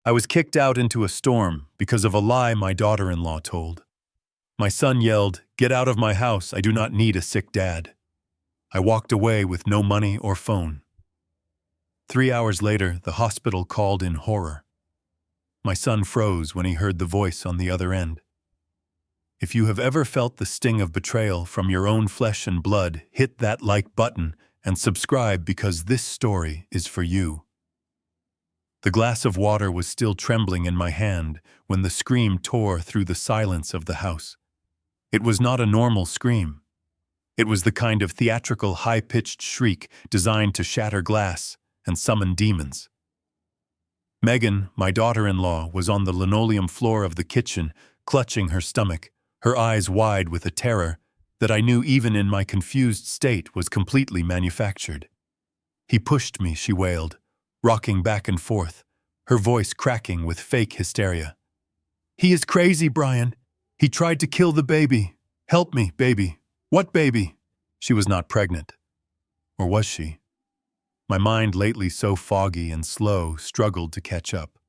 I was kicked out into a storm because of a lie my daughter-in-law told. My son yelled, "Get out of my house, I do not need a sick dad." I walked away with no money or phone. 3 hours later, the hospital called in horror. My son froze when he heard the voice on the other end. If you have ever felt the sting of betrayal from your own flesh and blood, hit that like button and subscribe because this story is for you. The glass of water was still trembling in my hand when the scream tore through the silence of the house. It was not a normal scream. It was the kind of theatrical, high-pitched shriek designed to shatter glass and summon demons. Megan, my daughter-in-law, was on the linoleum floor of the kitchen, clutching her stomach, her eyes wide with a terror that I knew even in my confused state was completely manufactured. "He pushed me," she wailed, rocking back and forth, her voice cracking with fake hysteria. "He is crazy, Brian. He tried to kill the baby. Help me, baby." "What baby?" She was not pregnant. Or was she? My mind, lately so foggy and slow, struggled to catch up.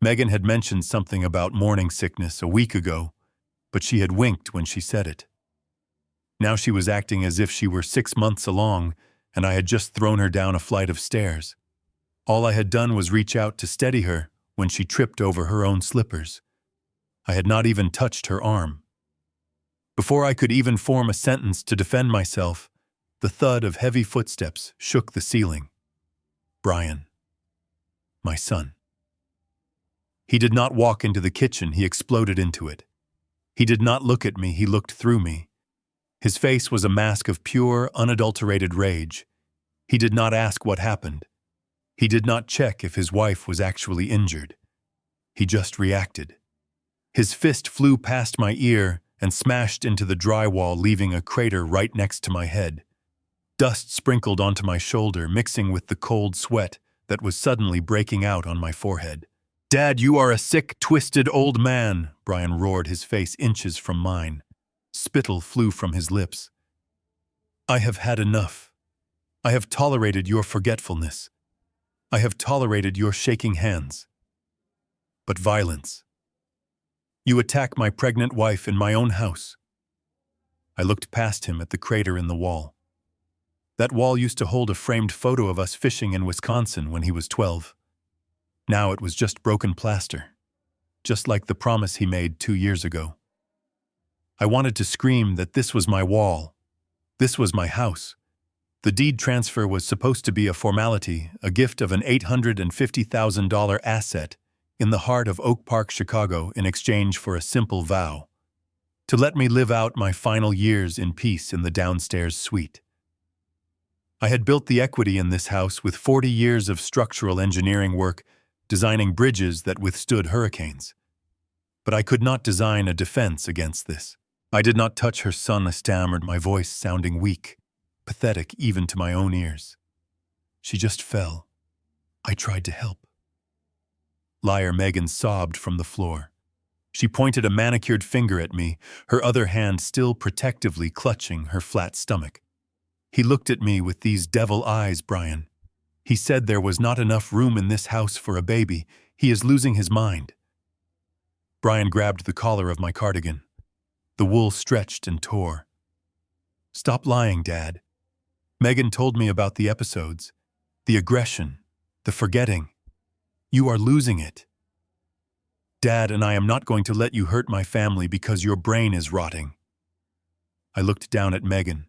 Megan had mentioned something about morning sickness a week ago, but she had winked when she said it. Now she was acting as if she were 6 months along, and I had just thrown her down a flight of stairs. All I had done was reach out to steady her when she tripped over her own slippers. I had not even touched her arm. Before I could even form a sentence to defend myself, the thud of heavy footsteps shook the ceiling. Brian. My son. He did not walk into the kitchen, he exploded into it. He did not look at me, he looked through me. His face was a mask of pure, unadulterated rage. He did not ask what happened. He did not check if his wife was actually injured. He just reacted. His fist flew past my ear and smashed into the drywall, leaving a crater right next to my head. Dust sprinkled onto my shoulder, mixing with the cold sweat that was suddenly breaking out on my forehead. "Dad, you are a sick, twisted old man," Brian roared, his face inches from mine. Spittle flew from his lips. "I have had enough. I have tolerated your forgetfulness. I have tolerated your shaking hands. But violence. You attack my pregnant wife in my own house." I looked past him at the crater in the wall. That wall used to hold a framed photo of us fishing in Wisconsin when he was 12. Now it was just broken plaster, just like the promise he made 2 years ago. I wanted to scream that this was my wall. This was my house. The deed transfer was supposed to be a formality, a gift of an $850,000 asset in the heart of Oak Park, Chicago, in exchange for a simple vow to let me live out my final years in peace in the downstairs suite. I had built the equity in this house with 40 years of structural engineering work, designing bridges that withstood hurricanes. But I could not design a defense against this. "I did not touch her son," I stammered, my voice sounding weak, pathetic even to my own ears. "She just fell. I tried to help." Liar Megan sobbed from the floor. She pointed a manicured finger at me, her other hand still protectively clutching her flat stomach. "He looked at me with these devil eyes, Brian. He said there was not enough room in this house for a baby. He is losing his mind." Brian grabbed the collar of my cardigan. The wool stretched and tore. "Stop lying, Dad. Megan told me about the episodes, the aggression, the forgetting. You are losing it. Dad, and I am not going to let you hurt my family because your brain is rotting." I looked down at Megan.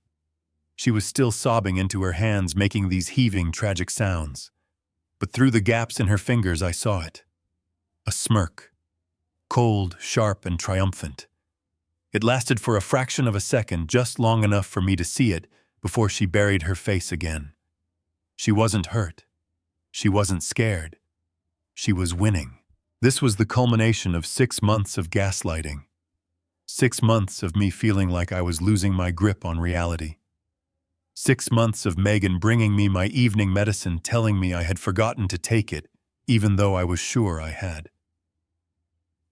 She was still sobbing into her hands, making these heaving, tragic sounds. But through the gaps in her fingers, I saw it. A smirk. Cold, sharp, and triumphant. It lasted for a fraction of a second, just long enough for me to see it, before she buried her face again. She wasn't hurt. She wasn't scared. She was winning. This was the culmination of 6 months of gaslighting. 6 months of me feeling like I was losing my grip on reality. 6 months of Megan bringing me my evening medicine, telling me I had forgotten to take it, even though I was sure I had.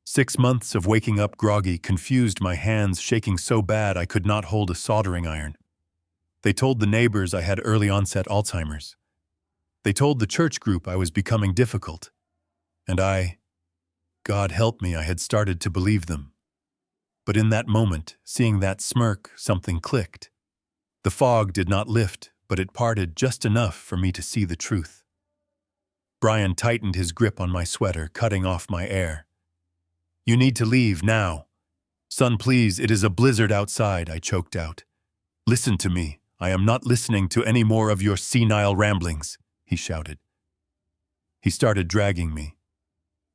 6 months of waking up groggy, confused, my hands shaking so bad I could not hold a soldering iron. They told the neighbors I had early onset Alzheimer's. They told the church group I was becoming difficult. And God help me, I had started to believe them. But in that moment, seeing that smirk, something clicked. The fog did not lift, but it parted just enough for me to see the truth. Brian tightened his grip on my sweater, cutting off my air. "You need to leave now." "Son, please, it is a blizzard outside," I choked out. "Listen to me. I am not listening to any more of your senile ramblings," he shouted. He started dragging me.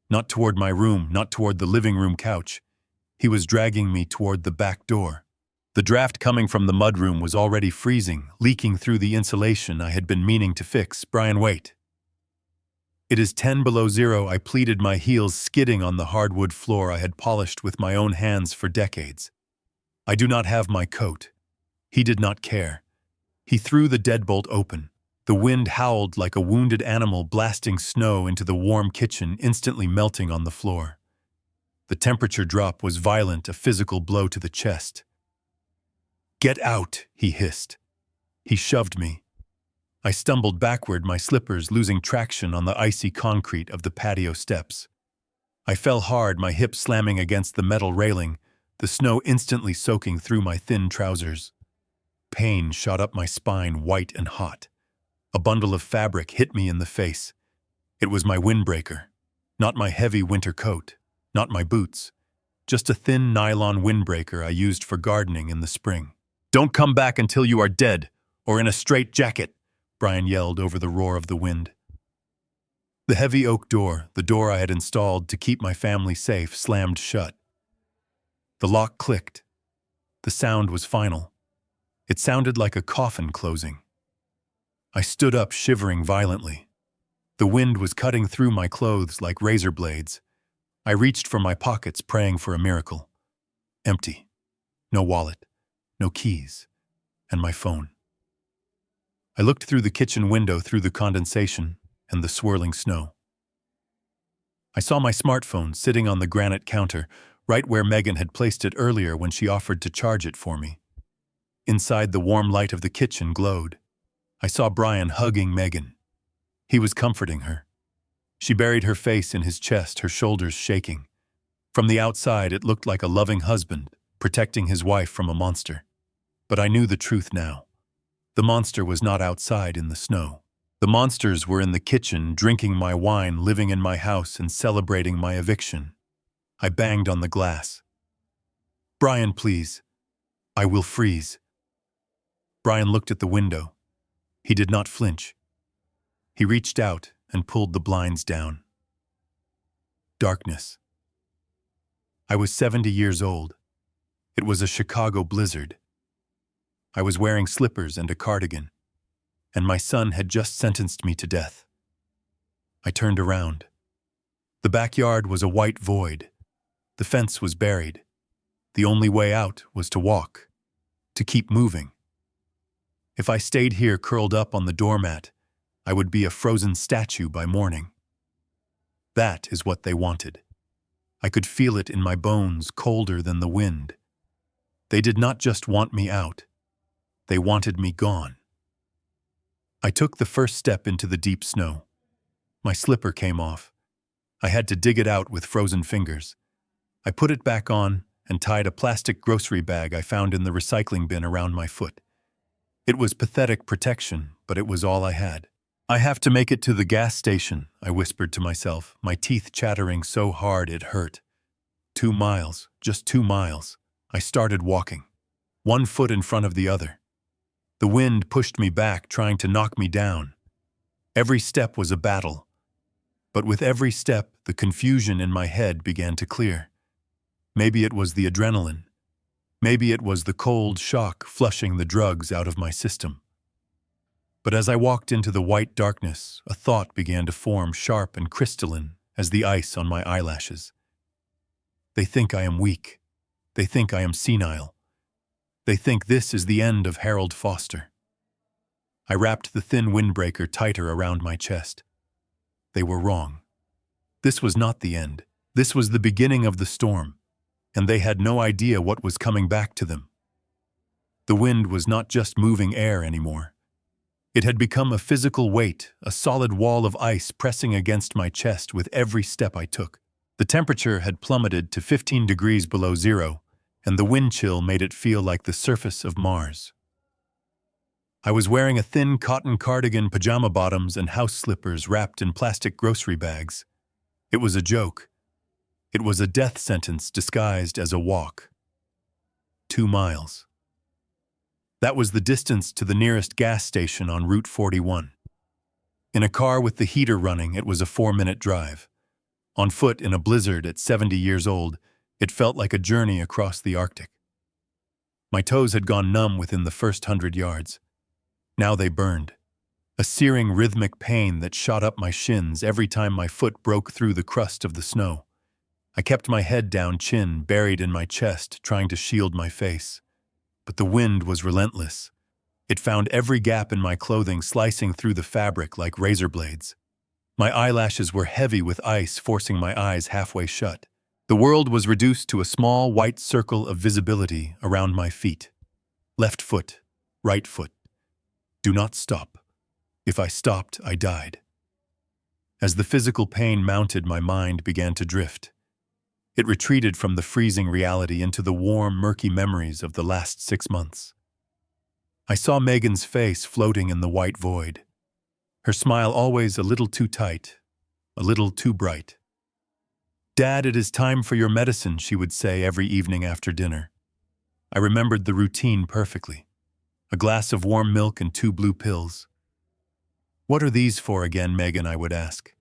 Not toward my room, not toward the living room couch. He was dragging me toward the back door. The draft coming from the mudroom was already freezing, leaking through the insulation I had been meaning to fix. "Brian, wait." "It is 10 below zero," I pleaded, my heels skidding on the hardwood floor I had polished with my own hands for decades. "I do not have my coat." He did not care. He threw the deadbolt open. The wind howled like a wounded animal, blasting snow into the warm kitchen, instantly melting on the floor. The temperature drop was violent, a physical blow to the chest. "Get out," he hissed. He shoved me. I stumbled backward, my slippers losing traction on the icy concrete of the patio steps. I fell hard, my hips slamming against the metal railing, the snow instantly soaking through my thin trousers. Pain shot up my spine, white and hot. A bundle of fabric hit me in the face. It was my windbreaker. Not my heavy winter coat, not my boots. Just a thin nylon windbreaker I used for gardening in the spring. "Don't come back until you are dead, or in a straitjacket," Brian yelled over the roar of the wind. The heavy oak door, the door I had installed to keep my family safe, slammed shut. The lock clicked. The sound was final. It sounded like a coffin closing. I stood up, shivering violently. The wind was cutting through my clothes like razor blades. I reached for my pockets, praying for a miracle. Empty. No wallet, no keys, and my phone. I looked through the kitchen window, through the condensation and the swirling snow. I saw my smartphone sitting on the granite counter, right where Megan had placed it earlier when she offered to charge it for me. Inside, the warm light of the kitchen glowed. I saw Brian hugging Megan. He was comforting her. She buried her face in his chest, her shoulders shaking. From the outside, it looked like a loving husband, protecting his wife from a monster. But I knew the truth now. The monster was not outside in the snow. The monsters were in the kitchen, drinking my wine, living in my house, and celebrating my eviction. I banged on the glass. "Brian, please. I will freeze." Brian looked at the window. He did not flinch. He reached out and pulled the blinds down. Darkness. I was 70 years old. It was a Chicago blizzard. I was wearing slippers and a cardigan, and my son had just sentenced me to death. I turned around. The backyard was a white void. The fence was buried. The only way out was to walk, to keep moving. If I stayed here curled up on the doormat, I would be a frozen statue by morning. That is what they wanted. I could feel it in my bones, colder than the wind. They did not just want me out. They wanted me gone. I took the first step into the deep snow. My slipper came off. I had to dig it out with frozen fingers. I put it back on and tied a plastic grocery bag I found in the recycling bin around my foot. It was pathetic protection, but it was all I had. "I have to make it to the gas station," I whispered to myself, my teeth chattering so hard it hurt. 2 miles, just 2 miles. I started walking, one foot in front of the other. The wind pushed me back, trying to knock me down. Every step was a battle. But with every step, the confusion in my head began to clear. Maybe it was the adrenaline. Maybe it was the cold shock flushing the drugs out of my system. But as I walked into the white darkness, a thought began to form, sharp and crystalline as the ice on my eyelashes. They think I am weak. They think I am senile. They think this is the end of Harold Foster. I wrapped the thin windbreaker tighter around my chest. They were wrong. This was not the end. This was the beginning of the storm, and they had no idea what was coming back to them. The wind was not just moving air anymore. It had become a physical weight, a solid wall of ice pressing against my chest with every step I took. The temperature had plummeted to 15 degrees below zero, and the wind chill made it feel like the surface of Mars. I was wearing a thin cotton cardigan, pajama bottoms, and house slippers wrapped in plastic grocery bags. It was a joke. It was a death sentence disguised as a walk. 2 miles. That was the distance to the nearest gas station on Route 41. In a car with the heater running, it was a 4-minute drive. On foot in a blizzard at 70 years old, it felt like a journey across the Arctic. My toes had gone numb within the first 100 yards. Now they burned. A searing rhythmic pain that shot up my shins every time my foot broke through the crust of the snow. I kept my head down, chin buried in my chest, trying to shield my face. But the wind was relentless. It found every gap in my clothing, slicing through the fabric like razor blades. My eyelashes were heavy with ice, forcing my eyes halfway shut. The world was reduced to a small white circle of visibility around my feet. Left foot, right foot. Do not stop. If I stopped, I died. As the physical pain mounted, my mind began to drift. It retreated from the freezing reality into the warm, murky memories of the last 6 months. I saw Megan's face floating in the white void. Her smile always a little too tight, a little too bright. "Dad, it is time for your medicine," she would say every evening after dinner. I remembered the routine perfectly. A glass of warm milk and 2 blue pills. "What are these for again, Megan?" I would ask.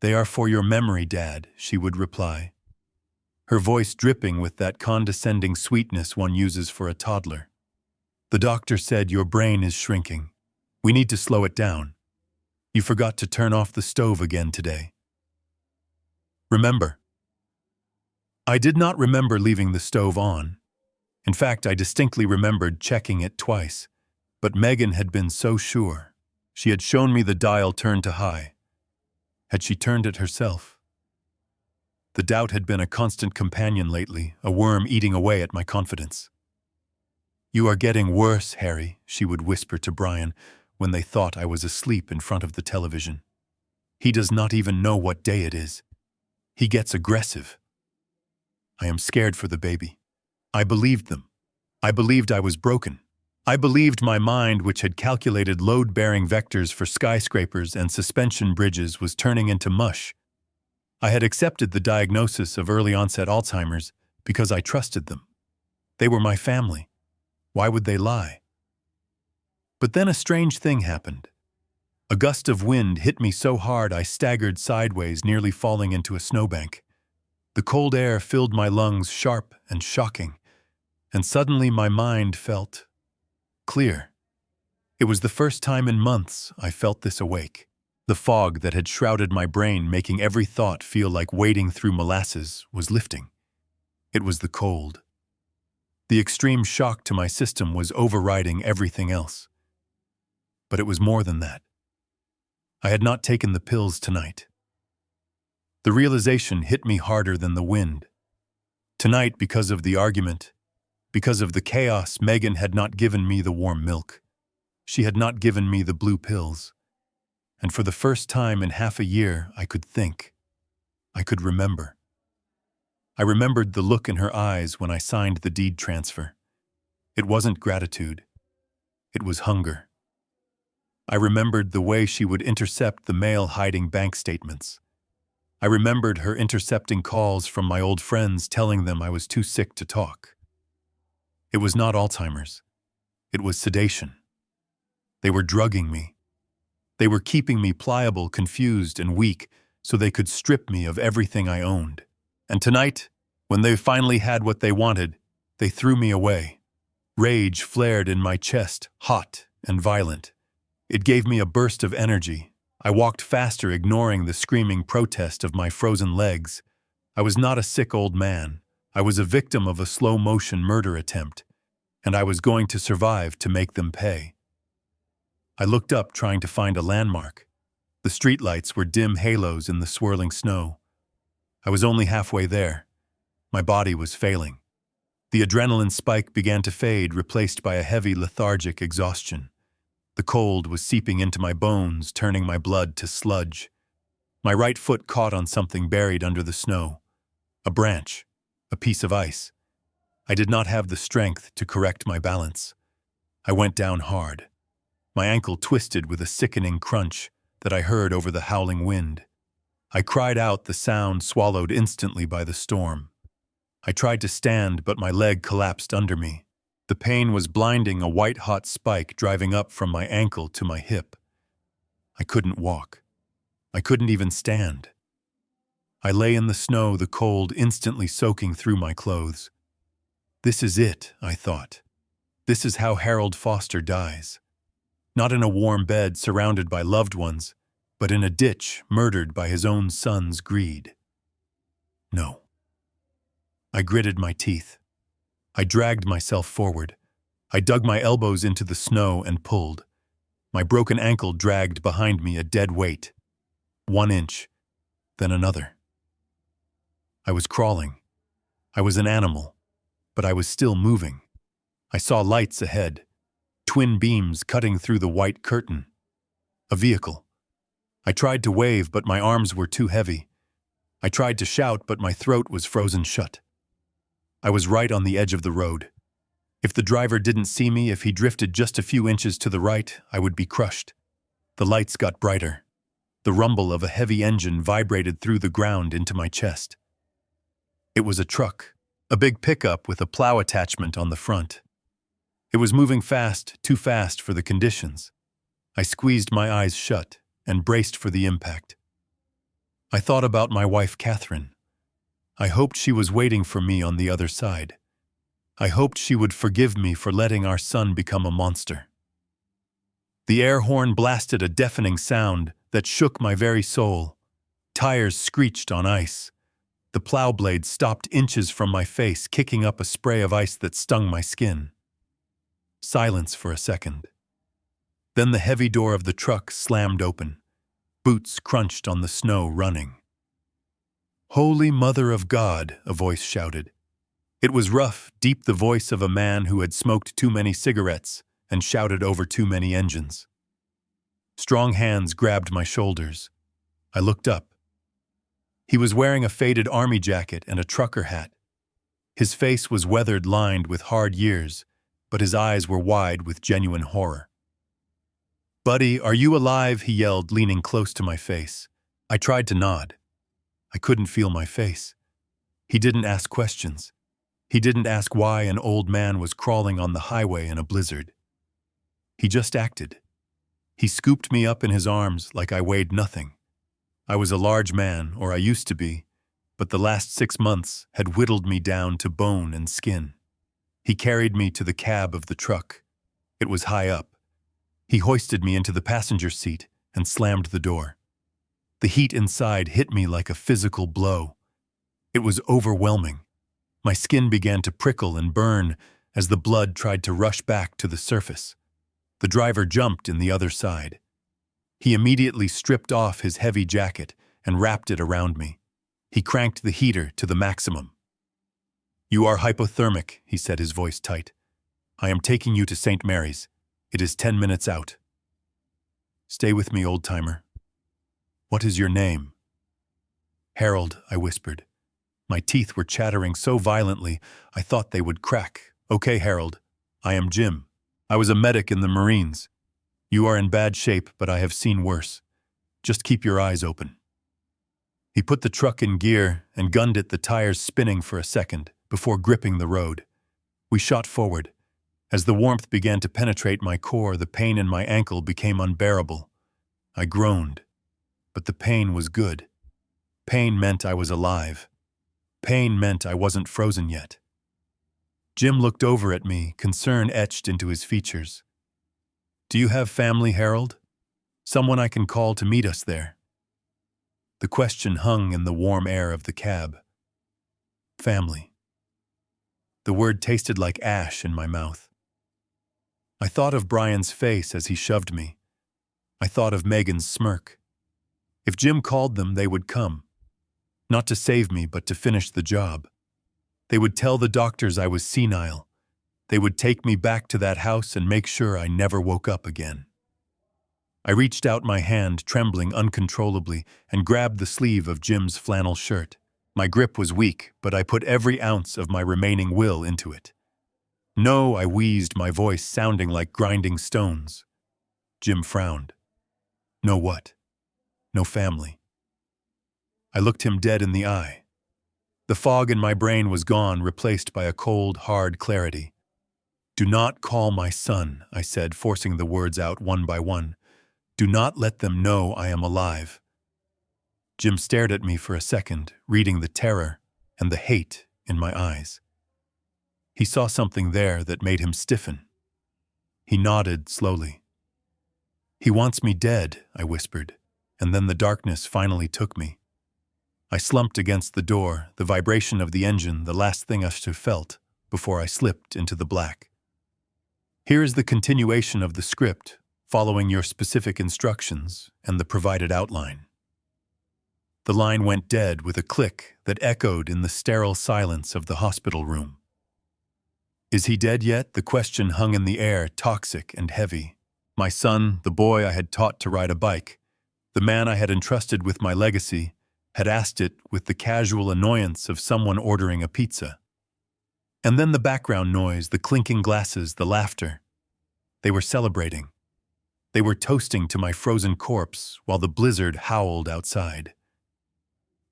"They are for your memory, Dad," she would reply, her voice dripping with that condescending sweetness one uses for a toddler. "The doctor said your brain is shrinking. We need to slow it down. You forgot to turn off the stove again today. Remember?" I did not remember leaving the stove on. In fact, I distinctly remembered checking it twice. But Megan had been so sure. She had shown me the dial turned to high. Had she turned it herself? The doubt had been a constant companion lately, a worm eating away at my confidence. "You are getting worse, Harry," she would whisper to Brian when they thought I was asleep in front of the television. "He does not even know what day it is. He gets aggressive." I am scared for the baby. I believed them. I believed I was broken. I believed my mind, which had calculated load-bearing vectors for skyscrapers and suspension bridges, was turning into mush. I had accepted the diagnosis of early-onset Alzheimer's because I trusted them. They were my family. Why would they lie? But then a strange thing happened. A gust of wind hit me so hard I staggered sideways, nearly falling into a snowbank. The cold air filled my lungs, sharp and shocking, and suddenly my mind felt clear. It was the first time in months I felt this awake. The fog that had shrouded my brain, making every thought feel like wading through molasses, was lifting. It was the cold. The extreme shock to my system was overriding everything else. But it was more than that. I had not taken the pills tonight. The realization hit me harder than the wind. Tonight, because of the argument, because of the chaos, Megan had not given me the warm milk. She had not given me the blue pills. And for the first time in half a year, I could think. I could remember. I remembered the look in her eyes when I signed the deed transfer. It wasn't gratitude. It was hunger. I remembered the way she would intercept the mail hiding bank statements. I remembered her intercepting calls from my old friends telling them I was too sick to talk. It was not Alzheimer's. It was sedation. They were drugging me. They were keeping me pliable, confused, and weak so they could strip me of everything I owned. And tonight, when they finally had what they wanted, they threw me away. Rage flared in my chest, hot and violent. It gave me a burst of energy. I walked faster, ignoring the screaming protest of my frozen legs. I was not a sick old man. I was a victim of a slow-motion murder attempt, and I was going to survive to make them pay. I looked up, trying to find a landmark. The streetlights were dim halos in the swirling snow. I was only halfway there. My body was failing. The adrenaline spike began to fade, replaced by a heavy, lethargic exhaustion. The cold was seeping into my bones, turning my blood to sludge. My right foot caught on something buried under the snow. A branch, a piece of ice. I did not have the strength to correct my balance. I went down hard. My ankle twisted with a sickening crunch that I heard over the howling wind. I cried out, the sound swallowed instantly by the storm. I tried to stand, but my leg collapsed under me. The pain was blinding, a white-hot spike driving up from my ankle to my hip. I couldn't walk. I couldn't even stand. I lay in the snow, the cold instantly soaking through my clothes. This is it, I thought. This is how Harold Foster dies. Not in a warm bed surrounded by loved ones, but in a ditch murdered by his own son's greed. No. I gritted my teeth. I dragged myself forward. I dug my elbows into the snow and pulled. My broken ankle dragged behind me a dead weight. 1 inch, then another. I was crawling. I was an animal, but I was still moving. I saw lights ahead, twin beams cutting through the white curtain. A vehicle. I tried to wave, but my arms were too heavy. I tried to shout, but my throat was frozen shut. I was right on the edge of the road. If the driver didn't see me, if he drifted just a few inches to the right, I would be crushed. The lights got brighter. The rumble of a heavy engine vibrated through the ground into my chest. It was a truck, a big pickup with a plow attachment on the front. It was moving fast, too fast for the conditions. I squeezed my eyes shut and braced for the impact. I thought about my wife, Catherine. I hoped she was waiting for me on the other side. I hoped she would forgive me for letting our son become a monster. The air horn blasted a deafening sound that shook my very soul. Tires screeched on ice. The plow blade stopped inches from my face, kicking up a spray of ice that stung my skin. Silence for a second. Then the heavy door of the truck slammed open. Boots crunched on the snow running. "Holy Mother of God," a voice shouted. It was rough, deep, the voice of a man who had smoked too many cigarettes and shouted over too many engines. Strong hands grabbed my shoulders. I looked up. He was wearing a faded army jacket and a trucker hat. His face was weathered, lined with hard years, but his eyes were wide with genuine horror. "Buddy, are you alive?" he yelled, leaning close to my face. I tried to nod. I couldn't feel my face. He didn't ask questions. He didn't ask why an old man was crawling on the highway in a blizzard. He just acted. He scooped me up in his arms like I weighed nothing. I was a large man, or I used to be, but the last 6 months had whittled me down to bone and skin. He carried me to the cab of the truck. It was high up. He hoisted me into the passenger seat and slammed the door. The heat inside hit me like a physical blow. It was overwhelming. My skin began to prickle and burn as the blood tried to rush back to the surface. The driver jumped in the other side. He immediately stripped off his heavy jacket and wrapped it around me. He cranked the heater to the maximum. "You are hypothermic," he said, his voice tight. "I am taking you to St. Mary's. It is 10 minutes out." "Stay with me, old-timer." "What is your name?" "Harold," I whispered. My teeth were chattering so violently I thought they would crack. "Okay, Harold. I am Jim. I was a medic in the Marines. You are in bad shape, but I have seen worse. Just keep your eyes open." He put the truck in gear and gunned it, the tires spinning for a second before gripping the road. We shot forward. As the warmth began to penetrate my core, the pain in my ankle became unbearable. I groaned. But the pain was good. Pain meant I was alive. Pain meant I wasn't frozen yet. Jim looked over at me, concern etched into his features. "Do you have family, Harold? Someone I can call to meet us there?" The question hung in the warm air of the cab. Family. The word tasted like ash in my mouth. I thought of Brian's face as he shoved me. I thought of Megan's smirk. If Jim called them, they would come. Not to save me, but to finish the job. They would tell the doctors I was senile. They would take me back to that house and make sure I never woke up again. I reached out my hand, trembling uncontrollably, and grabbed the sleeve of Jim's flannel shirt. My grip was weak, but I put every ounce of my remaining will into it. "No," I wheezed, my voice sounding like grinding stones. Jim frowned. "No what?" "No family." I looked him dead in the eye. The fog in my brain was gone, replaced by a cold, hard clarity. "Do not call my son," I said, forcing the words out one by one. "Do not let them know I am alive." Jim stared at me for a second, reading the terror and the hate in my eyes. He saw something there that made him stiffen. He nodded slowly. "He wants me dead," I whispered, and then the darkness finally took me. I slumped against the door, the vibration of the engine the last thing I should have felt before I slipped into the black. Here is the continuation of the script, following your specific instructions and the provided outline. The line went dead with a click that echoed in the sterile silence of the hospital room. Is he dead yet? The question hung in the air, toxic and heavy. My son, the boy I had taught to ride a bike, the man I had entrusted with my legacy, had asked it with the casual annoyance of someone ordering a pizza. And then the background noise, the clinking glasses, the laughter. They were celebrating. They were toasting to my frozen corpse while the blizzard howled outside.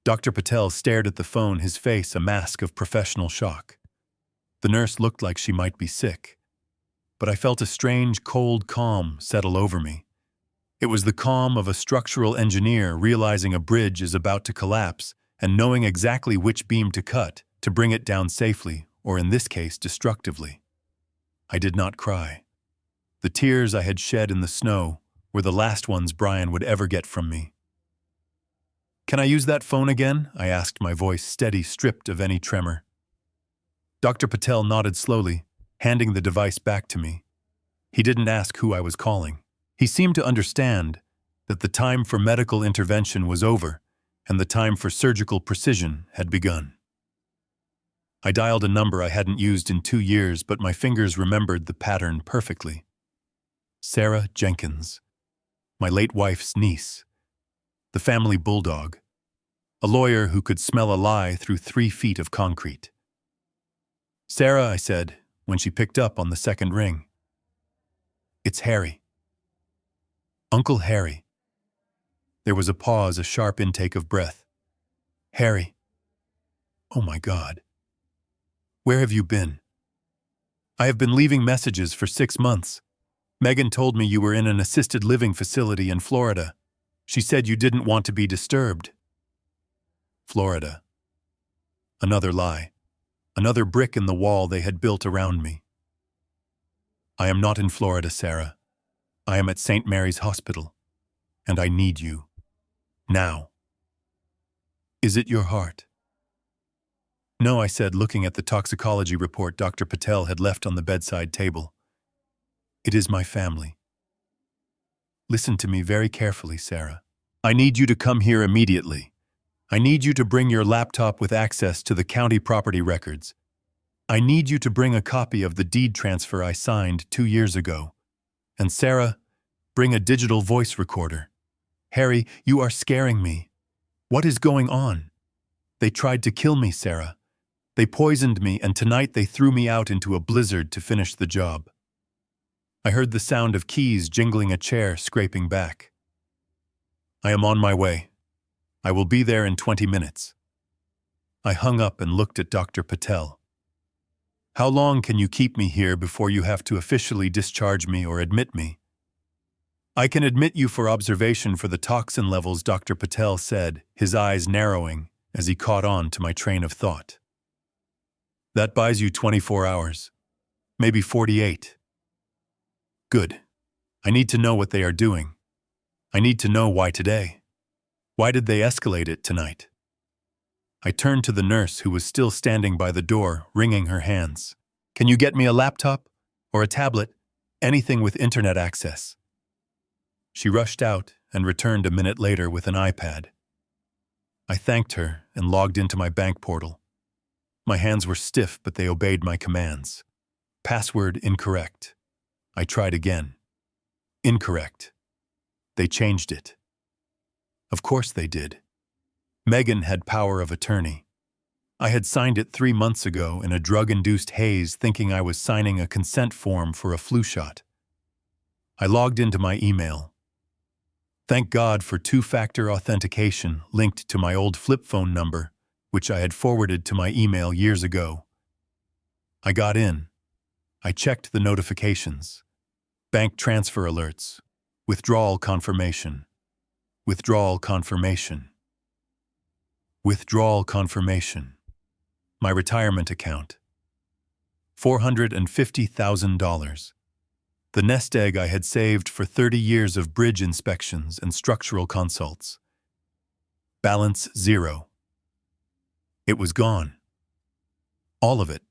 Dr. Patel stared at the phone, his face a mask of professional shock. The nurse looked like she might be sick, but I felt a strange, cold calm settle over me. It was the calm of a structural engineer realizing a bridge is about to collapse and knowing exactly which beam to cut to bring it down safely, or in this case, destructively. I did not cry. The tears I had shed in the snow were the last ones Brian would ever get from me. "Can I use that phone again?" I asked, my voice steady, stripped of any tremor. Dr. Patel nodded slowly, handing the device back to me. He didn't ask who I was calling. He seemed to understand that the time for medical intervention was over and the time for surgical precision had begun. I dialed a number I hadn't used in 2 years, but my fingers remembered the pattern perfectly. Sarah Jenkins, my late wife's niece, the family bulldog, a lawyer who could smell a lie through 3 feet of concrete. "Sarah," I said, when she picked up on the second ring. "It's Harry." "Uncle Harry." There was a pause, a sharp intake of breath. "Harry. Oh my God. Where have you been?" "I have been leaving messages for 6 months. Megan told me you were in an assisted living facility in Florida. She said you didn't want to be disturbed." Florida. Another lie. Another brick in the wall they had built around me. "I am not in Florida, Sarah. I am at St. Mary's Hospital, and I need you. Now." "Is it your heart?" "No," I said, looking at the toxicology report Dr. Patel had left on the bedside table. "It is my family. Listen to me very carefully, Sarah. I need you to come here immediately. I need you to bring your laptop with access to the county property records. I need you to bring a copy of the deed transfer I signed 2 years ago. And Sarah, bring a digital voice recorder. Harry, you are scaring me. What is going on? They tried to kill me, Sarah. They poisoned me, and tonight they threw me out into a blizzard to finish the job." I heard the sound of keys jingling, a chair scraping back. "I am on my way. I will be there in 20 minutes. I hung up and looked at Dr. Patel. "How long can you keep me here before you have to officially discharge me or admit me?" "I can admit you for observation for the toxin levels," Dr. Patel said, his eyes narrowing as he caught on to my train of thought. "That buys you 24 hours, maybe 48. Good. I need to know what they are doing. I need to know why today. Why did they escalate it tonight?" I turned to the nurse who was still standing by the door, wringing her hands. "Can you get me a laptop or a tablet, anything with internet access?" She rushed out and returned a minute later with an iPad. I thanked her and logged into my bank portal. My hands were stiff, but they obeyed my commands. Password incorrect. I tried again. Incorrect. They changed it. Of course they did. Megan had power of attorney. I had signed it 3 months ago in a drug-induced haze, thinking I was signing a consent form for a flu shot. I logged into my email. Thank God for two-factor authentication linked to my old flip phone number, which I had forwarded to my email years ago. I got in. I checked the notifications. Bank transfer alerts. Withdrawal confirmation. Withdrawal confirmation. Withdrawal confirmation. My retirement account. $450,000. The nest egg I had saved for 30 years of bridge inspections and structural consults. Balance 0. It was gone. All of it.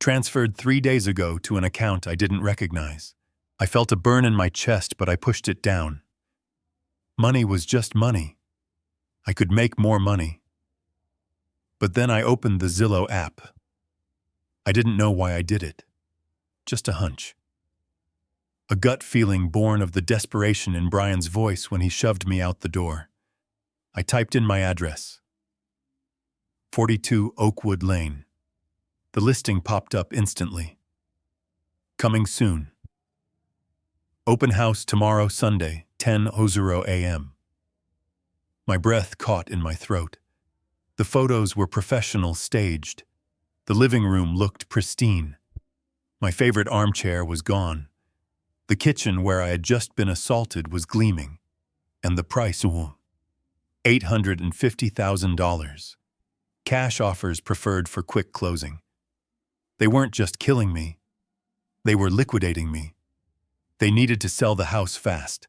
Transferred 3 days ago to an account I didn't recognize. I felt a burn in my chest, but I pushed it down. Money was just money. I could make more money. But then I opened the Zillow app. I didn't know why I did it. Just a hunch. A gut feeling born of the desperation in Brian's voice when he shoved me out the door. I typed in my address. 42 Oakwood Lane. The listing popped up instantly. Coming soon. Open house tomorrow, Sunday, 10:00 a.m. My breath caught in my throat. The photos were professional, staged. The living room looked pristine. My favorite armchair was gone. The kitchen where I had just been assaulted was gleaming. And the price, $850,000. Cash offers preferred for quick closing. They weren't just killing me. They were liquidating me. They needed to sell the house fast.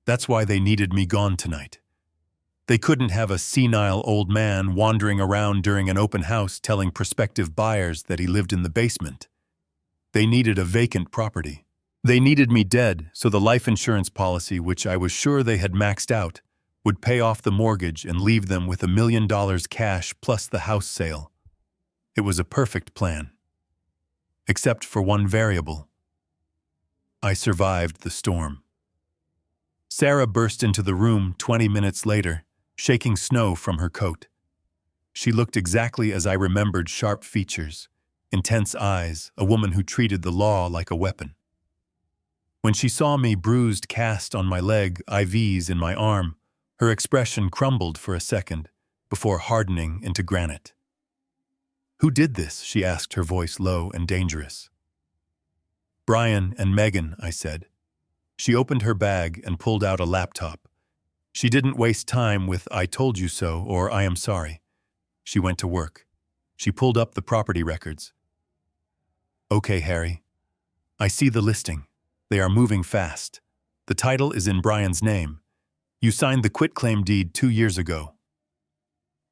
That's why they needed me gone tonight. They couldn't have a senile old man wandering around during an open house telling prospective buyers that he lived in the basement. They needed a vacant property. They needed me dead so the life insurance policy, which I was sure they had maxed out, would pay off the mortgage and leave them with $1 million cash plus the house sale. It was a perfect plan. Except for one variable. I survived the storm. Sarah burst into the room 20 minutes later, shaking snow from her coat. She looked exactly as I remembered: sharp features, intense eyes, a woman who treated the law like a weapon. When she saw me, bruised cast on my leg, IVs in my arm, her expression crumbled for a second before hardening into granite. "Who did this?" she asked, her voice low and dangerous. "Brian and Megan," I said. She opened her bag and pulled out a laptop. She didn't waste time with "I told you so" or "I am sorry." She went to work. She pulled up the property records. "Okay, Harry. I see the listing. They are moving fast. The title is in Brian's name. You signed the quitclaim deed 2 years ago."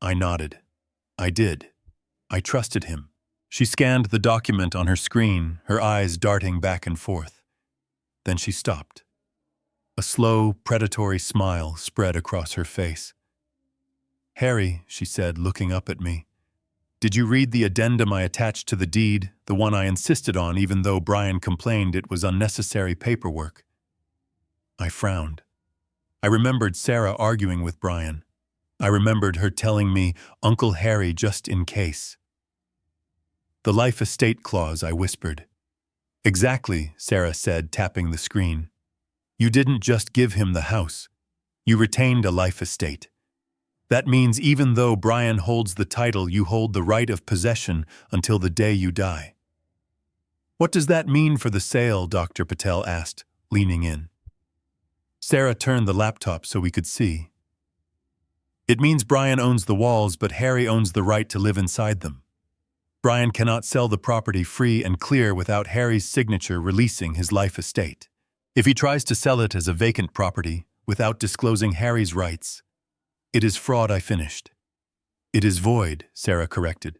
I nodded. I did. I trusted him. She scanned the document on her screen, her eyes darting back and forth. Then she stopped. A slow, predatory smile spread across her face. "Harry," she said, looking up at me, "did you read the addendum I attached to the deed, the one I insisted on even though Brian complained it was unnecessary paperwork?" I frowned. I remembered Sarah arguing with Brian. I remembered her telling me, "Uncle Harry, just in case." "The life estate clause," I whispered. "Exactly," Sarah said, tapping the screen. "You didn't just give him the house. You retained a life estate. That means even though Brian holds the title, you hold the right of possession until the day you die." "What does that mean for the sale?" Dr. Patel asked, leaning in. Sarah turned the laptop so we could see. "It means Brian owns the walls, but Harry owns the right to live inside them. Brian cannot sell the property free and clear without Harry's signature releasing his life estate. If he tries to sell it as a vacant property without disclosing Harry's rights, it is fraud," I finished. "It is void," Sarah corrected.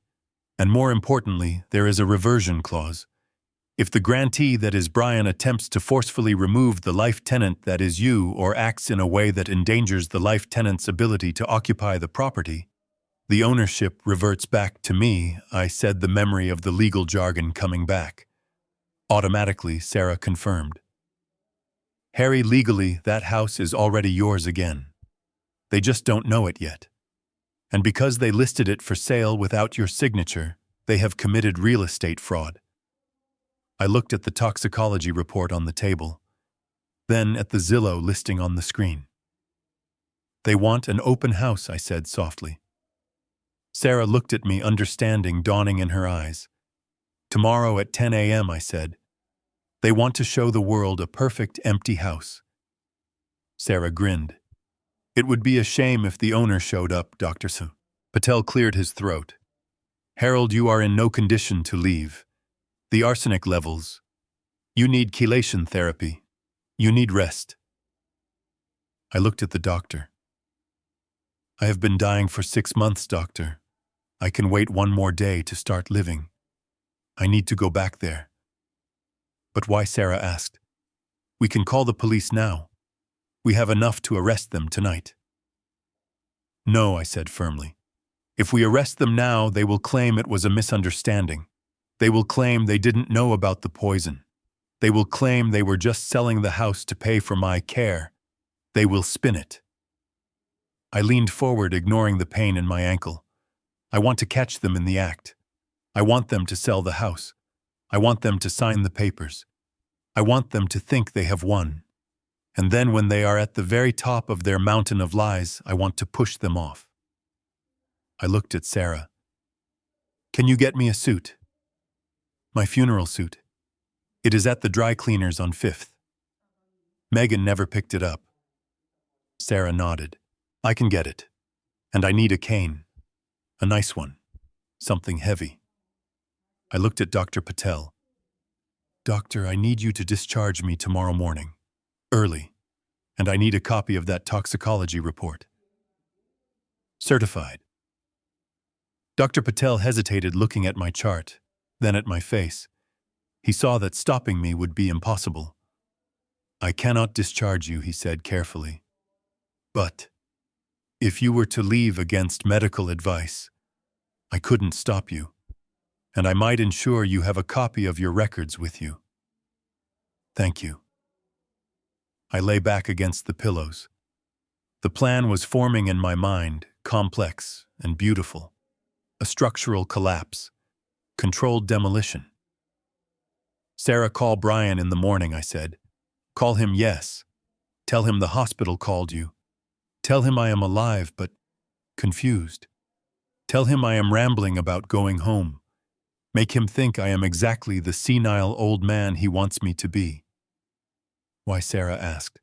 "And more importantly, there is a reversion clause. If the grantee, that is Brian, attempts to forcefully remove the life tenant, that is you, or acts in a way that endangers the life tenant's ability to occupy the property, the ownership reverts back to me," I said, the memory of the legal jargon coming back. Automatically, Sarah confirmed. Harry, legally, that house is already yours again. They just don't know it yet. And because they listed it for sale without your signature, they have committed real estate fraud. I looked at the toxicology report on the table, then at the Zillow listing on the screen. They want an open house, I said softly. Sarah looked at me, understanding dawning in her eyes. Tomorrow at 10 a.m., I said. They want to show the world a perfect empty house. Sarah grinned. It would be a shame if the owner showed up, Dr. Su. Patel cleared his throat. Harold, you are in no condition to leave. The arsenic levels. You need chelation therapy. You need rest. I looked at the doctor. I have been dying for 6 months, doctor. I can wait one more day to start living. I need to go back there. But why? Sarah asked. We can call the police now. We have enough to arrest them tonight. No, I said firmly. If we arrest them now, they will claim it was a misunderstanding. They will claim they didn't know about the poison. They will claim they were just selling the house to pay for my care. They will spin it. I leaned forward, ignoring the pain in my ankle. I want to catch them in the act. I want them to sell the house. I want them to sign the papers. I want them to think they have won. And then when they are at the very top of their mountain of lies, I want to push them off. I looked at Sarah. Can you get me a suit? My funeral suit. It is at the dry cleaners on 5th. Megan never picked it up. Sarah nodded. I can get it. And I need a cane. A nice one. Something heavy. I looked at Dr. Patel. Doctor, I need you to discharge me tomorrow morning. Early. And I need a copy of that toxicology report. Certified. Dr. Patel hesitated, looking at my chart, then at my face. He saw that stopping me would be impossible. I cannot discharge you, he said carefully. But if you were to leave against medical advice, I couldn't stop you, and I might ensure you have a copy of your records with you. Thank you. I lay back against the pillows. The plan was forming in my mind, complex and beautiful. A structural collapse. Controlled demolition. Sarah, call Brian in the morning, I said. Call him, yes. Tell him the hospital called you. Tell him I am alive, but confused. Tell him I am rambling about going home. Make him think I am exactly the senile old man he wants me to be. Why? Sarah asked.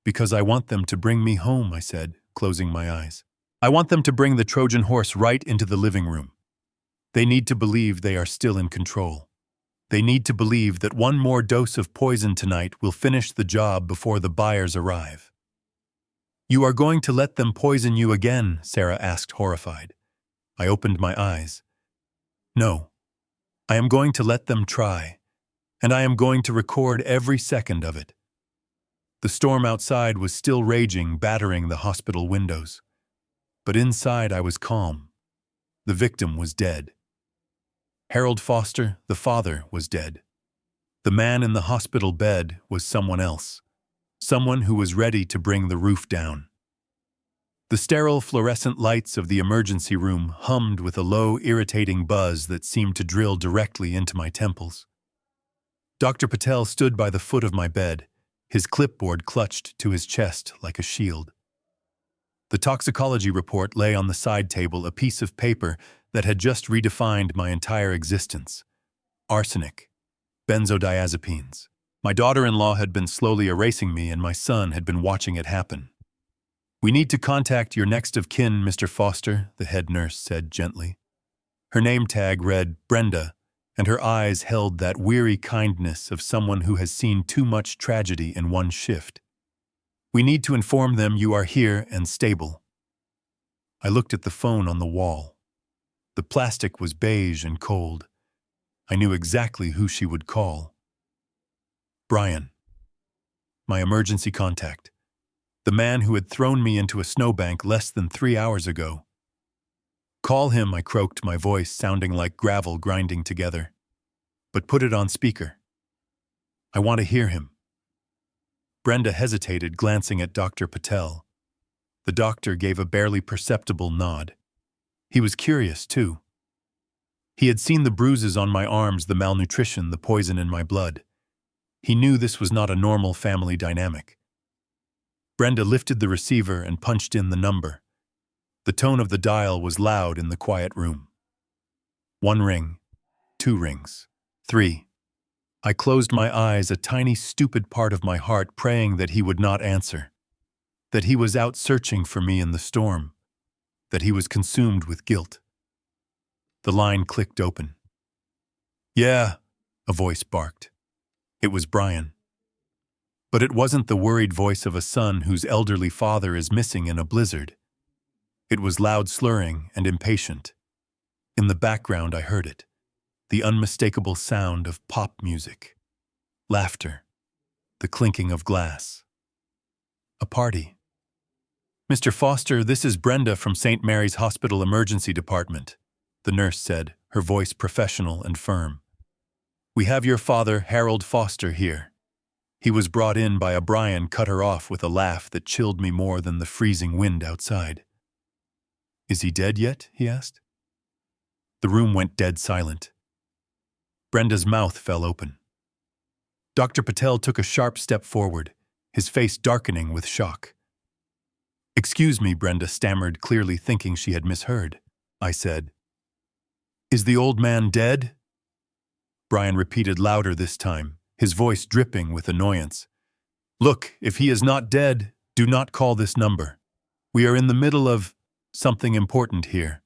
Because I want them to bring me home, I said, closing my eyes. I want them to bring the Trojan horse right into the living room. They need to believe they are still in control. They need to believe that one more dose of poison tonight will finish the job before the buyers arrive. You are going to let them poison you again? Sarah asked, horrified. I opened my eyes. No. I am going to let them try, and I am going to record every second of it. The storm outside was still raging, battering the hospital windows. But inside I was calm. The victim was dead. Harold Foster, the father, was dead. The man in the hospital bed was someone else. Someone who was ready to bring the roof down. The sterile fluorescent lights of the emergency room hummed with a low, irritating buzz that seemed to drill directly into my temples. Dr. Patel stood by the foot of my bed, his clipboard clutched to his chest like a shield. The toxicology report lay on the side table, a piece of paper that had just redefined my entire existence. Arsenic. Benzodiazepines. My daughter-in-law had been slowly erasing me, and my son had been watching it happen. We need to contact your next of kin, Mr. Foster, the head nurse said gently. Her name tag read Brenda, and her eyes held that weary kindness of someone who has seen too much tragedy in one shift. We need to inform them you are here and stable. I looked at the phone on the wall. The plastic was beige and cold. I knew exactly who she would call. Brian. My emergency contact. The man who had thrown me into a snowbank less than 3 hours ago. Call him, I croaked, my voice sounding like gravel grinding together. But put it on speaker. I want to hear him. Brenda hesitated, glancing at Dr. Patel. The doctor gave a barely perceptible nod. He was curious, too. He had seen the bruises on my arms, the malnutrition, the poison in my blood. He knew this was not a normal family dynamic. Brenda lifted the receiver and punched in the number. The tone of the dial was loud in the quiet room. 1 ring, 2 rings, 3. I closed my eyes, a tiny, stupid part of my heart praying that he would not answer, that he was out searching for me in the storm, that he was consumed with guilt. The line clicked open. "Yeah," a voice barked. It was Brian. But it wasn't the worried voice of a son whose elderly father is missing in a blizzard. It was loud, slurring, and impatient. In the background I heard it, the unmistakable sound of pop music, laughter, the clinking of glass. A party. "Mr. Foster, this is Brenda from St. Mary's Hospital Emergency Department," the nurse said, her voice professional and firm. "We have your father, Harold Foster, here." He was brought in by a Brian, cut her off with a laugh that chilled me more than the freezing wind outside. "Is he dead yet?" he asked. The room went dead silent. Brenda's mouth fell open. Dr. Patel took a sharp step forward, his face darkening with shock. "Excuse me," Brenda stammered, clearly thinking she had misheard. I said, "Is the old man dead?" Brian repeated louder this time, his voice dripping with annoyance. "Look, if he is not dead, do not call this number. We are in the middle of something important here.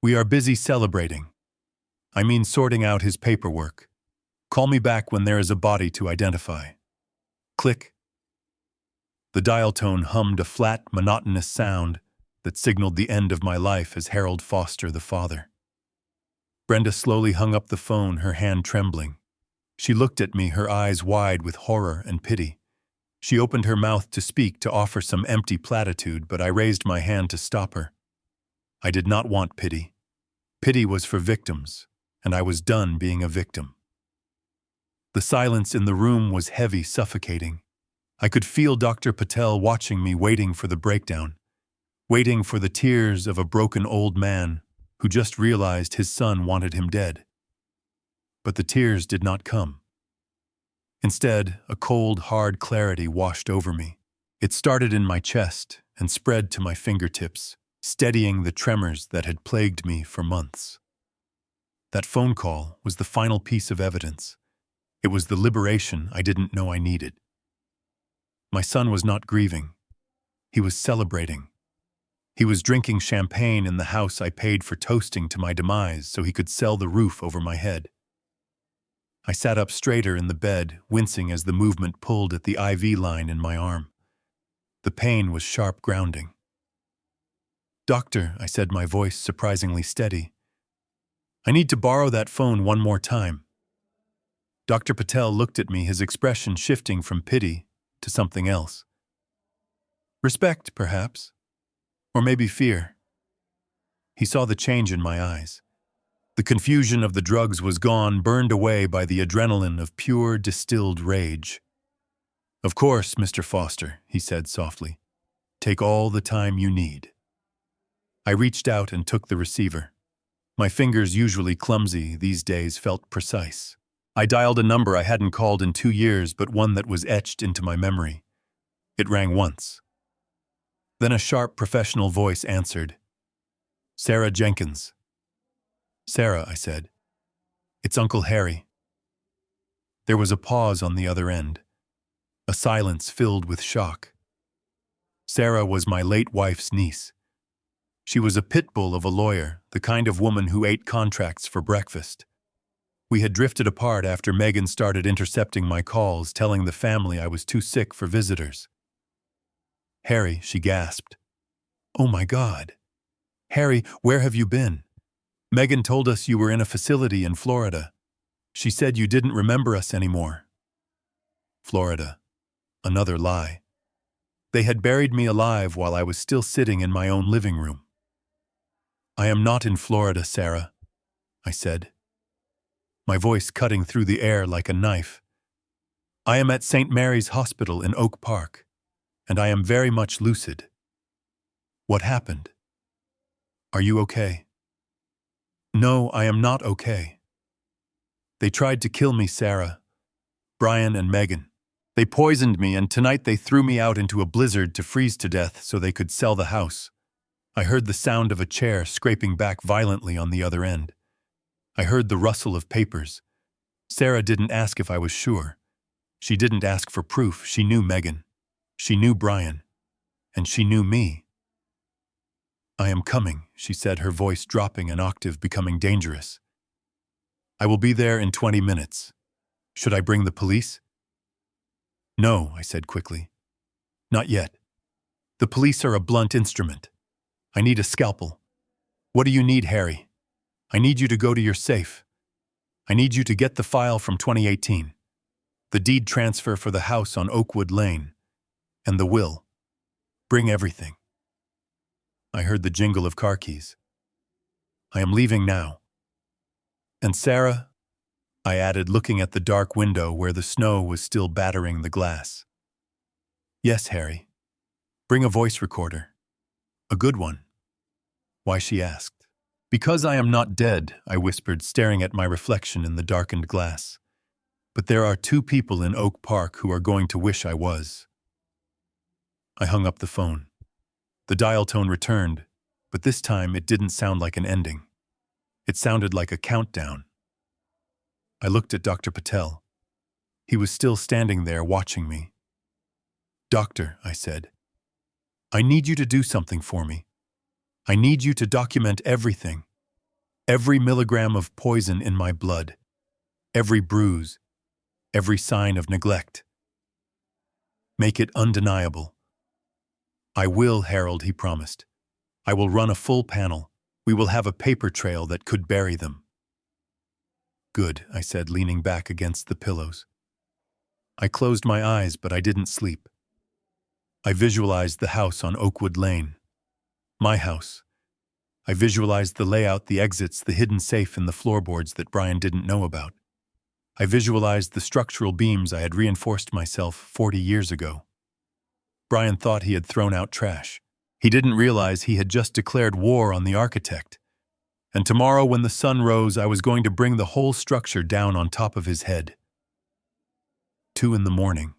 We are busy celebrating. I mean sorting out his paperwork. Call me back when there is a body to identify." Click. The dial tone hummed a flat, monotonous sound that signaled the end of my life as Harold Foster, the father. Brenda slowly hung up the phone, her hand trembling. She looked at me, her eyes wide with horror and pity. She opened her mouth to speak, to offer some empty platitude, but I raised my hand to stop her. I did not want pity. Pity was for victims, and I was done being a victim. The silence in the room was heavy, suffocating. I could feel Dr. Patel watching me, waiting for the breakdown, waiting for the tears of a broken old man who just realized his son wanted him dead. But the tears did not come. Instead, a cold, hard clarity washed over me. It started in my chest and spread to my fingertips, steadying the tremors that had plagued me for months. That phone call was the final piece of evidence. It was the liberation I didn't know I needed. My son was not grieving. He was celebrating. He was drinking champagne in the house I paid for toasting to my demise so he could sell the roof over my head. I sat up straighter in the bed, wincing as the movement pulled at the IV line in my arm. The pain was sharp, grounding. "Doctor," I said, my voice surprisingly steady, "I need to borrow that phone one more time." Dr. Patel looked at me, his expression shifting from pity to something else. Respect, perhaps. Or maybe fear. He saw the change in my eyes. The confusion of the drugs was gone, burned away by the adrenaline of pure, distilled rage. "Of course, Mr. Foster," he said softly. "Take all the time you need." I reached out and took the receiver. My fingers, usually clumsy, these days felt precise. I dialed a number I hadn't called in 2 years, but one that was etched into my memory. It rang once. Then a sharp, professional voice answered. "Sarah Jenkins." "Sarah," I said. "It's Uncle Harry." There was a pause on the other end, a silence filled with shock. Sarah was my late wife's niece. She was a pit bull of a lawyer, the kind of woman who ate contracts for breakfast. We had drifted apart after Megan started intercepting my calls, telling the family I was too sick for visitors. "Harry," she gasped. "Oh my God. Harry, where have you been? Megan told us you were in a facility in Florida. She said you didn't remember us anymore." Florida. Another lie. They had buried me alive while I was still sitting in my own living room. "I am not in Florida, Sarah," I said, my voice cutting through the air like a knife. I am at St. Mary's Hospital in Oak Park, and I am very much lucid. What happened? Are you okay? No, I am not okay. They tried to kill me, Sarah. Brian and Megan. They poisoned me, and tonight they threw me out into a blizzard to freeze to death so they could sell the house. I heard the sound of a chair scraping back violently on the other end. I heard the rustle of papers. Sarah didn't ask if I was sure. She didn't ask for proof. She knew Megan. She knew Brian. And she knew me. I am coming, she said, her voice dropping an octave, becoming dangerous. I will be there in 20 minutes. Should I bring the police? No, I said quickly. Not yet. The police are a blunt instrument. I need a scalpel. What do you need, Harry? I need you to go to your safe. I need you to get the file from 2018. The deed transfer for the house on Oakwood Lane. And the will. Bring everything. I heard the jingle of car keys. I am leaving now. And Sarah, I added, looking at the dark window where the snow was still battering the glass. Yes, Harry. Bring a voice recorder. A good one. Why, she asked. Because I am not dead, I whispered, staring at my reflection in the darkened glass. But there are 2 people in Oak Park who are going to wish I was. I hung up the phone. The dial tone returned, but this time it didn't sound like an ending. It sounded like a countdown. I looked at Dr. Patel. He was still standing there watching me. Doctor, I said, I need you to do something for me. I need you to document everything. Every milligram of poison in my blood. Every bruise. Every sign of neglect. Make it undeniable. I will, Harold, he promised. I will run a full panel. We will have a paper trail that could bury them. Good, I said, leaning back against the pillows. I closed my eyes, but I didn't sleep. I visualized the house on Oakwood Lane. My house. I visualized the layout, the exits, the hidden safe in the floorboards that Brian didn't know about. I visualized the structural beams I had reinforced myself 40 years ago. Brian thought he had thrown out trash. He didn't realize he had just declared war on the architect. And tomorrow, when the sun rose, I was going to bring the whole structure down on top of his head. 2 a.m.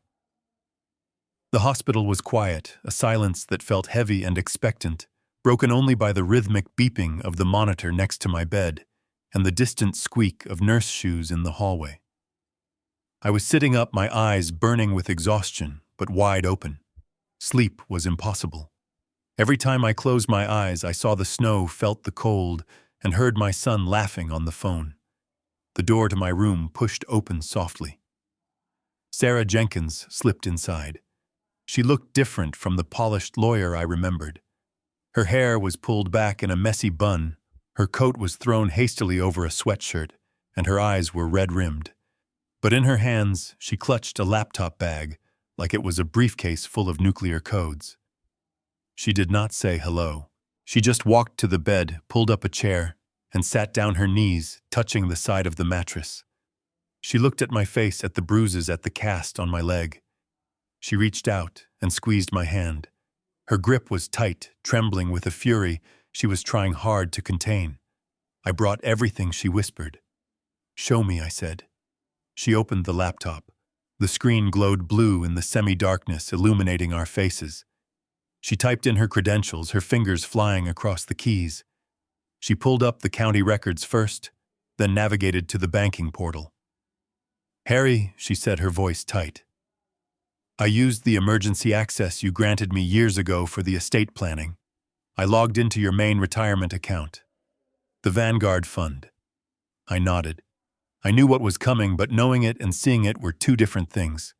The hospital was quiet, a silence that felt heavy and expectant, broken only by the rhythmic beeping of the monitor next to my bed and the distant squeak of nurse shoes in the hallway. I was sitting up, my eyes burning with exhaustion, but wide open. Sleep was impossible. Every time I closed my eyes, I saw the snow, felt the cold, and heard my son laughing on the phone. The door to my room pushed open softly. Sarah Jenkins slipped inside. She looked different from the polished lawyer I remembered. Her hair was pulled back in a messy bun, her coat was thrown hastily over a sweatshirt, and her eyes were red-rimmed. But in her hands, she clutched a laptop bag, like it was a briefcase full of nuclear codes. She did not say hello. She just walked to the bed, pulled up a chair, and sat down, her knees touching the side of the mattress. She looked at my face, at the bruises, at the cast on my leg. She reached out and squeezed my hand. Her grip was tight, trembling with a fury she was trying hard to contain. I brought everything, she whispered. Show me, I said. She opened the laptop. The screen glowed blue in the semi-darkness, illuminating our faces. She typed in her credentials, her fingers flying across the keys. She pulled up the county records first, then navigated to the banking portal. Harry, she said, her voice tight. I used the emergency access you granted me years ago for the estate planning. I logged into your main retirement account. The Vanguard Fund. I nodded. I knew what was coming, but knowing it and seeing it were 2 different things.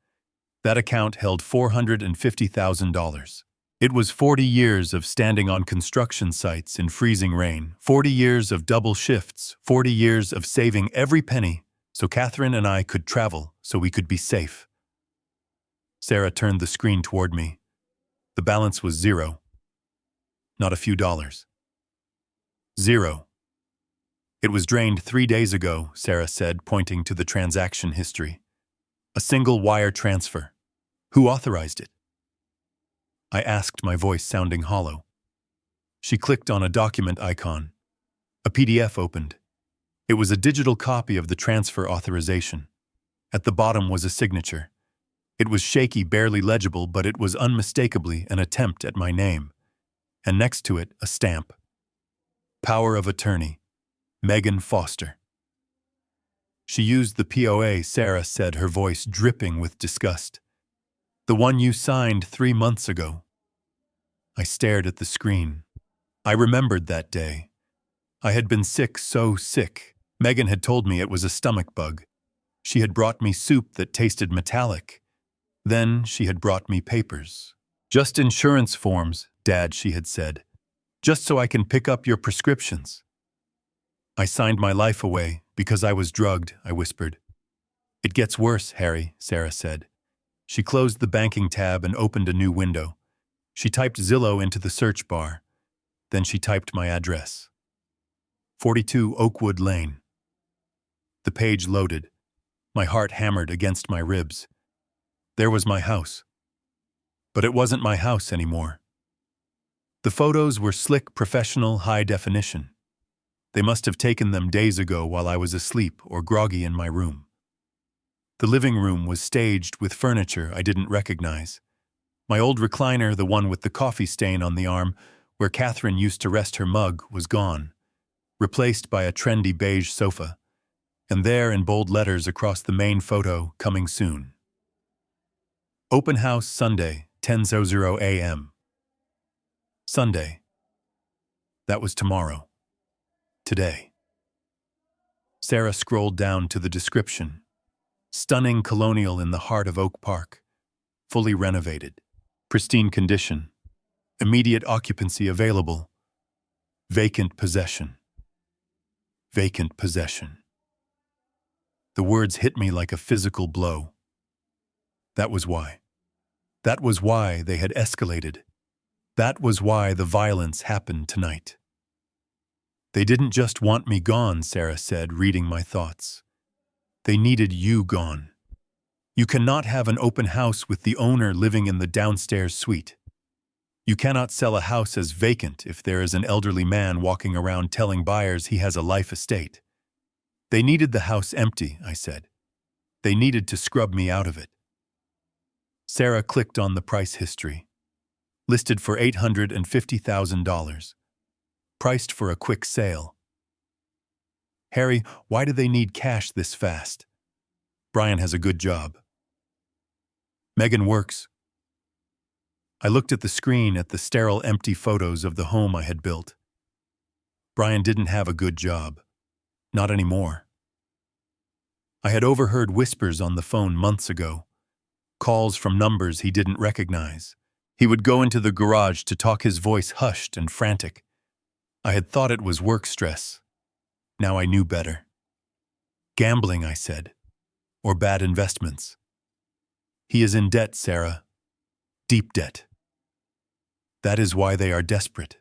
That account held $450,000. It was 40 years of standing on construction sites in freezing rain, 40 years of double shifts, 40 years of saving every penny so Catherine and I could travel, so we could be safe. Sarah turned the screen toward me. The balance was 0. Not a few dollars. 0. It was drained 3 days ago, Sarah said, pointing to the transaction history. A single wire transfer. Who authorized it? I asked, my voice sounding hollow. She clicked on a document icon. A PDF opened. It was a digital copy of the transfer authorization. At the bottom was a signature. It was shaky, barely legible, but it was unmistakably an attempt at my name. And next to it, a stamp. Power of attorney, Megan Foster. She used the POA, Sarah said, her voice dripping with disgust. The one you signed 3 months ago. I stared at the screen. I remembered that day. I had been sick, so sick. Megan had told me it was a stomach bug. She had brought me soup that tasted metallic. Then she had brought me papers. Just insurance forms, Dad, she had said. Just so I can pick up your prescriptions. I signed my life away because I was drugged, I whispered. It gets worse, Harry, Sarah said. She closed the banking tab and opened a new window. She typed Zillow into the search bar. Then she typed my address. 42 Oakwood Lane. The page loaded. My heart hammered against my ribs. There was my house. But it wasn't my house anymore. The photos were slick, professional, high definition. They must have taken them days ago while I was asleep or groggy in my room. The living room was staged with furniture I didn't recognize. My old recliner, the one with the coffee stain on the arm, where Catherine used to rest her mug, was gone, replaced by a trendy beige sofa, and there in bold letters across the main photo, coming soon. Open house Sunday, 10:00 a.m. Sunday. That was tomorrow. Today. Sarah scrolled down to the description. Stunning colonial in the heart of Oak Park. Fully renovated. Pristine condition. Immediate occupancy available. Vacant possession. Vacant possession. The words hit me like a physical blow. That was why. That was why they had escalated. That was why the violence happened tonight. They didn't just want me gone, Sarah said, reading my thoughts. They needed you gone. You cannot have an open house with the owner living in the downstairs suite. You cannot sell a house as vacant if there is an elderly man walking around telling buyers he has a life estate. They needed the house empty, I said. They needed to scrub me out of it. Sarah clicked on the price history. Listed for $850,000. Priced for a quick sale. Harry, why do they need cash this fast? Brian has a good job. Megan works. I looked at the screen at the sterile, empty photos of the home I had built. Brian didn't have a good job. Not anymore. I had overheard whispers on the phone months ago. Calls from numbers he didn't recognize. He would go into the garage to talk, his voice hushed and frantic. I had thought it was work stress. Now I knew better. Gambling, I said. Or bad investments. He is in debt, Sarah. Deep debt. That is why they are desperate.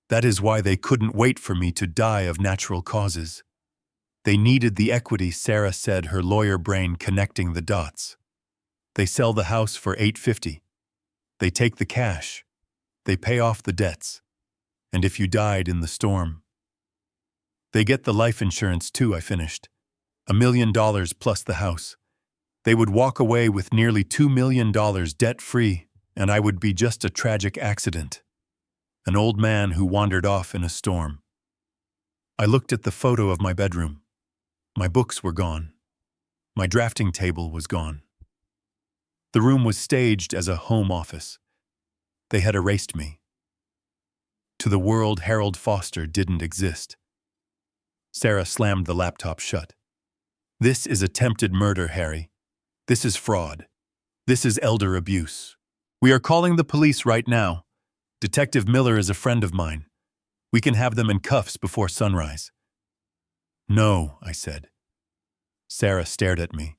That is why they couldn't wait for me to die of natural causes. They needed the equity, Sarah said, her lawyer brain connecting the dots. They sell the house for $850. They take the cash. They pay off the debts. And if you died in the storm. They get the life insurance too, I finished. $1 million plus the house. They would walk away with nearly $2 million debt-free, and I would be just a tragic accident. An old man who wandered off in a storm. I looked at the photo of my bedroom. My books were gone. My drafting table was gone. The room was staged as a home office. They had erased me. To the world, Harold Foster didn't exist. Sarah slammed the laptop shut. This is attempted murder, Harry. This is fraud. This is elder abuse. We are calling the police right now. Detective Miller is a friend of mine. We can have them in cuffs before sunrise. No, I said. Sarah stared at me.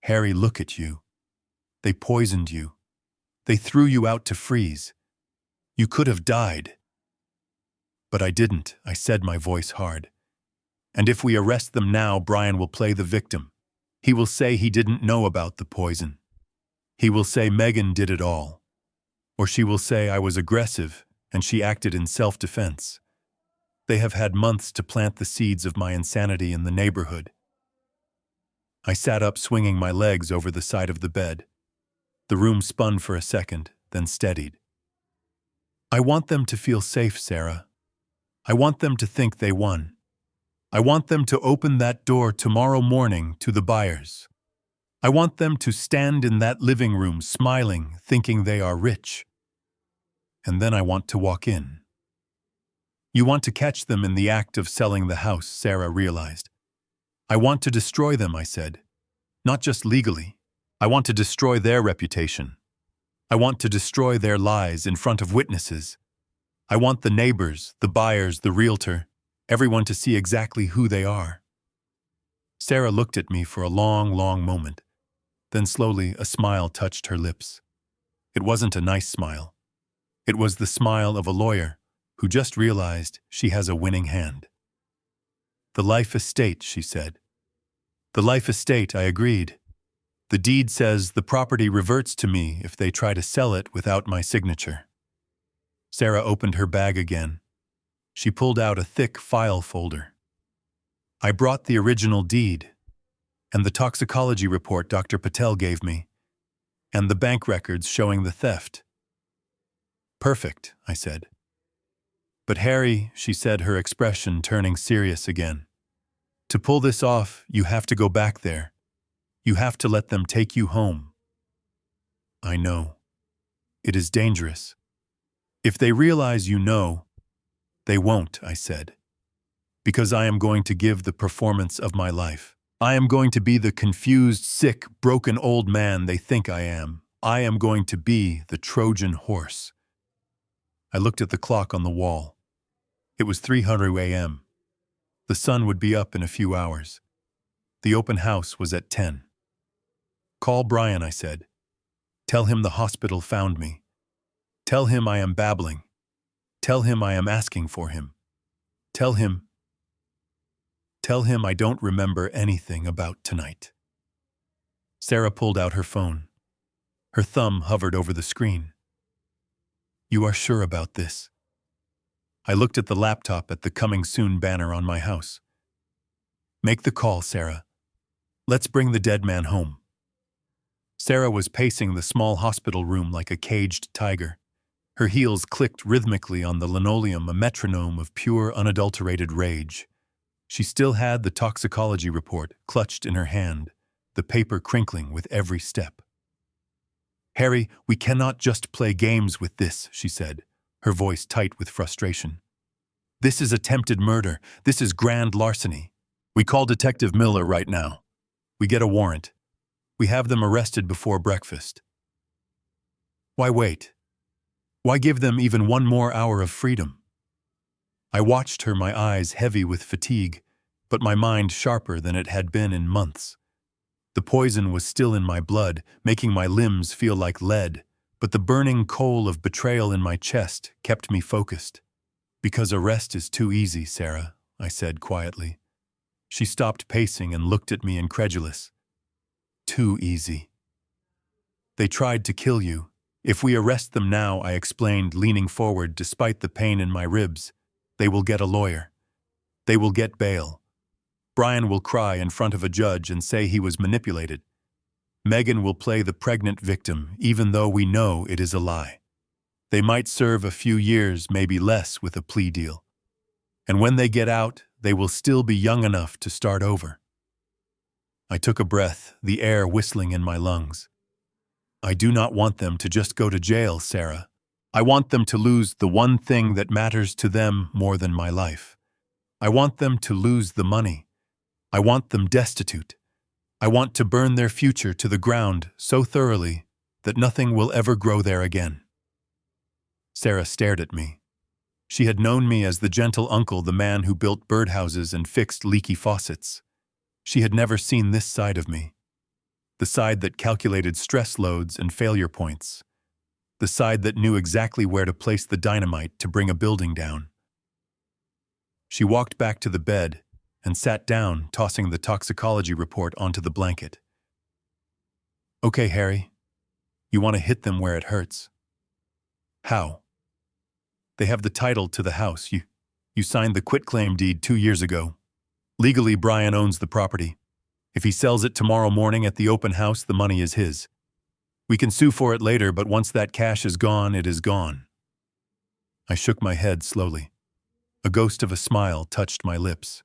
Harry, look at you. They poisoned you. They threw you out to freeze. You could have died. But I didn't, I said, my voice hard. And if we arrest them now, Brian will play the victim. He will say he didn't know about the poison. He will say Megan did it all. Or she will say I was aggressive and she acted in self-defense. They have had months to plant the seeds of my insanity in the neighborhood. I sat up, swinging my legs over the side of the bed. The room spun for a second, then steadied. I want them to feel safe, Sarah. I want them to think they won. I want them to open that door tomorrow morning to the buyers. I want them to stand in that living room smiling, thinking they are rich. And then I want to walk in. You want to catch them in the act of selling the house, Sarah realized. I want to destroy them, I said. Not just legally. I want to destroy their reputation. I want to destroy their lies in front of witnesses. I want the neighbors, the buyers, the realtor, everyone to see exactly who they are. Sarah looked at me for a long, long moment. Then slowly a smile touched her lips. It wasn't a nice smile. It was the smile of a lawyer who just realized she has a winning hand. The life estate, she said. The life estate, I agreed. The deed says the property reverts to me if they try to sell it without my signature. Sarah opened her bag again. She pulled out a thick file folder. I brought the original deed, and the toxicology report Dr. Patel gave me, and the bank records showing the theft. Perfect, I said. But Harry, she said, her expression turning serious again. To pull this off, you have to go back there. You have to let them take you home. I know. It is dangerous. If they realize you know, they won't, I said. Because I am going to give the performance of my life. I am going to be the confused, sick, broken old man they think I am. I am going to be the Trojan horse. I looked at the clock on the wall. It was 3:00 a.m. The sun would be up in a few hours. The open house was at 10. Call Brian, I said. Tell him the hospital found me. Tell him I am babbling. Tell him I am asking for him. Tell him I don't remember anything about tonight. Sarah pulled out her phone. Her thumb hovered over the screen. You are sure about this? I looked at the laptop at the coming soon banner on my house. Make the call, Sarah. Let's bring the dead man home. Sarah was pacing the small hospital room like a caged tiger. Her heels clicked rhythmically on the linoleum, a metronome of pure, unadulterated rage. She still had the toxicology report clutched in her hand, the paper crinkling with every step. Harry, we cannot just play games with this, she said, her voice tight with frustration. This is attempted murder. This is grand larceny. We call Detective Miller right now. We get a warrant. We have them arrested before breakfast. Why wait? Why give them even one more hour of freedom? I watched her, my eyes heavy with fatigue, but my mind sharper than it had been in months. The poison was still in my blood, making my limbs feel like lead, but the burning coal of betrayal in my chest kept me focused. Because arrest is too easy, Sarah, I said quietly. She stopped pacing and looked at me incredulous. Too easy. They tried to kill you. If we arrest them now, I explained, leaning forward despite the pain in my ribs, they will get a lawyer. They will get bail. Brian will cry in front of a judge and say he was manipulated. Megan will play the pregnant victim, even though we know it is a lie. They might serve a few years, maybe less, with a plea deal. And when they get out, they will still be young enough to start over. I took a breath, the air whistling in my lungs. I do not want them to just go to jail, Sarah. I want them to lose the one thing that matters to them more than my life. I want them to lose the money. I want them destitute. I want to burn their future to the ground so thoroughly that nothing will ever grow there again. Sarah stared at me. She had known me as the gentle uncle, the man who built birdhouses and fixed leaky faucets. She had never seen this side of me. The side that calculated stress loads and failure points. The side that knew exactly where to place the dynamite to bring a building down. She walked back to the bed and sat down, tossing the toxicology report onto the blanket. "Okay, Harry. You want to hit them where it hurts." "How?" "They have the title to the house. You signed the quitclaim deed 2 years ago. Legally, Brian owns the property. If he sells it tomorrow morning at the open house, the money is his. We can sue for it later, but once that cash is gone, it is gone." I shook my head slowly. A ghost of a smile touched my lips.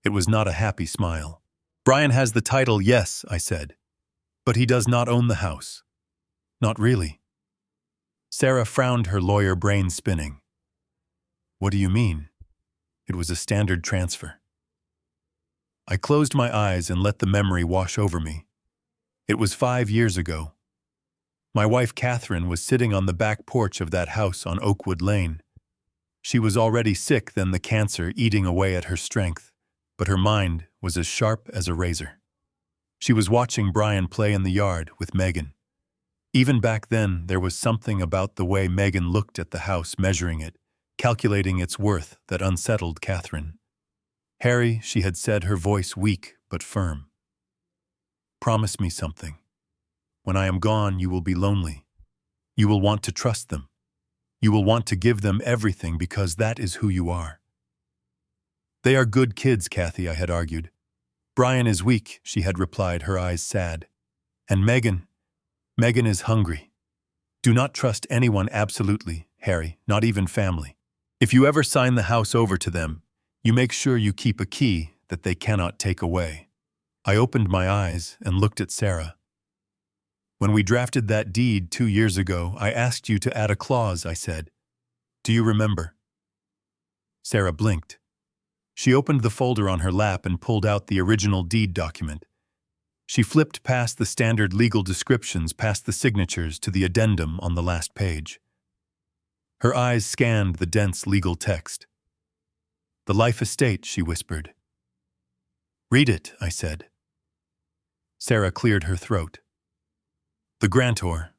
It was not a happy smile. "Brian has the title, yes," I said. "But he does not own the house." "Not really." Sarah frowned, her lawyer brain spinning. "What do you mean?" It was a standard transfer. I closed my eyes and let the memory wash over me. It was 5 years ago. My wife Catherine was sitting on the back porch of that house on Oakwood Lane. She was already sick, then the cancer eating away at her strength, but her mind was as sharp as a razor. She was watching Brian play in the yard with Megan. Even back then, there was something about the way Megan looked at the house, measuring it, calculating its worth, that unsettled Catherine. "Harry," she had said, her voice weak but firm. "Promise me something. When I am gone, you will be lonely. You will want to trust them. You will want to give them everything because that is who you are." "They are good kids, Kathy," I had argued. "Brian is weak," she had replied, her eyes sad. "And Megan is hungry. Do not trust anyone absolutely, Harry, not even family. If you ever sign the house over to them, you make sure you keep a key that they cannot take away." I opened my eyes and looked at Sarah. "When we drafted that deed 2 years ago, I asked you to add a clause," I said. "Do you remember?" Sarah blinked. She opened the folder on her lap and pulled out the original deed document. She flipped past the standard legal descriptions, past the signatures, to the addendum on the last page. Her eyes scanned the dense legal text. "The life estate," she whispered. "Read it," I said. Sarah cleared her throat. "The grantor,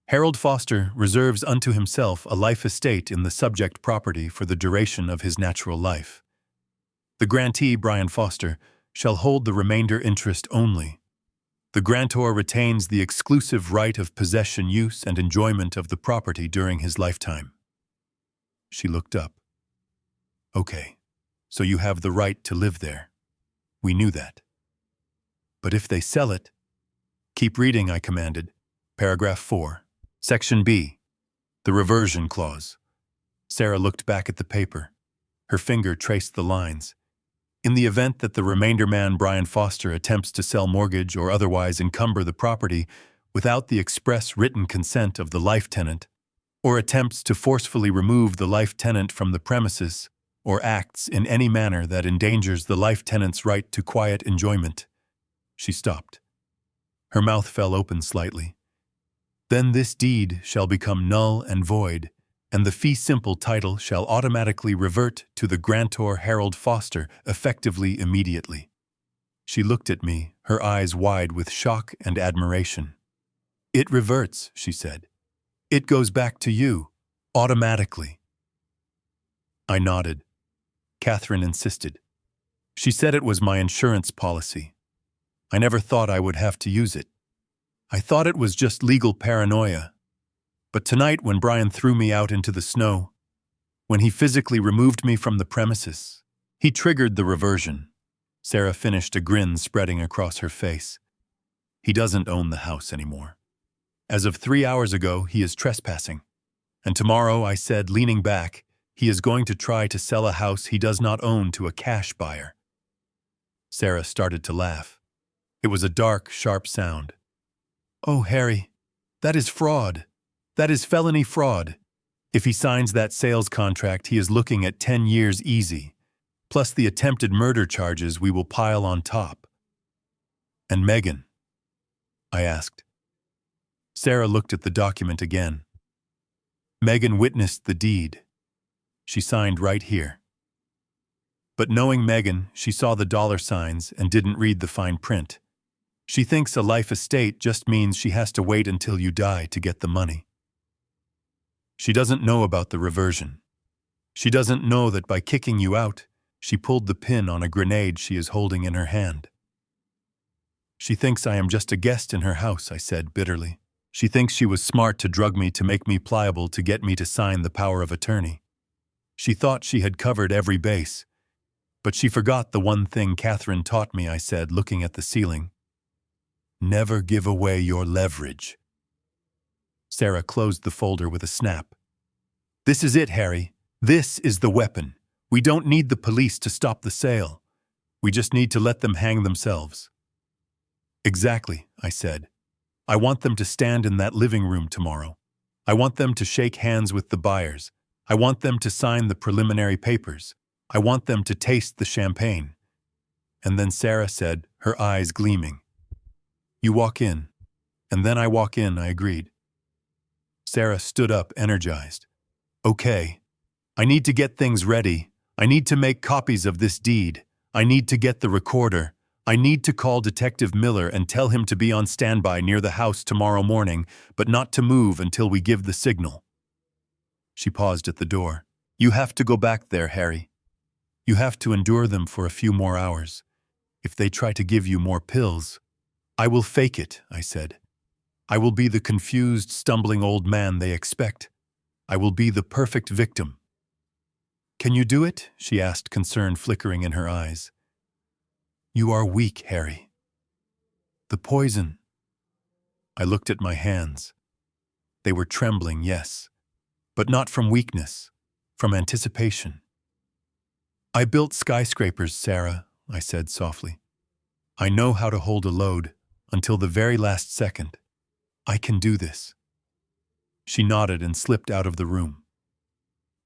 Harold Foster, reserves unto himself a life estate in the subject property for the duration of his natural life. The grantee, Brian Foster, shall hold the remainder interest only. The grantor retains the exclusive right of possession, use, and enjoyment of the property during his lifetime." She looked up. "Okay, so you have the right to live there. We knew that. But if they sell it—" "Keep reading," I commanded. Paragraph 4. Section B. The reversion clause. Sarah looked back at the paper. Her finger traced the lines. "In the event that the remainder man, Brian Foster, attempts to sell, mortgage, or otherwise encumber the property without the express written consent of the life tenant, or attempts to forcefully remove the life tenant from the premises, or acts in any manner that endangers the life tenant's right to quiet enjoyment." She stopped. Her mouth fell open slightly. "Then this deed shall become null and void, and the fee simple title shall automatically revert to the grantor Harold Foster, effectively immediately." She looked at me, her eyes wide with shock and admiration. "It reverts," she said. "It goes back to you, automatically." I nodded. Catherine insisted. She said it was my insurance policy. I never thought I would have to use it. I thought it was just legal paranoia. But tonight, when Brian threw me out into the snow, when he physically removed me from the premises, he triggered the reversion. Sarah finished, a grin spreading across her face. "He doesn't own the house anymore. As of 3 hours ago, he is trespassing. And tomorrow," I said, leaning back, "he is going to try to sell a house he does not own to a cash buyer." Sarah started to laugh. It was a dark, sharp sound. "Oh, Harry, that is fraud. That is felony fraud. If he signs that sales contract, he is looking at 10 years easy, plus the attempted murder charges we will pile on top." "And Megan?" I asked. Sarah looked at the document again. "Megan witnessed the deed. She signed right here. But knowing Megan, she saw the dollar signs and didn't read the fine print. She thinks a life estate just means she has to wait until you die to get the money. She doesn't know about the reversion. She doesn't know that by kicking you out, She pulled the pin on a grenade she is holding in her hand. She thinks I am just a guest in her house, I said bitterly. She thinks she was smart to drug me to make me pliable to get me to sign the power of attorney. She thought she had covered every base. But she forgot the one thing Catherine taught me, I said, looking at the ceiling. Never give away your leverage. Sarah closed the folder with a snap. This is it, Harry. This is the weapon. We don't need the police to stop the sale. We just need to let them hang themselves. Exactly, I said. I want them to stand in that living room tomorrow. I want them to shake hands with the buyers. I want them to sign the preliminary papers. I want them to taste the champagne. And then Sarah said, her eyes gleaming, You walk in. And then I walk in, I agreed. Sarah stood up, energized. Okay. I need to get things ready. I need to make copies of this deed. I need to get the recorder. I need to call Detective Miller and tell him to be on standby near the house tomorrow morning, but not to move until we give the signal. She paused at the door. You have to go back there, Harry. You have to endure them for a few more hours. If they try to give you more pills, I will fake it, I said. I will be the confused, stumbling old man they expect. I will be the perfect victim. Can you do it? She asked, concern flickering in her eyes. You are weak, Harry. The poison. I looked at my hands. They were trembling, yes, but not from weakness, from anticipation. I built skyscrapers, Sarah, I said softly. I know how to hold a load until the very last second. I can do this. She nodded and slipped out of the room.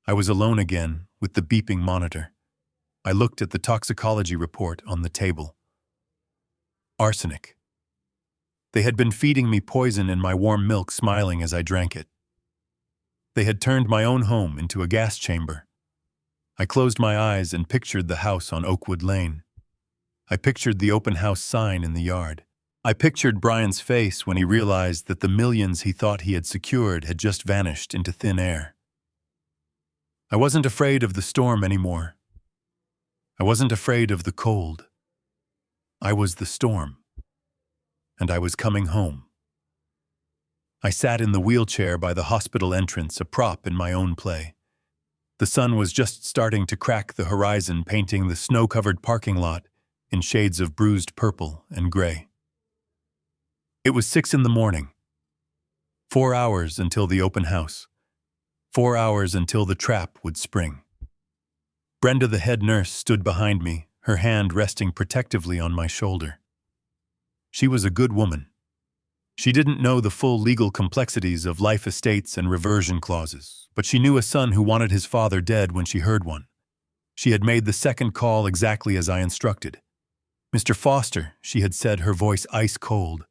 I was alone again with the beeping monitor. I looked at the toxicology report on the table. Arsenic. They had been feeding me poison in my warm milk, smiling as I drank it. They had turned my own home into a gas chamber. I closed my eyes and pictured the house on Oakwood Lane. I pictured the open house sign in the yard. I pictured Brian's face when he realized that the millions he thought he had secured had just vanished into thin air. I wasn't afraid of the storm anymore. I wasn't afraid of the cold. I was the storm. And I was coming home. I sat in the wheelchair by the hospital entrance, a prop in my own play. The sun was just starting to crack the horizon, painting the snow-covered parking lot in shades of bruised purple and gray. It was 6 a.m. 4 hours until the open house. 4 hours until the trap would spring. Brenda, the head nurse, stood behind me, her hand resting protectively on my shoulder. She was a good woman. She didn't know the full legal complexities of life estates and reversion clauses, but she knew a son who wanted his father dead when she heard one. She had made the second call exactly as I instructed. Mr. Foster, she had said, her voice ice cold,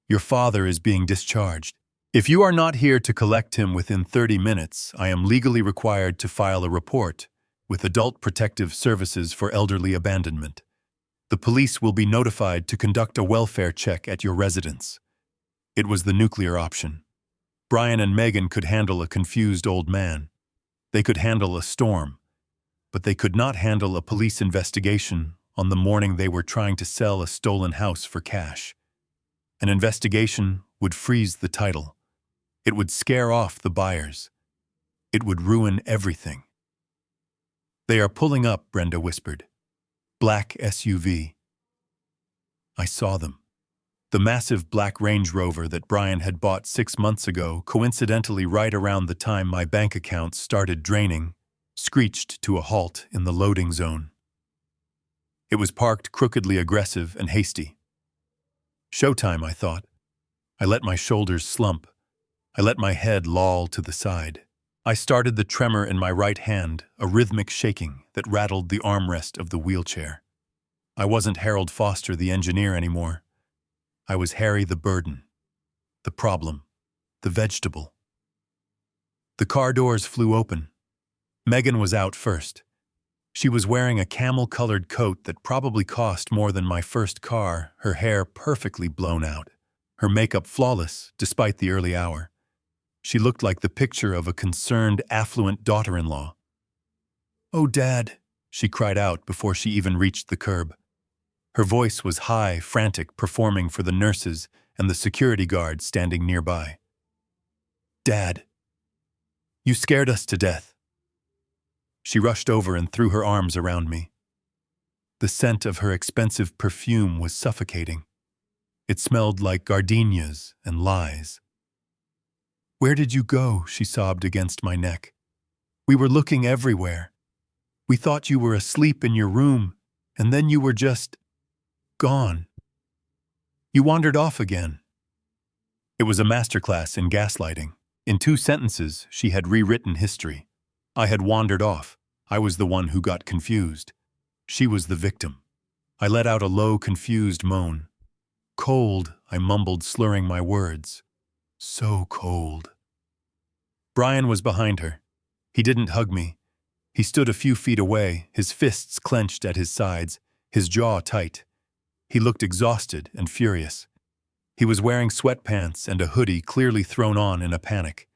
your father is being discharged. If you are not here to collect him within 30 minutes, I am legally required to file a report with Adult Protective Services for elderly abandonment. The police will be notified to conduct a welfare check at your residence. It was the nuclear option. Brian and Megan could handle a confused old man. They could handle a storm, but they could not handle a police investigation on the morning they were trying to sell a stolen house for cash. An investigation would freeze the title. It would scare off the buyers. It would ruin everything. They are pulling up, Brenda whispered. Black SUV. I saw them. The massive black Range Rover that Brian had bought 6 months ago, coincidentally right around the time my bank account started draining, screeched to a halt in the loading zone. It was parked crookedly aggressive and hasty. Showtime, I thought. I let my shoulders slump. I let my head loll to the side. I started the tremor in my right hand, a rhythmic shaking that rattled the armrest of the wheelchair. I wasn't Harold Foster, the engineer, anymore. I was Harry, the burden, the problem, the vegetable. The car doors flew open. Megan was out first. She was wearing a camel-colored coat that probably cost more than my first car, her hair perfectly blown out, her makeup flawless despite the early hour. She looked like the picture of a concerned, affluent daughter-in-law. "Oh, Dad," she cried out before she even reached the curb. Her voice was high, frantic, performing for the nurses and the security guards standing nearby. Dad, you scared us to death. She rushed over and threw her arms around me. The scent of her expensive perfume was suffocating. It smelled like gardenias and lies. Where did you go? She sobbed against my neck. We were looking everywhere. We thought you were asleep in your room, and then you were just gone. You wandered off again. It was a masterclass in gaslighting. In 2 sentences, she had rewritten history. I had wandered off. I was the one who got confused. She was the victim. I let out a low, confused moan. Cold, I mumbled, slurring my words. So cold. Brian was behind her. He didn't hug me. He stood a few feet away, his fists clenched at his sides, his jaw tight. He looked exhausted and furious. He was wearing sweatpants and a hoodie clearly thrown on in a panic.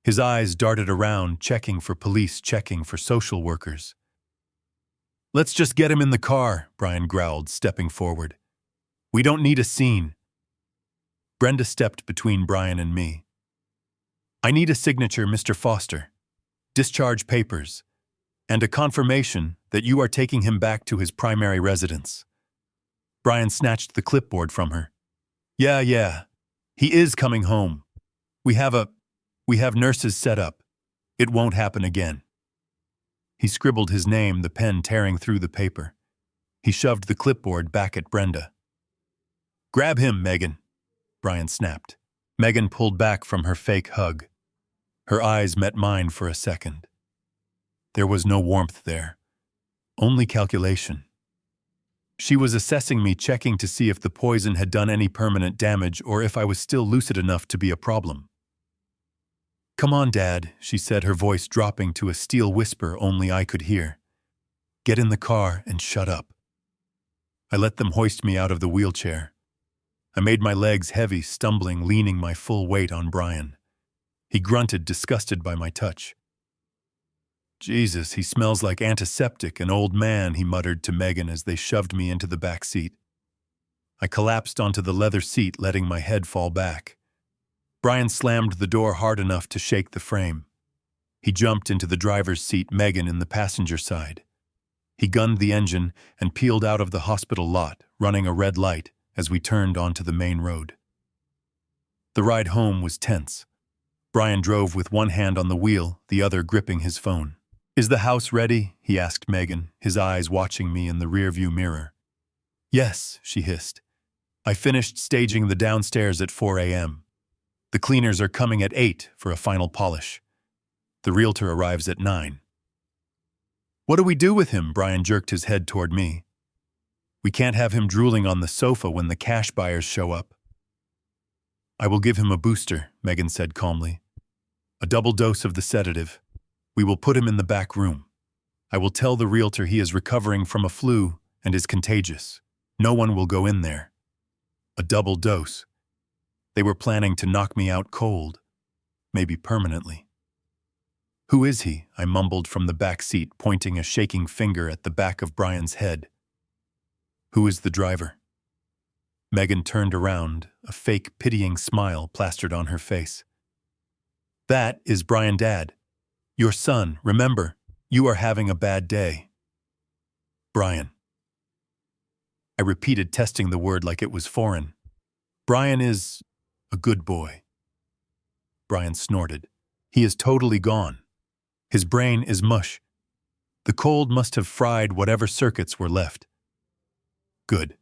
His eyes darted around, checking for police, checking for social workers. Let's just get him in the car, Brian growled, stepping forward. We don't need a scene. Brenda stepped between Brian and me. I need a signature, Mr. Foster. Discharge papers. And a confirmation that you are taking him back to his primary residence. Brian snatched the clipboard from her. Yeah. He is coming home. We have nurses set up. It won't happen again. He scribbled his name, the pen tearing through the paper. He shoved the clipboard back at Brenda. Grab him, Megan, Brian snapped. Megan pulled back from her fake hug. Her eyes met mine for a second. There was no warmth there, only calculation. She was assessing me, checking to see if the poison had done any permanent damage or if I was still lucid enough to be a problem. Come on, Dad, she said, her voice dropping to a steel whisper only I could hear. Get in the car and shut up. I let them hoist me out of the wheelchair. I made my legs heavy, stumbling, leaning my full weight on Brian. He grunted, disgusted by my touch. Jesus, he smells like antiseptic, an old man, he muttered to Megan as they shoved me into the back seat. I collapsed onto the leather seat, letting my head fall back. Brian slammed the door hard enough to shake the frame. He jumped into the driver's seat, Megan in the passenger side. He gunned the engine and peeled out of the hospital lot, running a red light as we turned onto the main road. The ride home was tense. Brian drove with one hand on the wheel, the other gripping his phone. Is the house ready? He asked Megan, his eyes watching me in the rearview mirror. Yes, she hissed. I finished staging the downstairs at 4 a.m. The cleaners are coming at 8 for a final polish. The realtor arrives at 9. What do we do with him? Brian jerked his head toward me. We can't have him drooling on the sofa when the cash buyers show up. I will give him a booster, Megan said calmly. A double dose of the sedative. We will put him in the back room. I will tell the realtor he is recovering from a flu and is contagious. No one will go in there. A double dose. They were planning to knock me out cold, maybe permanently. Who is he? I mumbled from the back seat, pointing a shaking finger at the back of Brian's head. Who is the driver? Megan turned around, a fake, pitying smile plastered on her face. That is Brian, Dad. Your son, remember, you are having a bad day. Brian. I repeated, testing the word like it was foreign. Brian is a good boy. Brian snorted. He is totally gone. His brain is mush. The cold must have fried whatever circuits were left. Good.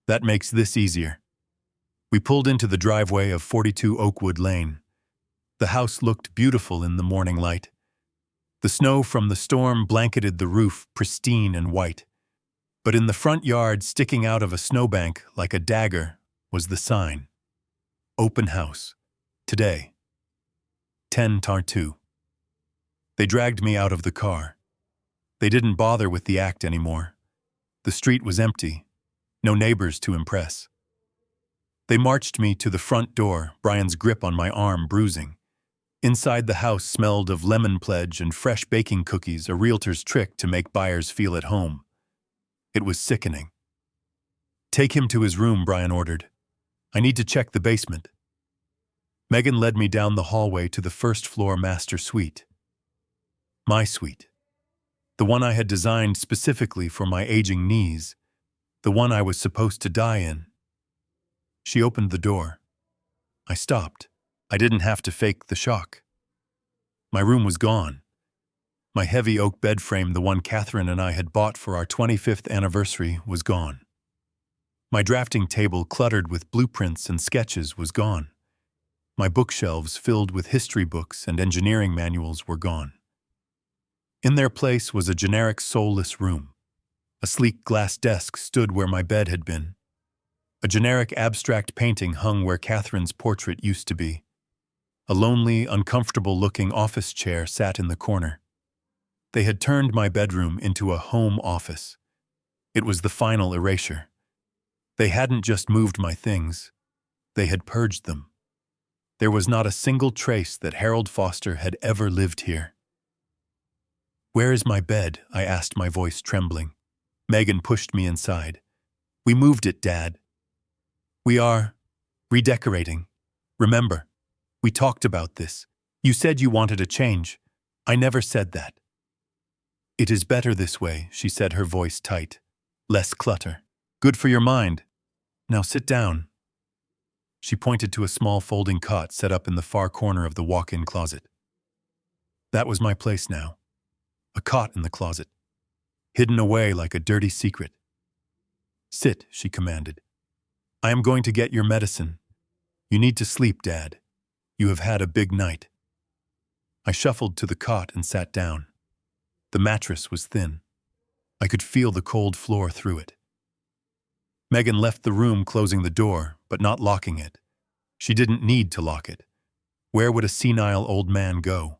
That makes this easier. We pulled into the driveway of 42 Oakwood Lane. The house looked beautiful in the morning light. The snow from the storm blanketed the roof, pristine and white. But in the front yard, sticking out of a snowbank like a dagger, was the sign. Open house. Today. 10:02. They dragged me out of the car. They didn't bother with the act anymore. The street was empty. No neighbors to impress. They marched me to the front door, Brian's grip on my arm bruising. Inside the house smelled of lemon pledge and fresh baking cookies, a realtor's trick to make buyers feel at home. It was sickening. "Take him to his room," Brian ordered. "I need to check the basement." Megan led me down the hallway to the first-floor master suite. My suite. The one I had designed specifically for my aging knees. The one I was supposed to die in. She opened the door. I stopped. I didn't have to fake the shock. My room was gone. My heavy oak bed frame, the one Catherine and I had bought for our 25th anniversary, was gone. My drafting table, cluttered with blueprints and sketches, was gone. My bookshelves, filled with history books and engineering manuals, were gone. In their place was a generic, soulless room. A sleek glass desk stood where my bed had been. A generic abstract painting hung where Catherine's portrait used to be. A lonely, uncomfortable-looking office chair sat in the corner. They had turned my bedroom into a home office. It was the final erasure. They hadn't just moved my things. They had purged them. There was not a single trace that Harold Foster had ever lived here. "Where is my bed?" I asked, my voice trembling. Megan pushed me inside. "We moved it, Dad. We are redecorating. Remember, we talked about this. You said you wanted a change. I never said that." "It is better this way," she said, her voice tight. "Less clutter. Good for your mind. Now sit down." She pointed to a small folding cot set up in the far corner of the walk-in closet. That was my place now. A cot in the closet, hidden away like a dirty secret. "Sit," she commanded. "I am going to get your medicine. You need to sleep, Dad. You have had a big night." I shuffled to the cot and sat down. The mattress was thin. I could feel the cold floor through it. Megan left the room, closing the door, but not locking it. She didn't need to lock it. Where would a senile old man go?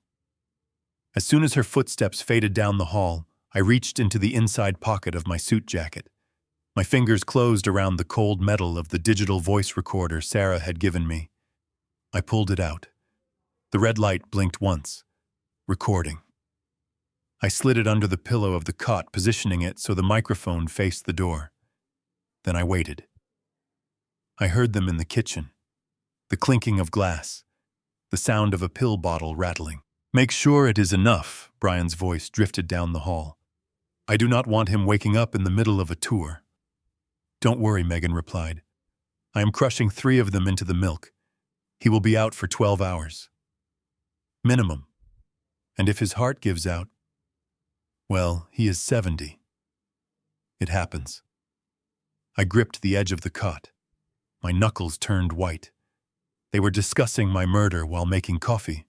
As soon as her footsteps faded down the hall, I reached into the inside pocket of my suit jacket. My fingers closed around the cold metal of the digital voice recorder Sarah had given me. I pulled it out. The red light blinked once. Recording. I slid it under the pillow of the cot, positioning it so the microphone faced the door. Then I waited. I heard them in the kitchen. The clinking of glass. The sound of a pill bottle rattling. "Make sure it is enough," Brian's voice drifted down the hall. "I do not want him waking up in the middle of a tour." "Don't worry," Megan replied. "I am crushing 3 of them into the milk. He will be out for 12 hours. Minimum. And if his heart gives out, well, he is 70. It happens." I gripped the edge of the cot. My knuckles turned white. They were discussing my murder while making coffee.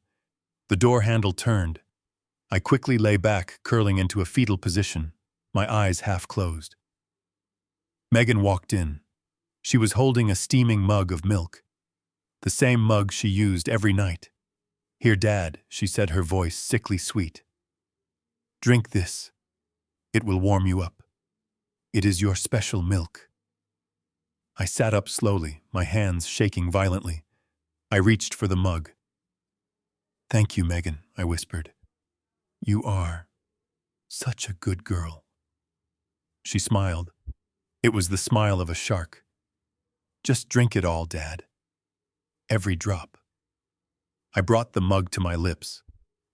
The door handle turned. I quickly lay back, curling into a fetal position, my eyes half closed. Megan walked in. She was holding a steaming mug of milk. The same mug she used every night. "Here, Dad," she said, her voice sickly sweet. "Drink this. It will warm you up. It is your special milk." I sat up slowly, my hands shaking violently. I reached for the mug. "Thank you, Megan," I whispered. "You are such a good girl." She smiled. It was the smile of a shark. "Just drink it all, Dad. Every drop." I brought the mug to my lips.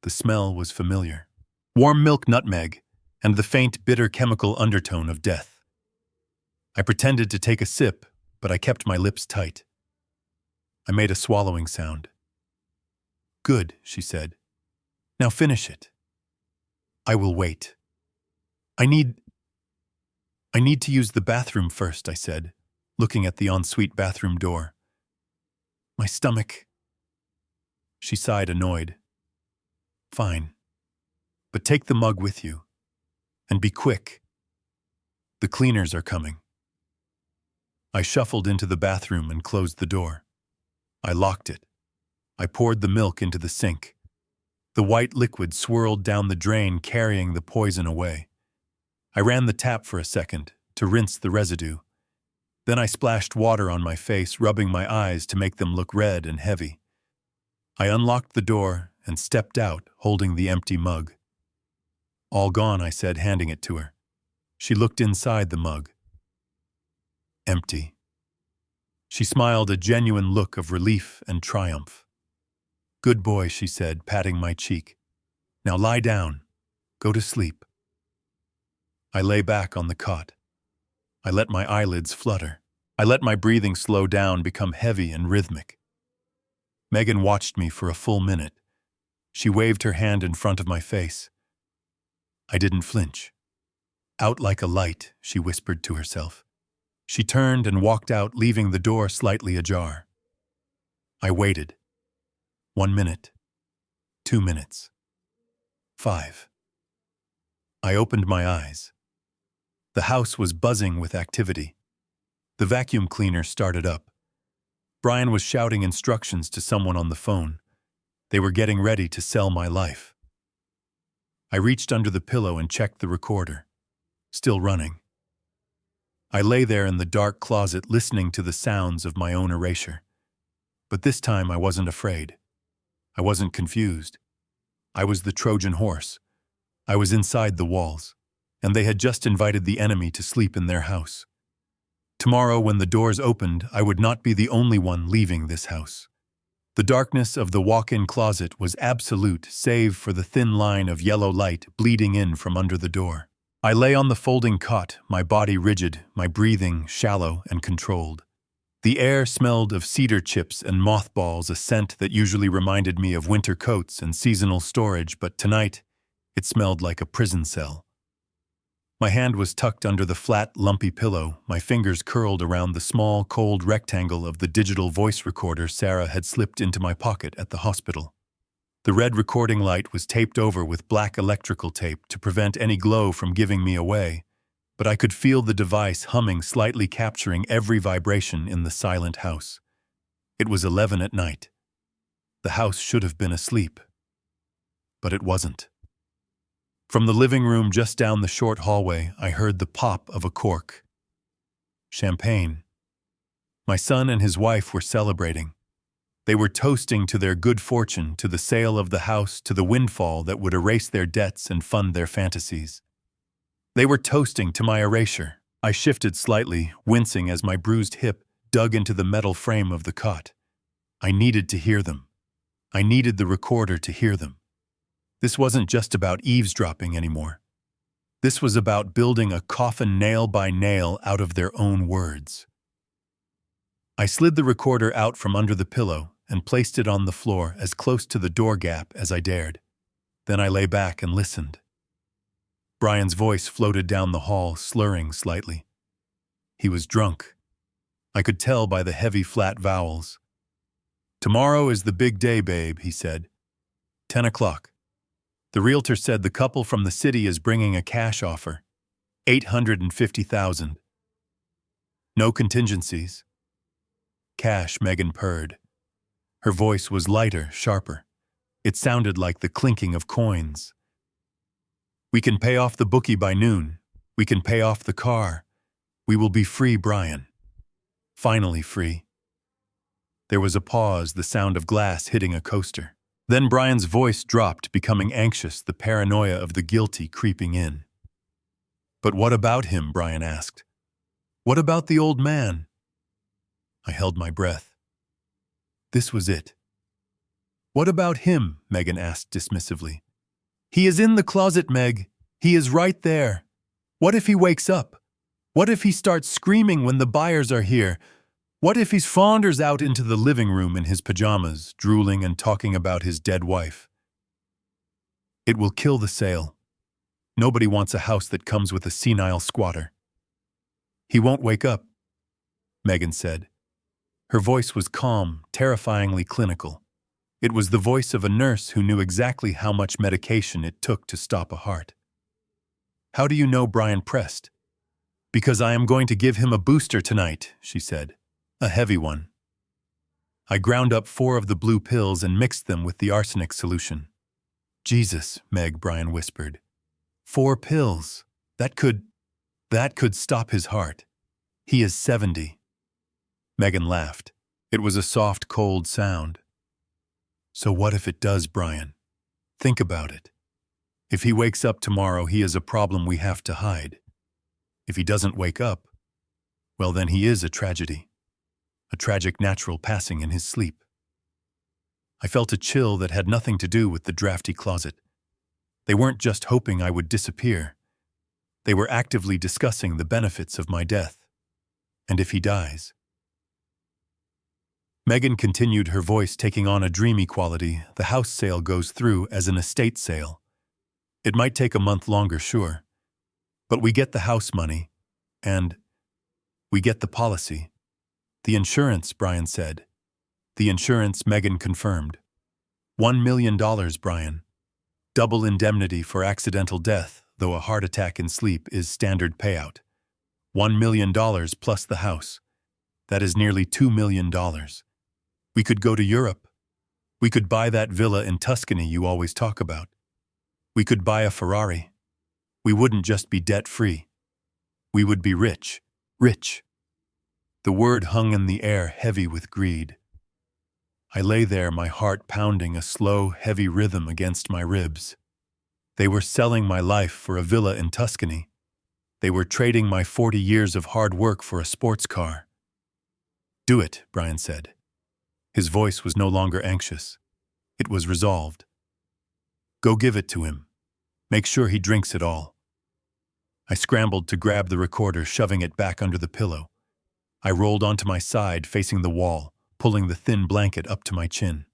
The smell was familiar. Warm milk, nutmeg, and the faint, bitter chemical undertone of death. I pretended to take a sip, but I kept my lips tight. I made a swallowing sound. "Good," she said. "Now finish it." "I will wait. I need to use the bathroom first," I said, looking at the ensuite bathroom door. "My stomach." She sighed, annoyed. "Fine. But take the mug with you. And be quick. The cleaners are coming." I shuffled into the bathroom and closed the door. I locked it. I poured the milk into the sink. The white liquid swirled down the drain, carrying the poison away. I ran the tap for a second, to rinse the residue. Then I splashed water on my face, rubbing my eyes to make them look red and heavy. I unlocked the door and stepped out, holding the empty mug. All gone, I said, handing it to her. She looked inside the mug. Empty. She smiled a genuine look of relief and triumph. Good boy, she said, patting my cheek. Now lie down. Go to sleep. I lay back on the cot. I let my eyelids flutter. I let my breathing slow down, become heavy and rhythmic. Megan watched me for a full minute. She waved her hand in front of my face. I didn't flinch. Out like a light, she whispered to herself. She turned and walked out, leaving the door slightly ajar. I waited. 1 minute. 2 minutes. 5. I opened my eyes. The house was buzzing with activity. The vacuum cleaner started up. Brian was shouting instructions to someone on the phone. They were getting ready to sell my life. I reached under the pillow and checked the recorder. Still running. I lay there in the dark closet listening to the sounds of my own erasure. But this time I wasn't afraid. I wasn't confused. I was the Trojan horse. I was inside the walls, and they had just invited the enemy to sleep in their house. Tomorrow, when the doors opened, I would not be the only one leaving this house. The darkness of the walk-in closet was absolute, save for the thin line of yellow light bleeding in from under the door. I lay on the folding cot, my body rigid, my breathing shallow and controlled. The air smelled of cedar chips and mothballs, a scent that usually reminded me of winter coats and seasonal storage, but tonight it smelled like a prison cell. My hand was tucked under the flat, lumpy pillow, my fingers curled around the small, cold rectangle of the digital voice recorder Sarah had slipped into my pocket at the hospital. The red recording light was taped over with black electrical tape to prevent any glow from giving me away, but I could feel the device humming, slightly capturing every vibration in the silent house. It was 11 at night. The house should have been asleep. But it wasn't. From the living room just down the short hallway, I heard the pop of a cork. Champagne. My son and his wife were celebrating. They were toasting to their good fortune, to the sale of the house, to the windfall that would erase their debts and fund their fantasies. They were toasting to my erasure. I shifted slightly, wincing as my bruised hip dug into the metal frame of the cot. I needed to hear them. I needed the recorder to hear them. This wasn't just about eavesdropping anymore. This was about building a coffin nail by nail out of their own words. I slid the recorder out from under the pillow and placed it on the floor as close to the door gap as I dared. Then I lay back and listened. Brian's voice floated down the hall, slurring slightly. He was drunk. I could tell by the heavy, flat vowels. "Tomorrow is the big day, babe," he said. 10 o'clock. The realtor said the couple from the city is bringing a cash offer. $850,000. No contingencies. Cash, Megan purred. Her voice was lighter, sharper. It sounded like the clinking of coins. "We can pay off the bookie by noon. We can pay off the car. We will be free, Brian. Finally free." There was a pause, the sound of glass hitting a coaster. Then Brian's voice dropped, becoming anxious, the paranoia of the guilty creeping in. "But what about him?" Brian asked. "What about the old man?" I held my breath. This was it. "What about him?" Megan asked dismissively. "He is in the closet, Meg. He is right there. What if he wakes up? What if he starts screaming when the buyers are here? What if he wanders out into the living room in his pajamas, drooling and talking about his dead wife? It will kill the sale. Nobody wants a house that comes with a senile squatter." "He won't wake up," Megan said. Her voice was calm, terrifyingly clinical. It was the voice of a nurse who knew exactly how much medication it took to stop a heart. "How do you know?" Brian pressed. "Because I am going to give him a booster tonight," she said. "A heavy one." I ground up 4 of the blue pills and mixed them with the arsenic solution. "Jesus," Brian whispered. 4 pills. That could stop his heart. He is 70. Megan laughed. It was a soft, cold sound. So what if it does, Brian? Think about it. If he wakes up tomorrow, he is a problem we have to hide. If he doesn't wake up, well, then he is a tragedy. A tragic natural passing in his sleep. I felt a chill that had nothing to do with the drafty closet. They weren't just hoping I would disappear. They were actively discussing the benefits of my death. And if he dies? Megan continued, her voice taking on a dreamy quality. The house sale goes through as an estate sale. It might take a month longer, sure. But we get the house money, and we get the policy. The insurance, Brian said. The insurance, Megan confirmed. $1 million, Brian. Double indemnity for accidental death, though a heart attack in sleep is standard payout. $1 million plus the house. That is nearly $2 million. We could go to Europe. We could buy that villa in Tuscany you always talk about. We could buy a Ferrari. We wouldn't just be debt-free. We would be rich. Rich. The word hung in the air, heavy with greed. I lay there, my heart pounding a slow, heavy rhythm against my ribs. They were selling my life for a villa in Tuscany. They were trading my 40 years of hard work for a sports car. Do it, Brian said. His voice was no longer anxious. It was resolved. Go give it to him. Make sure he drinks it all. I scrambled to grab the recorder, shoving it back under the pillow. I rolled onto my side, facing the wall, pulling the thin blanket up to my chin.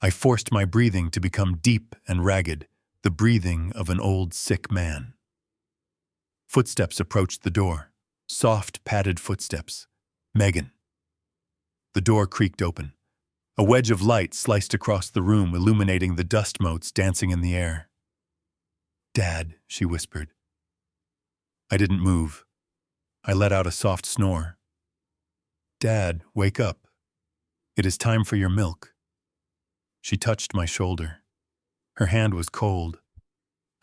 I forced my breathing to become deep and ragged, the breathing of an old, sick man. Footsteps approached the door. Soft, padded footsteps. Megan. The door creaked open. A wedge of light sliced across the room, illuminating the dust motes dancing in the air. Dad, she whispered. I didn't move. I let out a soft snore. Dad, wake up. It is time for your milk. She touched my shoulder. Her hand was cold.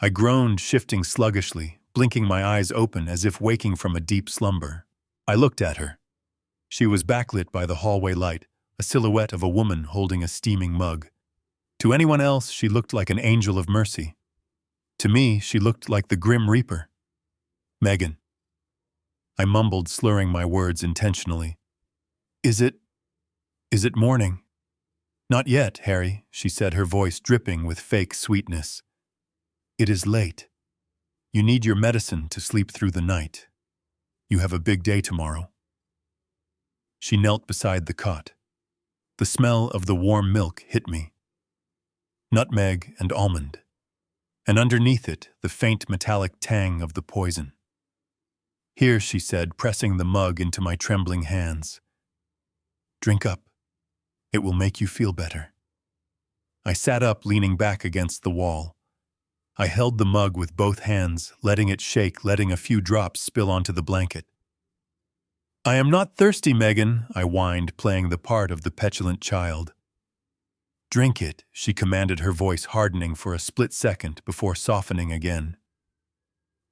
I groaned, shifting sluggishly, blinking my eyes open as if waking from a deep slumber. I looked at her. She was backlit by the hallway light, a silhouette of a woman holding a steaming mug. To anyone else, she looked like an angel of mercy. To me, she looked like the Grim Reaper. Megan. I mumbled, slurring my words intentionally. Is it morning? Not yet, Harry, she said, her voice dripping with fake sweetness. It is late. You need your medicine to sleep through the night. You have a big day tomorrow. She knelt beside the cot. The smell of the warm milk hit me. Nutmeg and almond. And underneath it, the faint metallic tang of the poison. Here, she said, pressing the mug into my trembling hands. Drink up. It will make you feel better. I sat up, leaning back against the wall. I held the mug with both hands, letting it shake, letting a few drops spill onto the blanket. I am not thirsty, Megan, I whined, playing the part of the petulant child. Drink it, she commanded, her voice hardening for a split second before softening again.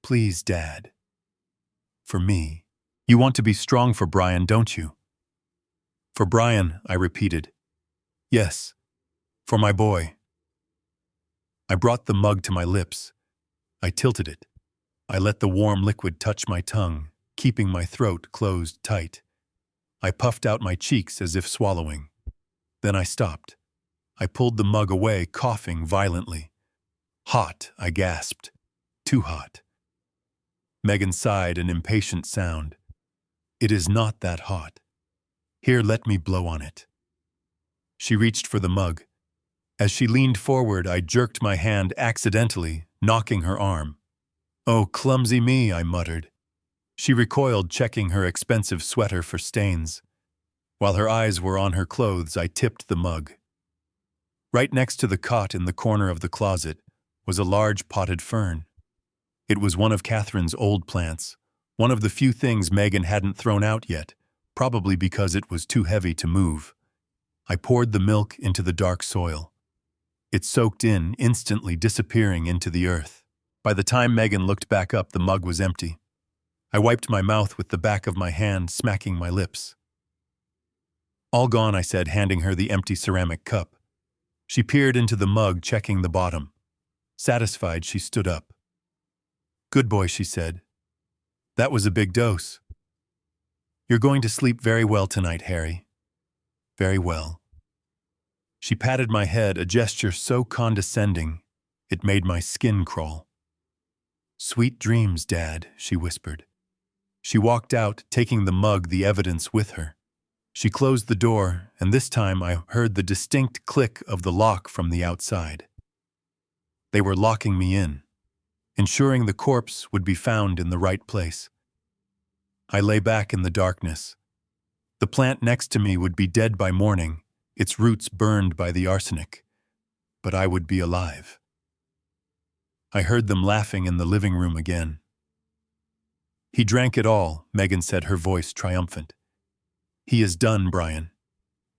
Please, Dad. For me. You want to be strong for Brian, don't you? For Brian, I repeated. Yes, for my boy. I brought the mug to my lips. I tilted it. I let the warm liquid touch my tongue, keeping my throat closed tight. I puffed out my cheeks as if swallowing. Then I stopped. I pulled the mug away, coughing violently. Hot, I gasped. Too hot. Megan sighed, an impatient sound. It is not that hot. Here, let me blow on it. She reached for the mug. As she leaned forward, I jerked my hand accidentally, knocking her arm. Oh, clumsy me, I muttered. She recoiled, checking her expensive sweater for stains. While her eyes were on her clothes, I tipped the mug. Right next to the cot in the corner of the closet was a large potted fern. It was one of Catherine's old plants, one of the few things Megan hadn't thrown out yet, probably because it was too heavy to move. I poured the milk into the dark soil. It soaked in, instantly disappearing into the earth. By the time Megan looked back up, the mug was empty. I wiped my mouth with the back of my hand, smacking my lips. All gone, I said, handing her the empty ceramic cup. She peered into the mug, checking the bottom. Satisfied, she stood up. "Good boy," she said. "That was a big dose. You're going to sleep very well tonight, Harry. Very well." She patted my head, a gesture so condescending, it made my skin crawl. "Sweet dreams, Dad," she whispered. She walked out, taking the mug, the evidence, with her. She closed the door, and this time I heard the distinct click of the lock from the outside. They were locking me in, ensuring the corpse would be found in the right place. I lay back in the darkness. The plant next to me would be dead by morning, its roots burned by the arsenic, but I would be alive. I heard them laughing in the living room again. "He drank it all," Megan said, her voice triumphant. "He is done, Brian.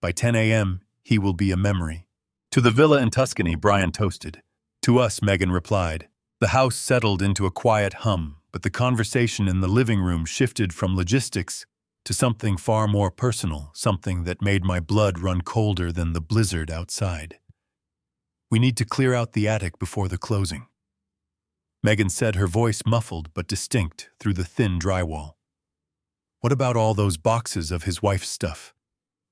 By 10 a.m., he will be a memory." "To the villa in Tuscany," Brian toasted. "To us," Megan replied. The house settled into a quiet hum, but the conversation in the living room shifted from logistics to something far more personal, something that made my blood run colder than the blizzard outside. "We need to clear out the attic before the closing," Megan said, her voice muffled but distinct through the thin drywall. "What about all those boxes of his wife's stuff?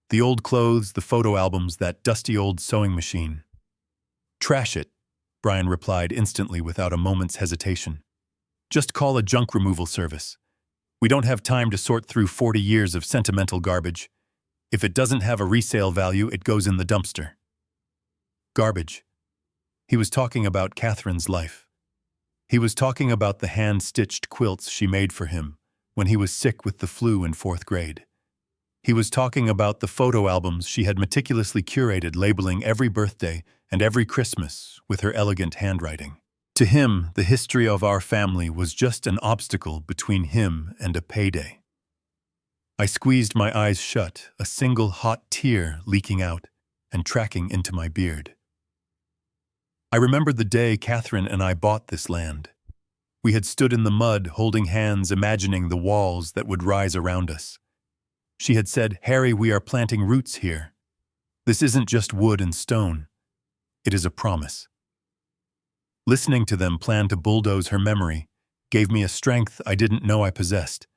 The old clothes, the photo albums, that dusty old sewing machine?" "Trash it," Brian replied instantly without a moment's hesitation. "Just call a junk removal service. We don't have time to sort through 40 years of sentimental garbage. If it doesn't have a resale value, it goes in the dumpster." Garbage. He was talking about Catherine's life. He was talking about the hand-stitched quilts she made for him when he was sick with the flu in 4th grade. He was talking about the photo albums she had meticulously curated, labeling every birthday and every Christmas with her elegant handwriting. To him, the history of our family was just an obstacle between him and a payday. I squeezed my eyes shut, a single hot tear leaking out and tracking into my beard. I remembered the day Catherine and I bought this land. We had stood in the mud, holding hands, imagining the walls that would rise around us. She had said, "Harry, we are planting roots here. This isn't just wood and stone. It is a promise." Listening to them plan to bulldoze her memory gave me a strength I didn't know I possessed.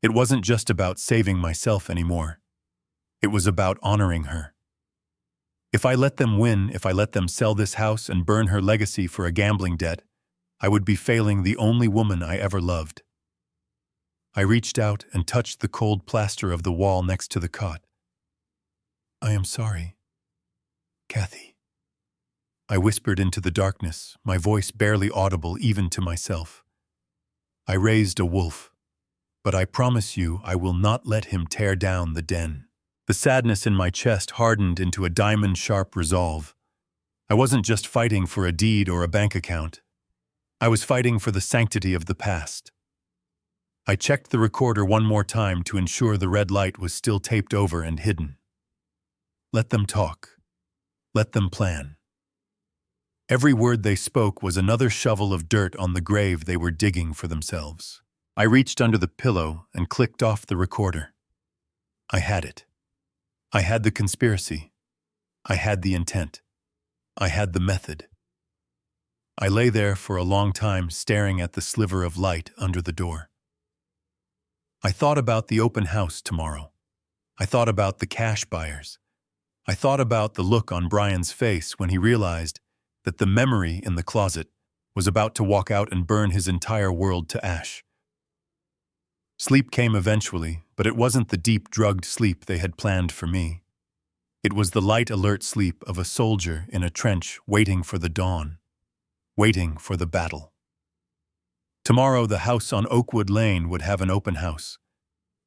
It wasn't just about saving myself anymore. It was about honoring her. If I let them win, if I let them sell this house and burn her legacy for a gambling debt, I would be failing the only woman I ever loved. I reached out and touched the cold plaster of the wall next to the cot. "I am sorry, Kathy," I whispered into the darkness, my voice barely audible even to myself. "I raised a wolf, but I promise you I will not let him tear down the den." The sadness in my chest hardened into a diamond-sharp resolve. I wasn't just fighting for a deed or a bank account. I was fighting for the sanctity of the past. I checked the recorder one more time to ensure the red light was still taped over and hidden. Let them talk. Let them plan. Every word they spoke was another shovel of dirt on the grave they were digging for themselves. I reached under the pillow and clicked off the recorder. I had it. I had the conspiracy. I had the intent. I had the method. I lay there for a long time, staring at the sliver of light under the door. I thought about the open house tomorrow. I thought about the cash buyers. I thought about the look on Brian's face when he realized that the memory in the closet was about to walk out and burn his entire world to ash. Sleep came eventually, but it wasn't the deep, drugged sleep they had planned for me. It was the light, alert sleep of a soldier in a trench waiting for the dawn, waiting for the battle. Tomorrow, the house on Oakwood Lane would have an open house,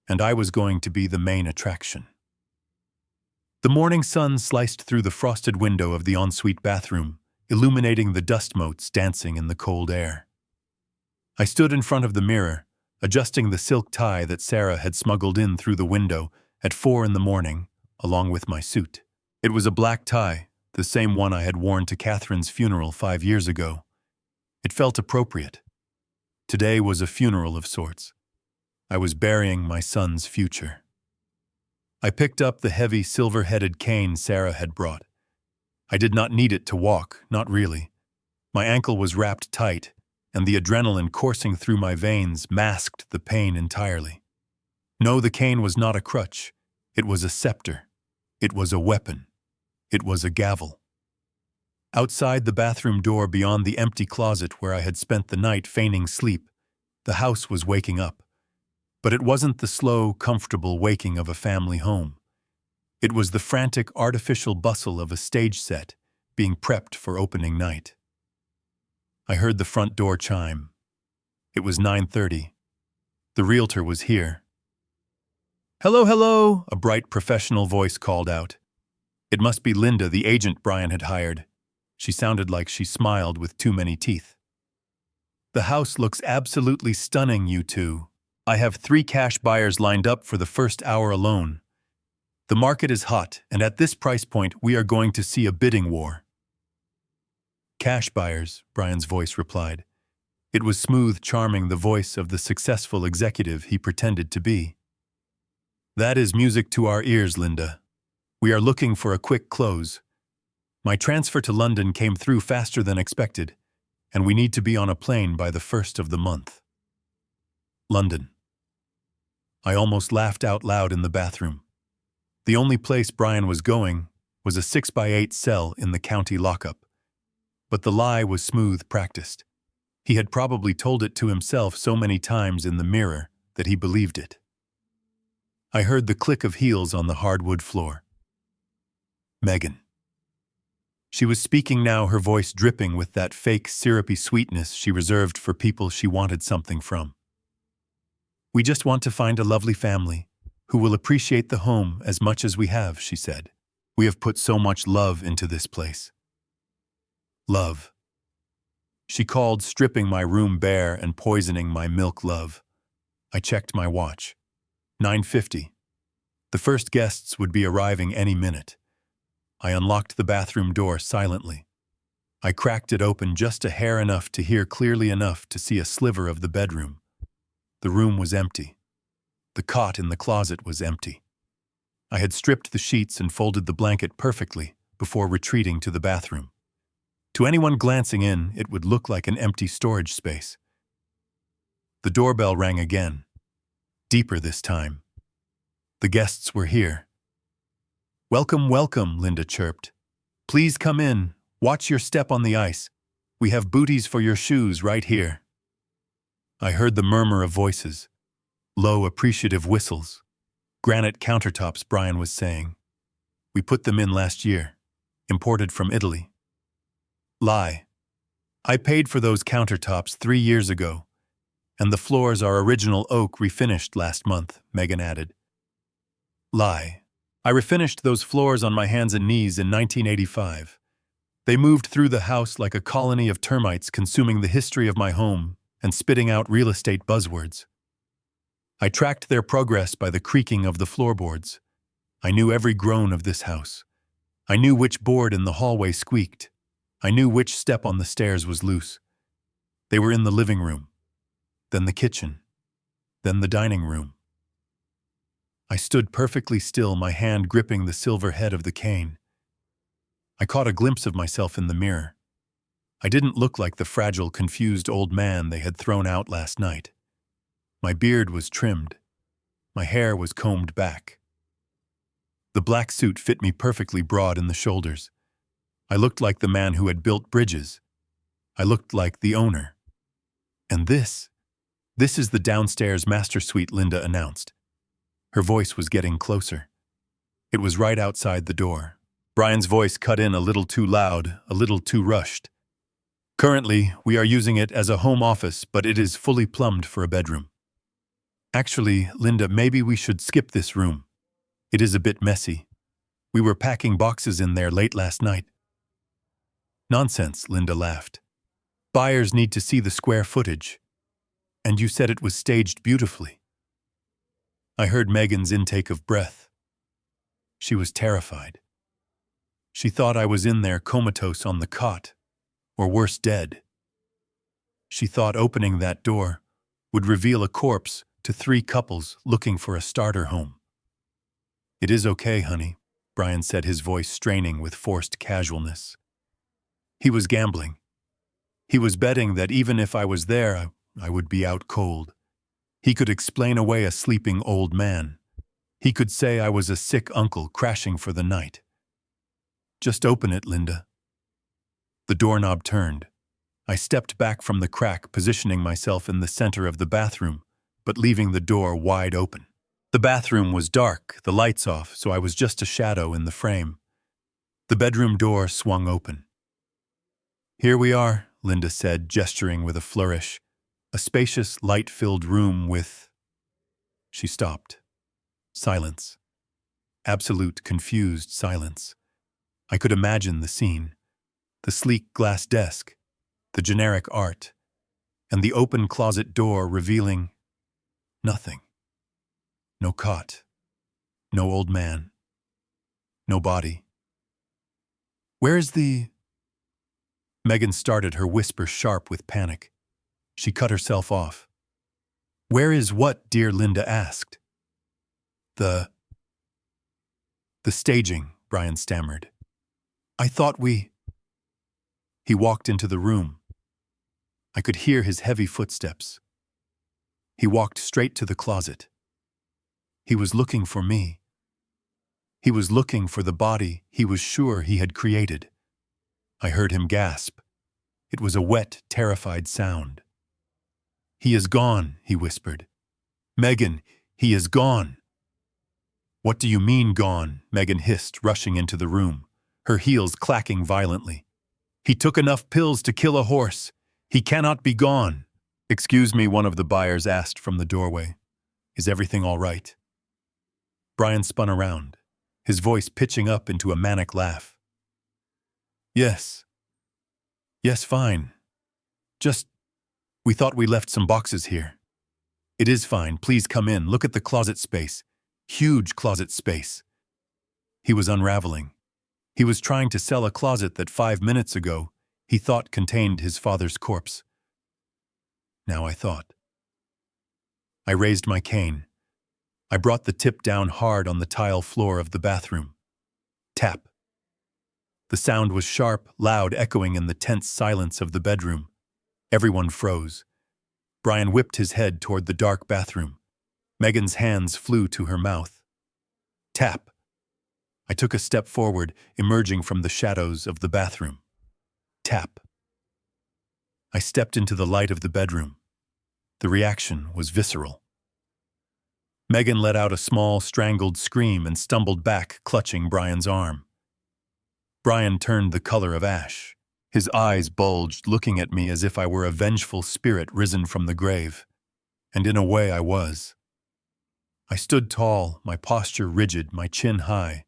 and I was going to be the main attraction. The morning sun sliced through the frosted window of the ensuite bathroom, illuminating the dust motes dancing in the cold air. I stood in front of the mirror, adjusting the silk tie that Sarah had smuggled in through the window at 4 a.m, along with my suit. It was a black tie, the same one I had worn to Catherine's funeral 5 years ago. It felt appropriate. Today was a funeral of sorts. I was burying my son's future. I picked up the heavy silver-headed cane Sarah had brought. I did not need it to walk, not really. My ankle was wrapped tight, and the adrenaline coursing through my veins masked the pain entirely. No, the cane was not a crutch. It was a scepter. It was a weapon. It was a gavel. Outside the bathroom door, beyond the empty closet where I had spent the night feigning sleep, the house was waking up. But it wasn't the slow, comfortable waking of a family home. It was the frantic, artificial bustle of a stage set being prepped for opening night. I heard the front door chime. It was 9:30. The realtor was here. "Hello, hello," a bright professional voice called out. It must be Linda, the agent Brian had hired. She sounded like she smiled with too many teeth. "The house looks absolutely stunning, you two. I have 3 cash buyers lined up for the first hour alone. The market is hot, and at this price point, we are going to see a bidding war." "Cash buyers," Brian's voice replied. It was smooth, charming, the voice of the successful executive he pretended to be. "That is music to our ears, Linda. We are looking for a quick close. My transfer to London came through faster than expected, and we need to be on a plane by the 1st of the month." London. I almost laughed out loud in the bathroom. The only place Brian was going was a 6x8 cell in the county lockup. But the lie was smooth practiced. He had probably told it to himself so many times in the mirror that he believed it. I heard the click of heels on the hardwood floor. Megan. She was speaking now, her voice dripping with that fake, syrupy sweetness she reserved for people she wanted something from. "We just want to find a lovely family who will appreciate the home as much as we have," she said. "We have put so much love into this place." Love. She called, stripping my room bare and poisoning my milk love. I checked my watch. 9:50. The first guests would be arriving any minute. I unlocked the bathroom door silently. I cracked it open just a hair, enough to hear clearly enough to see a sliver of the bedroom. The room was empty. The cot in the closet was empty. I had stripped the sheets and folded the blanket perfectly before retreating to the bathroom. To anyone glancing in, it would look like an empty storage space. The doorbell rang again. Deeper this time. The guests were here. "Welcome, welcome," Linda chirped. "Please come in. Watch your step on the ice. We have booties for your shoes right here." I heard the murmur of voices. Low, appreciative whistles. "Granite countertops," Brian was saying. "We put them in last year. Imported from Italy." Lie. "I paid for those countertops 3 years ago, and the floors are original oak, refinished last month," Megan added. Lie. "I refinished those floors on my hands and knees in 1985. They moved through the house like a colony of termites, consuming the history of my home and spitting out real estate buzzwords. I tracked their progress by the creaking of the floorboards. I knew every groan of this house. I knew which board in the hallway squeaked. I knew which step on the stairs was loose. They were in the living room, then the kitchen, then the dining room." I stood perfectly still, my hand gripping the silver head of the cane. I caught a glimpse of myself in the mirror. I didn't look like the fragile, confused old man they had thrown out last night. My beard was trimmed. My hair was combed back. The black suit fit me perfectly, broad in the shoulders. I looked like the man who had built bridges. I looked like the owner. "And this is the downstairs master suite," Linda announced. Her voice was getting closer. It was right outside the door. Brian's voice cut in a little too loud, a little too rushed. "Currently, we are using it as a home office, but it is fully plumbed for a bedroom." "Actually, Linda, maybe we should skip this room. It is a bit messy. We were packing boxes in there late last night." "Nonsense," Linda laughed. "Buyers need to see the square footage. And you said it was staged beautifully." I heard Megan's intake of breath. She was terrified. She thought I was in there comatose on the cot, or worse, dead. She thought opening that door would reveal a corpse to 3 couples looking for a starter home. "It is okay, honey. Brian said, his voice straining with forced casualness. He was gambling. He was betting that even if I was there, I would be out cold. He could explain away a sleeping old man. He could say I was a sick uncle crashing for the night. Just open it, Linda. The doorknob turned. I stepped back from the crack, positioning myself in the center of the bathroom, but leaving the door wide open. The bathroom was dark, the lights off, so I was just a shadow in the frame. The bedroom door swung open. Here we are, Linda said, gesturing with a flourish. A spacious, light-filled room with... She stopped. Silence. Absolute, confused silence. I could imagine the scene. The sleek glass desk, the generic art, and the open closet door revealing nothing. No cot. No old man. No body. Where is the... Megan started, her whisper sharp with panic. She cut herself off. Where is what, dear? Linda asked. The staging, Brian stammered. I thought we... He walked into the room. I could hear his heavy footsteps. He walked straight to the closet. He was looking for me. He was looking for the body he was sure he had created. I heard him gasp. It was a wet, terrified sound. He is gone, he whispered. Megan, he is gone. What do you mean gone? Megan hissed, rushing into the room, her heels clacking violently. He took enough pills to kill a horse. He cannot be gone. Excuse me, one of the buyers asked from the doorway. Is everything all right? Brian spun around, his voice pitching up into a manic laugh. Yes. Yes, fine. Just, we thought we left some boxes here. It is fine. Please come in. Look at the closet space. Huge closet space. He was unraveling. He was trying to sell a closet that 5 minutes ago he thought contained his father's corpse. Now I thought. I raised my cane. I brought the tip down hard on the tile floor of the bathroom. Tap. The sound was sharp, loud, echoing in the tense silence of the bedroom. Everyone froze. Brian whipped his head toward the dark bathroom. Megan's hands flew to her mouth. Tap. I took a step forward, emerging from the shadows of the bathroom. Tap. I stepped into the light of the bedroom. The reaction was visceral. Megan let out a small, strangled scream and stumbled back, clutching Brian's arm. Brian turned the color of ash. His eyes bulged, looking at me as if I were a vengeful spirit risen from the grave. And in a way I was. I stood tall, my posture rigid, my chin high.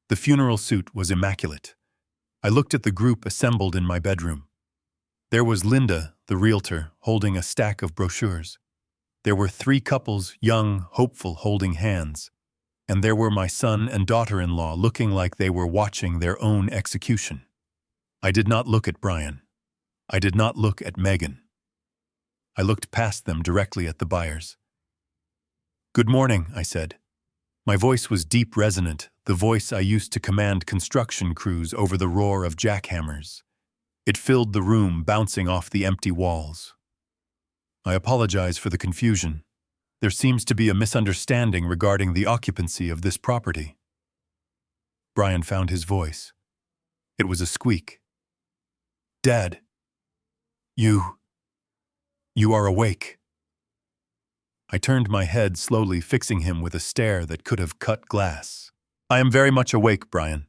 The funeral suit was immaculate. I looked at the group assembled in my bedroom. There was Linda, the realtor, holding a stack of brochures. There were 3 couples, young, hopeful, holding hands. And there were my son and daughter-in-law looking like they were watching their own execution. I did not look at Brian. I did not look at Megan. I looked past them directly at the buyers. Good morning, I said. My voice was deep resonant, the voice I used to command construction crews over the roar of jackhammers. It filled the room, bouncing off the empty walls. I apologize for the confusion. There seems to be a misunderstanding regarding the occupancy of this property. Brian found his voice. It was a squeak. Dad, you are awake. I turned my head slowly, fixing him with a stare that could have cut glass. I am very much awake, Brian.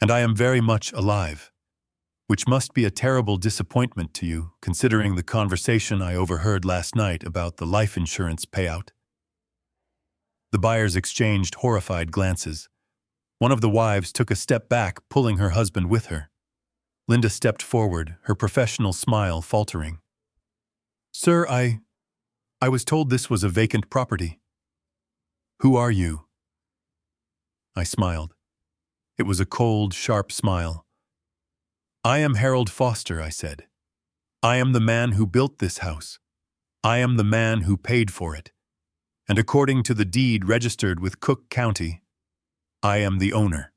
And I am very much alive. Which must be a terrible disappointment to you, considering the conversation I overheard last night about the life insurance payout. The buyers exchanged horrified glances. One of the wives took a step back, pulling her husband with her. Linda stepped forward, her professional smile faltering. Sir, I was told this was a vacant property. Who are you? I smiled. It was a cold, sharp smile. I am Harold Foster, I said. I am the man who built this house. I am the man who paid for it. And according to the deed registered with Cook County, I am the owner.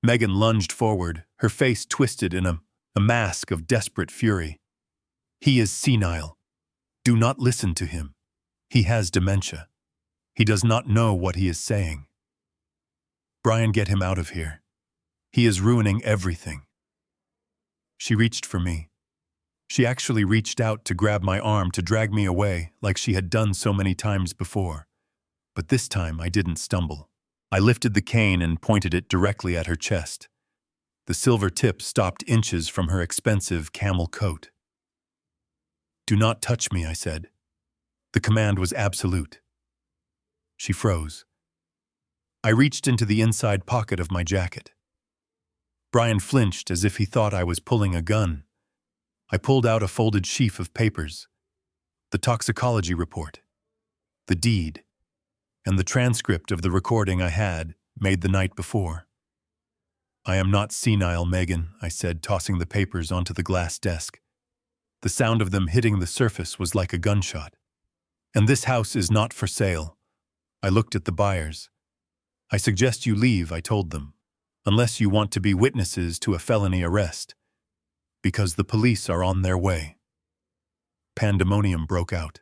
Megan lunged forward, her face twisted in a mask of desperate fury. He is senile. Do not listen to him. He has dementia. He does not know what he is saying. Brian, get him out of here. He is ruining everything. She reached for me. She actually reached out to grab my arm to drag me away like she had done so many times before. But this time I didn't stumble. I lifted the cane and pointed it directly at her chest. The silver tip stopped inches from her expensive camel coat. Do not touch me, I said. The command was absolute. She froze. I reached into the inside pocket of my jacket. Brian flinched as if he thought I was pulling a gun. I pulled out a folded sheaf of papers, the toxicology report, the deed, and the transcript of the recording I had made the night before. I am not senile, Megan, I said, tossing the papers onto the glass desk. The sound of them hitting the surface was like a gunshot. And this house is not for sale. I looked at the buyers. I suggest you leave, I told them, unless you want to be witnesses to a felony arrest, because the police are on their way. Pandemonium broke out.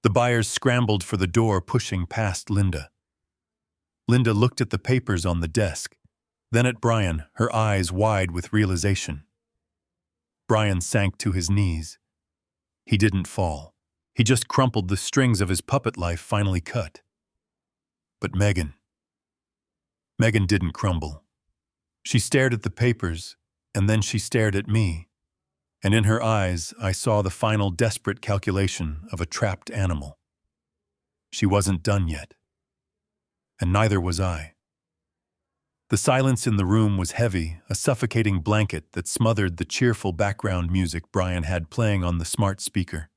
The buyers scrambled for the door, pushing past Linda. Linda looked at the papers on the desk, then at Brian, her eyes wide with realization. Brian sank to his knees. He didn't fall. He just crumpled, the strings of his puppet life finally cut. But Megan didn't crumble. She stared at the papers, and then she stared at me, and in her eyes I saw the final desperate calculation of a trapped animal. She wasn't done yet, and neither was I. The silence in the room was heavy, a suffocating blanket that smothered the cheerful background music Brian had playing on the smart speaker.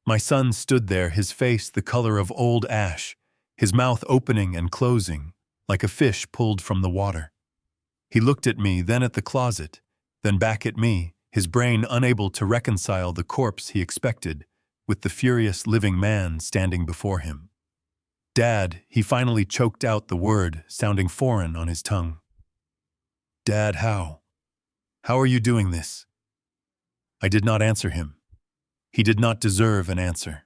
My son stood there, his face the color of old ash, his mouth opening and closing, like a fish pulled from the water. He looked at me, then at the closet, then back at me, his brain unable to reconcile the corpse he expected with the furious living man standing before him. Dad, he finally choked out the word, sounding foreign on his tongue. Dad, how? How are you doing this? I did not answer him. He did not deserve an answer.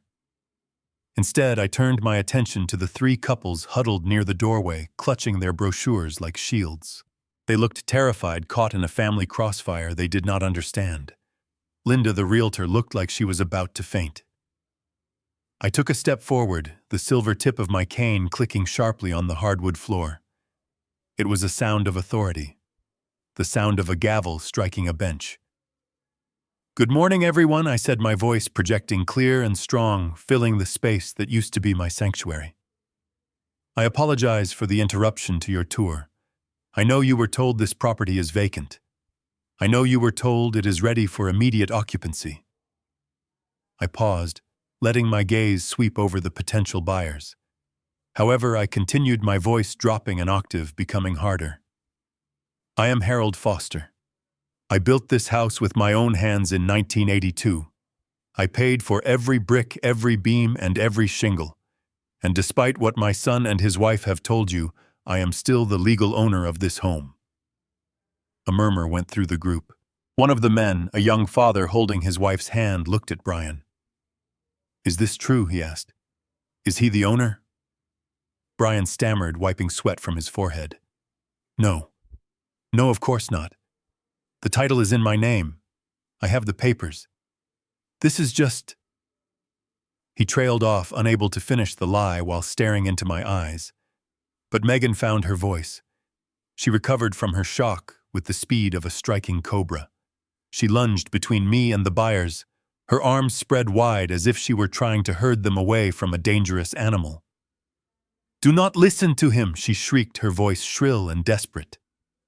Instead, I turned my attention to the three couples huddled near the doorway, clutching their brochures like shields. They looked terrified, caught in a family crossfire they did not understand. Linda, the realtor, looked like she was about to faint. I took a step forward, the silver tip of my cane clicking sharply on the hardwood floor. It was a sound of authority, the sound of a gavel striking a bench. Good morning, everyone, I said, my voice projecting clear and strong, filling the space that used to be my sanctuary. I apologize for the interruption to your tour. I know you were told this property is vacant. I know you were told it is ready for immediate occupancy. I paused, letting my gaze sweep over the potential buyers. However, I continued, my voice dropping an octave, becoming harder. I am Harold Foster. I built this house with my own hands in 1982. I paid for every brick, every beam, and every shingle. And despite what my son and his wife have told you, I am still the legal owner of this home. A murmur went through the group. One of the men, a young father holding his wife's hand, looked at Brian. Is this true? He asked. Is he the owner? Brian stammered, wiping sweat from his forehead. No. No, of course not. The title is in my name. I have the papers. This is just... He trailed off, unable to finish the lie while staring into my eyes. But Megan found her voice. She recovered from her shock with the speed of a striking cobra. She lunged between me and the buyers, her arms spread wide as if she were trying to herd them away from a dangerous animal. Do not listen to him, she shrieked, her voice shrill and desperate.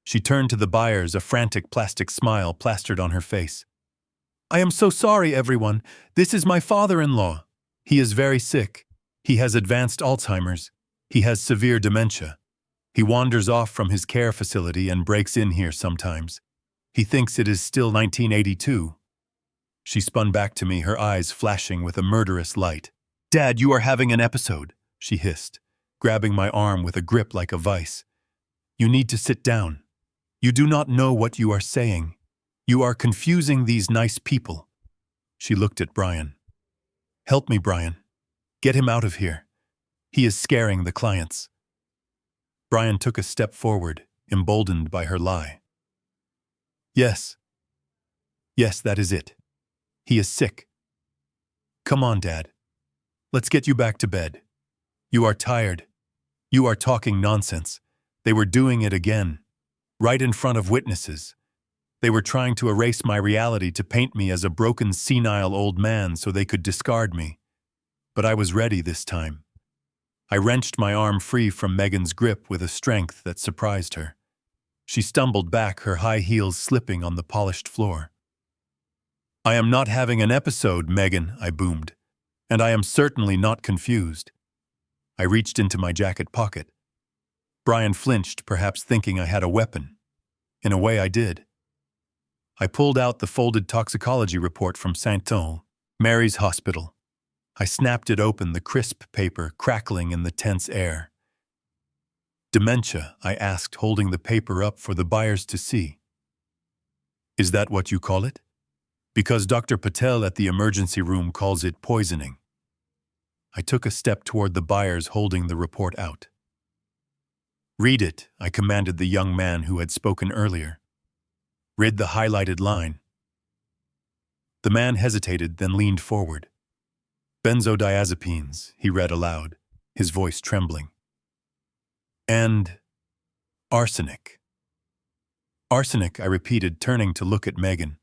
She turned to the buyers, a frantic plastic smile plastered on her face. I am so sorry, everyone. This is my father-in-law. He is very sick. He has advanced Alzheimer's. He has severe dementia. He wanders off from his care facility and breaks in here sometimes. He thinks it is still 1982. She spun back to me, her eyes flashing with a murderous light. Dad, you are having an episode, she hissed, grabbing my arm with a grip like a vice. You need to sit down. You do not know what you are saying. You are confusing these nice people. She looked at Brian. Help me, Brian. Get him out of here. He is scaring the clients. Brian took a step forward, emboldened by her lie. Yes. Yes, that is it. He is sick. Come on, Dad. Let's get you back to bed. You are tired. You are talking nonsense. They were doing it again. Right in front of witnesses. They were trying to erase my reality to paint me as a broken, senile old man so they could discard me. But I was ready this time. I wrenched my arm free from Megan's grip with a strength that surprised her. She stumbled back, her high heels slipping on the polished floor. I am not having an episode, Megan, I boomed. And I am certainly not confused. I reached into my jacket pocket. Brian flinched, perhaps thinking I had a weapon. In a way, I did. I pulled out the folded toxicology report from Saint-Ouen, Mary's hospital. I snapped it open, the crisp paper crackling in the tense air. Dementia, I asked, holding the paper up for the buyers to see. Is that what you call it? Because Dr. Patel at the emergency room calls it poisoning. I took a step toward the buyers, holding the report out. Read it, I commanded the young man who had spoken earlier. Read the highlighted line. The man hesitated, then leaned forward. Benzodiazepines, he read aloud, his voice trembling. And arsenic. Arsenic, I repeated, turning to look at Megan.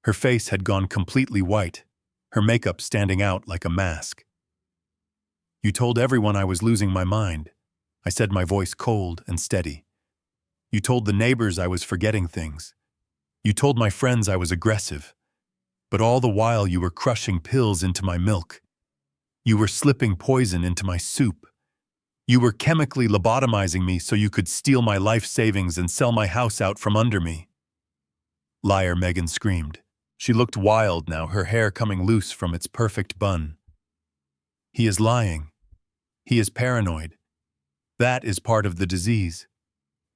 Her face had gone completely white, her makeup standing out like a mask. You told everyone I was losing my mind, I said, my voice cold and steady. You told the neighbors I was forgetting things. You told my friends I was aggressive. But all the while you were crushing pills into my milk. You were slipping poison into my soup. You were chemically lobotomizing me so you could steal my life savings and sell my house out from under me. Liar, Megan screamed. She looked wild now, her hair coming loose from its perfect bun. He is lying. He is paranoid. That is part of the disease.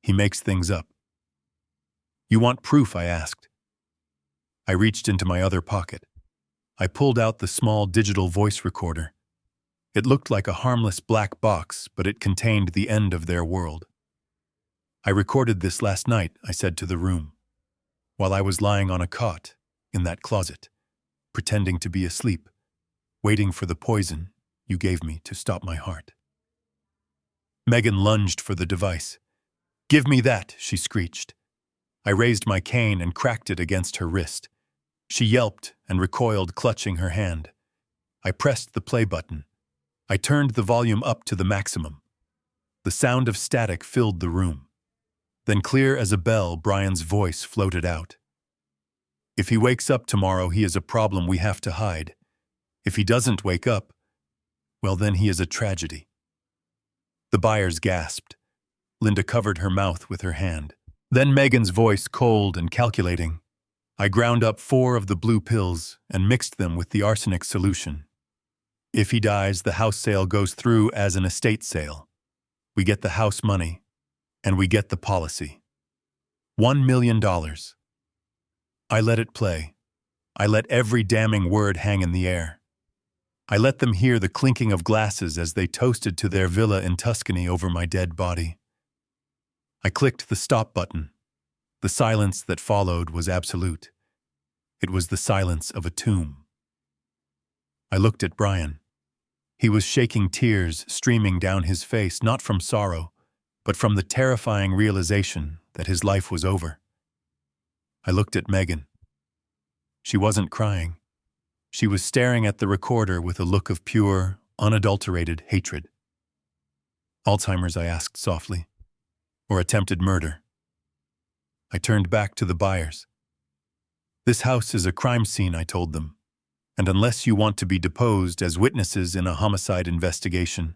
He makes things up. You want proof, I asked. I reached into my other pocket. I pulled out the small digital voice recorder. It looked like a harmless black box, but it contained the end of their world. I recorded this last night, I said to the room, while I was lying on a cot in that closet, pretending to be asleep, waiting for the poison you gave me to stop my heart. Megan lunged for the device. Give me that, she screeched. I raised my cane and cracked it against her wrist. She yelped and recoiled, clutching her hand. I pressed the play button. I turned the volume up to the maximum. The sound of static filled the room. Then, clear as a bell, Brian's voice floated out. If he wakes up tomorrow, he is a problem we have to hide. If he doesn't wake up, well, then he is a tragedy. The buyers gasped. Linda covered her mouth with her hand. Then Megan's voice, cold and calculating. I ground up 4 of the blue pills and mixed them with the arsenic solution. If he dies, the house sale goes through as an estate sale. We get the house money, and we get the policy. $1 million. I let it play. I let every damning word hang in the air. I let them hear the clinking of glasses as they toasted to their villa in Tuscany over my dead body. I clicked the stop button. The silence that followed was absolute. It was the silence of a tomb. I looked at Brian. He was shaking, tears streaming down his face, not from sorrow, but from the terrifying realization that his life was over. I looked at Megan. She wasn't crying. She was staring at the recorder with a look of pure, unadulterated hatred. Alzheimer's, I asked softly, or attempted murder? I turned back to the buyers. This house is a crime scene, I told them, and unless you want to be deposed as witnesses in a homicide investigation,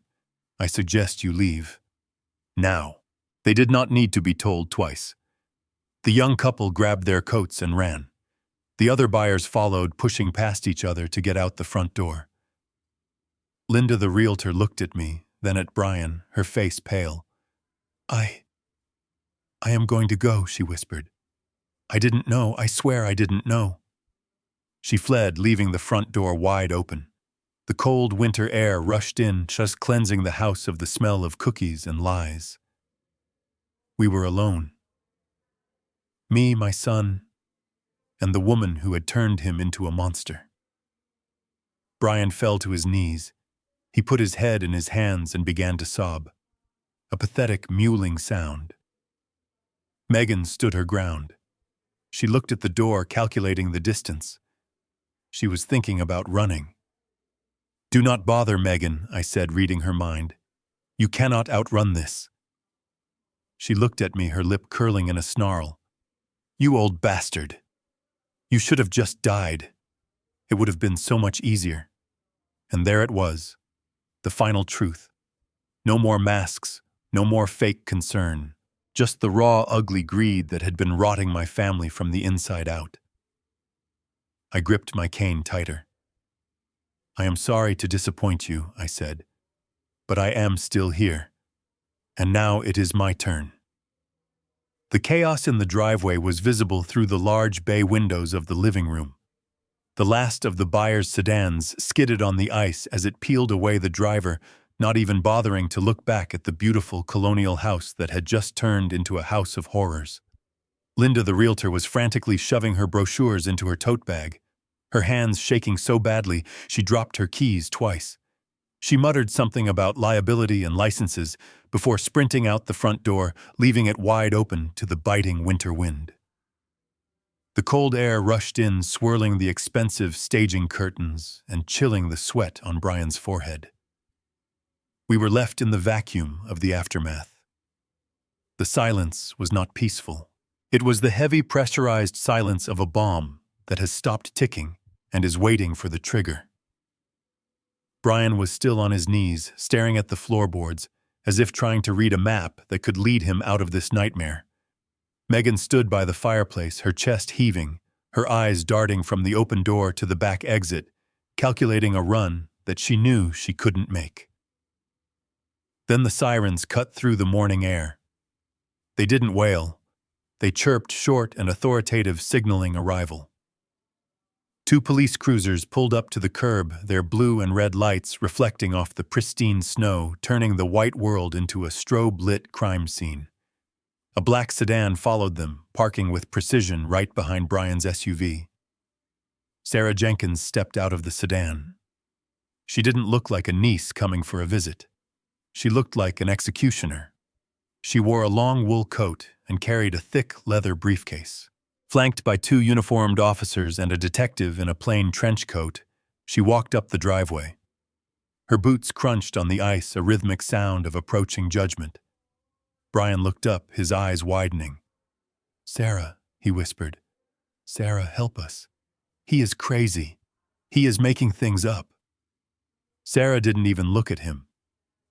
I suggest you leave. Now. They did not need to be told twice. The young couple grabbed their coats and ran. The other buyers followed, pushing past each other to get out the front door. Linda, the realtor, looked at me, then at Brian, her face pale. I am going to go, she whispered. I didn't know, I swear I didn't know. She fled, leaving the front door wide open. The cold winter air rushed in, just cleansing the house of the smell of cookies and lies. We were alone. Me, my son, and the woman who had turned him into a monster. Brian fell to his knees. He put his head in his hands and began to sob. A pathetic, mewling sound. Megan stood her ground. She looked at the door, calculating the distance. She was thinking about running. Do not bother, Megan, I said, reading her mind. You cannot outrun this. She looked at me, her lip curling in a snarl. You old bastard. You should have just died. It would have been so much easier. And there it was, the final truth. No more masks, no more fake concern, just the raw, ugly greed that had been rotting my family from the inside out. I gripped my cane tighter. I am sorry to disappoint you, I said, but I am still here. And now it is my turn. The chaos in the driveway was visible through the large bay windows of the living room. The last of the buyer's sedans skidded on the ice as it peeled away the driver, not even bothering to look back at the beautiful colonial house that had just turned into a house of horrors. Linda, the realtor, was frantically shoving her brochures into her tote bag, her hands shaking so badly she dropped her keys twice. She muttered something about liability and licenses before sprinting out the front door, leaving it wide open to the biting winter wind. The cold air rushed in, swirling the expensive staging curtains and chilling the sweat on Brian's forehead. We were left in the vacuum of the aftermath. The silence was not peaceful. It was the heavy, pressurized silence of a bomb that has stopped ticking and is waiting for the trigger. Brian was still on his knees, staring at the floorboards, as if trying to read a map that could lead him out of this nightmare. Megan stood by the fireplace, her chest heaving, her eyes darting from the open door to the back exit, calculating a run that she knew she couldn't make. Then the sirens cut through the morning air. They didn't wail. They chirped, short and authoritative, signaling arrival. 2 police cruisers pulled up to the curb, their blue and red lights reflecting off the pristine snow, turning the white world into a strobe-lit crime scene. A black sedan followed them, parking with precision right behind Brian's SUV. Sarah Jenkins stepped out of the sedan. She didn't look like a niece coming for a visit. She looked like an executioner. She wore a long wool coat and carried a thick leather briefcase. Flanked by 2 uniformed officers and a detective in a plain trench coat, she walked up the driveway. Her boots crunched on the ice, a rhythmic sound of approaching judgment. Brian looked up, his eyes widening. Sarah, he whispered. Sarah, help us. He is crazy. He is making things up. Sarah didn't even look at him.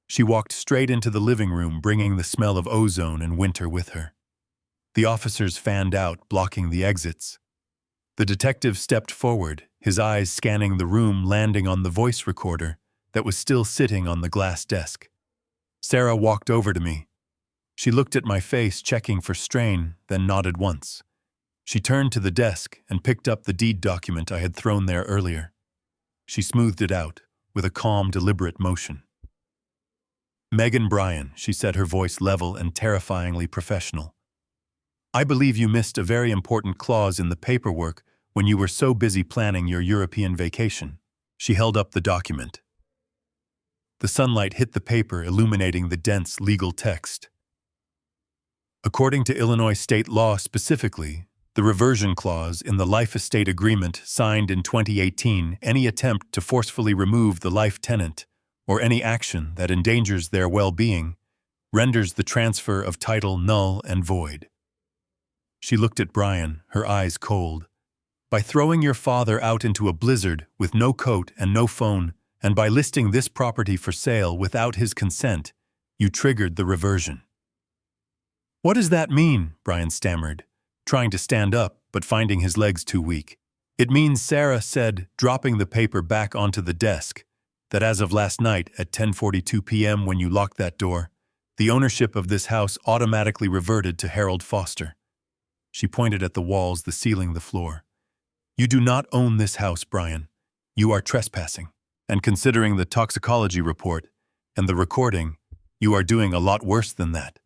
She walked straight into the living room, bringing the smell of ozone and winter with her. The officers fanned out, blocking the exits. The detective stepped forward, his eyes scanning the room, landing on the voice recorder that was still sitting on the glass desk. Sarah walked over to me. She looked at my face, checking for strain, then nodded once. She turned to the desk and picked up the deed document I had thrown there earlier. She smoothed it out with a calm, deliberate motion. Megan Brian, she said, her voice level and terrifyingly professional. I believe you missed a very important clause in the paperwork when you were so busy planning your European vacation. She held up the document. The sunlight hit the paper, illuminating the dense legal text. According to Illinois state law specifically, the reversion clause in the life estate agreement signed in 2018, any attempt to forcefully remove the life tenant or any action that endangers their well-being renders the transfer of title null and void. She looked at Brian, her eyes cold. By throwing your father out into a blizzard with no coat and no phone, and by listing this property for sale without his consent, you triggered the reversion. What does that mean? Brian stammered, trying to stand up but finding his legs too weak. It means, Sarah said, dropping the paper back onto the desk, that as of last night at 10:42 p.m. when you locked that door, The ownership of this house automatically reverted to Harold Foster. She pointed at the walls, the ceiling, the floor. You do not own this house, Brian. You are trespassing. And considering the toxicology report and the recording, you are doing a lot worse than that.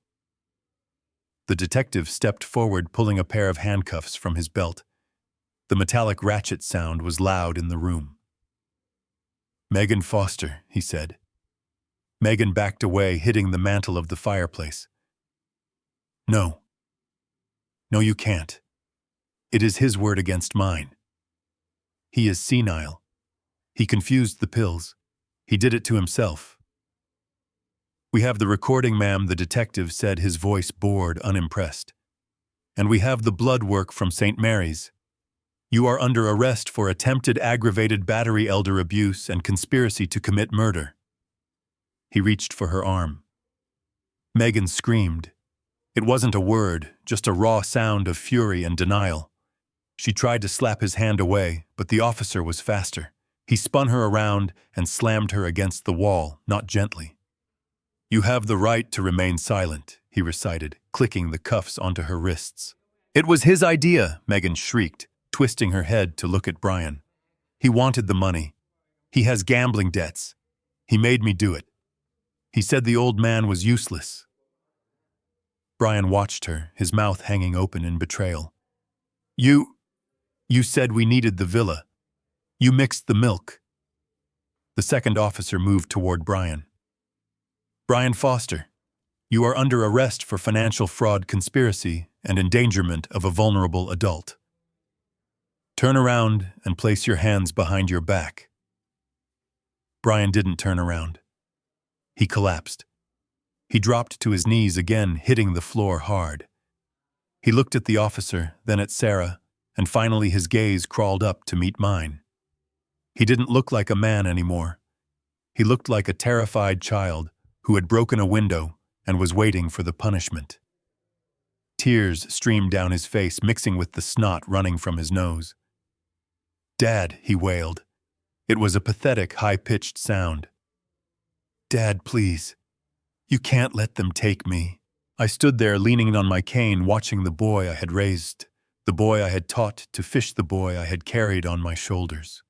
The detective stepped forward, pulling a pair of handcuffs from his belt. The metallic ratchet sound was loud in the room. Megan Foster, he said. Megan backed away, hitting the mantel of the fireplace. No. No, you can't. It is his word against mine. He is senile. He confused the pills. He did it to himself. We have the recording, ma'am, the detective said, his voice bored, unimpressed. And we have the blood work from St. Mary's. You are under arrest for attempted aggravated battery, elder abuse, and conspiracy to commit murder. He reached for her arm. Megan screamed. It wasn't a word, just a raw sound of fury and denial. She tried to slap his hand away, but the officer was faster. He spun her around and slammed her against the wall, not gently. You have the right to remain silent, he recited, clicking the cuffs onto her wrists. It was his idea, Megan shrieked, twisting her head to look at Brian. He wanted the money. He has gambling debts. He made me do it. He said the old man was useless. Brian watched her, his mouth hanging open in betrayal. You said we needed the villa. You mixed the milk. The second officer moved toward Brian. Brian Foster, you are under arrest for financial fraud, conspiracy, and endangerment of a vulnerable adult. Turn around and place your hands behind your back. Brian didn't turn around. He collapsed. He dropped to his knees again, hitting the floor hard. He looked at the officer, then at Sarah, and finally his gaze crawled up to meet mine. He didn't look like a man anymore. He looked like a terrified child who had broken a window and was waiting for the punishment. Tears streamed down his face, mixing with the snot running from his nose. Dad, he wailed. It was a pathetic, high-pitched sound. Dad, please. You can't let them take me. I stood there leaning on my cane, watching the boy I had raised, the boy I had taught to fish, the boy I had carried on my shoulders.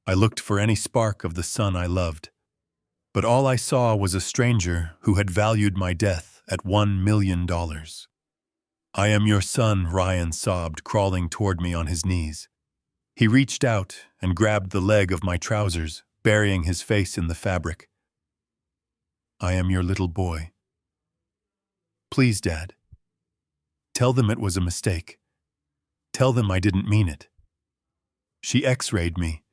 I looked for any spark of the son I loved, but all I saw was a stranger who had valued my death at $1 million. I am your son, Ryan sobbed, crawling toward me on his knees. He reached out and grabbed the leg of my trousers, burying his face in the fabric. I am your little boy. Please, Dad. Tell them it was a mistake. Tell them I didn't mean it. She X-rayed me.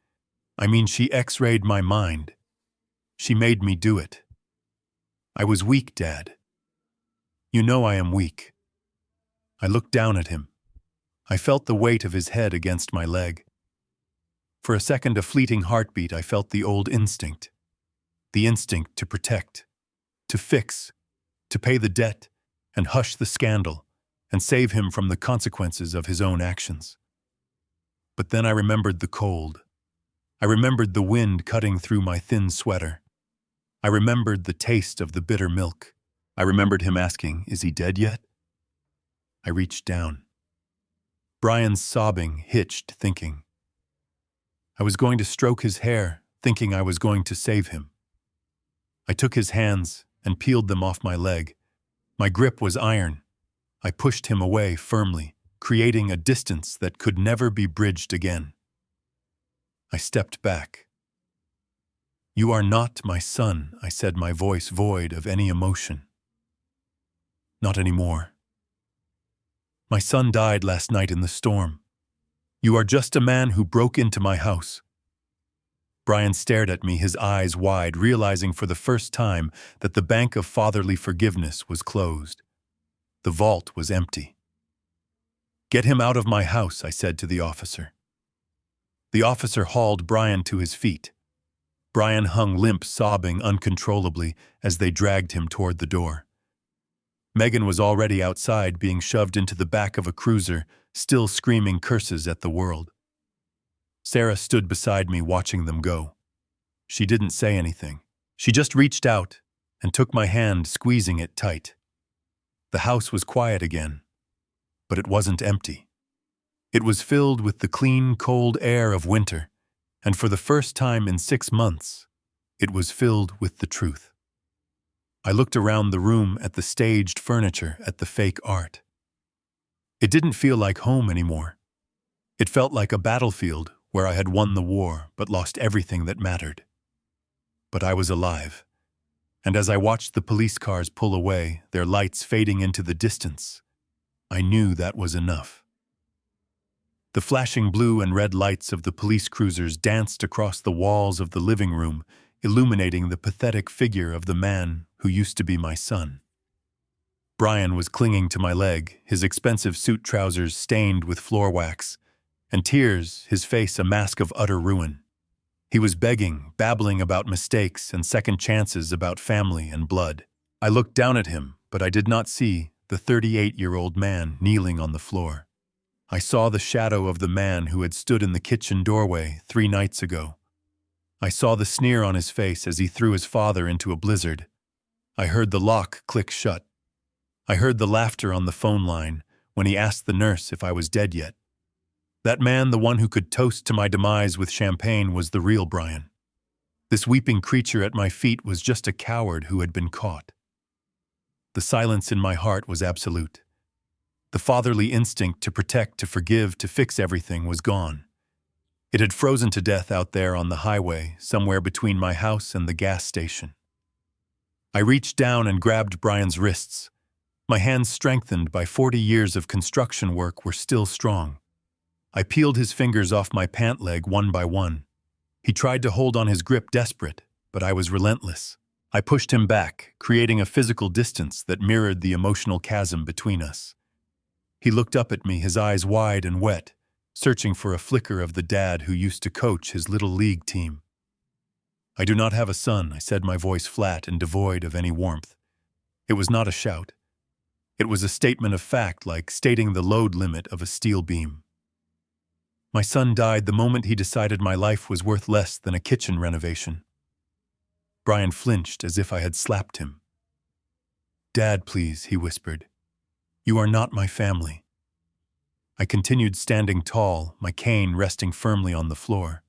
She X-rayed my mind. She made me do it. I was weak, Dad. You know I am weak. I looked down at him. I felt the weight of his head against my leg. For a second, a fleeting heartbeat, I felt the old instinct. The instinct to protect, to fix, to pay the debt, and hush the scandal, and save him from the consequences of his own actions. But then I remembered the cold. I remembered the wind cutting through my thin sweater. I remembered the taste of the bitter milk. I remembered him asking, "Is he dead yet?" I reached down. Brian's sobbing hitched, thinking. I was going to stroke his hair, thinking I was going to save him. I took his hands and peeled them off my leg. My grip was iron. I pushed him away firmly, creating a distance that could never be bridged again. I stepped back. You are not my son, I said, my voice void of any emotion. Not anymore. My son died last night in the storm. You are just a man who broke into my house. Brian stared at me, his eyes wide, realizing for the first time that the bank of fatherly forgiveness was closed. The vault was empty. Get him out of my house, I said to the officer. The officer hauled Brian to his feet. Brian hung limp, sobbing uncontrollably as they dragged him toward the door. Megan was already outside, being shoved into the back of a cruiser, still screaming curses at the world. Sarah stood beside me, watching them go. She didn't say anything. She just reached out and took my hand, squeezing it tight. The house was quiet again, but it wasn't empty. It was filled with the clean, cold air of winter, and for the first time in 6 months, it was filled with the truth. I looked around the room at the staged furniture, at the fake art. It didn't feel like home anymore. It felt like a battlefield where I had won the war but lost everything that mattered. But I was alive, and as I watched the police cars pull away, their lights fading into the distance, I knew that was enough. The flashing blue and red lights of the police cruisers danced across the walls of the living room, illuminating the pathetic figure of the man who used to be my son. Brian was clinging to my leg, his expensive suit trousers stained with floor wax, and tears, his face a mask of utter ruin. He was begging, babbling about mistakes and second chances, about family and blood. I looked down at him, but I did not see the 38-year-old man kneeling on the floor. I saw the shadow of the man who had stood in the kitchen doorway 3 nights ago. I saw the sneer on his face as he threw his father into a blizzard. I heard the lock click shut. I heard the laughter on the phone line when he asked the nurse if I was dead yet. That man, the one who could toast to my demise with champagne, was the real Brian. This weeping creature at my feet was just a coward who had been caught. The silence in my heart was absolute. The fatherly instinct to protect, to forgive, to fix everything was gone. It had frozen to death out there on the highway, somewhere between my house and the gas station. I reached down and grabbed Brian's wrists. My hands, strengthened by 40 years of construction work, were still strong. I peeled his fingers off my pant leg one by one. He tried to hold on his grip, desperate, but I was relentless. I pushed him back, creating a physical distance that mirrored the emotional chasm between us. He looked up at me, his eyes wide and wet, searching for a flicker of the dad who used to coach his little league team. "I do not have a son," I said, my voice flat and devoid of any warmth. It was not a shout. It was a statement of fact, like stating the load limit of a steel beam. My son died the moment he decided my life was worth less than a kitchen renovation. Brian flinched as if I had slapped him. "Dad, please," he whispered. "You are not my family." I continued standing tall, my cane resting firmly on the floor.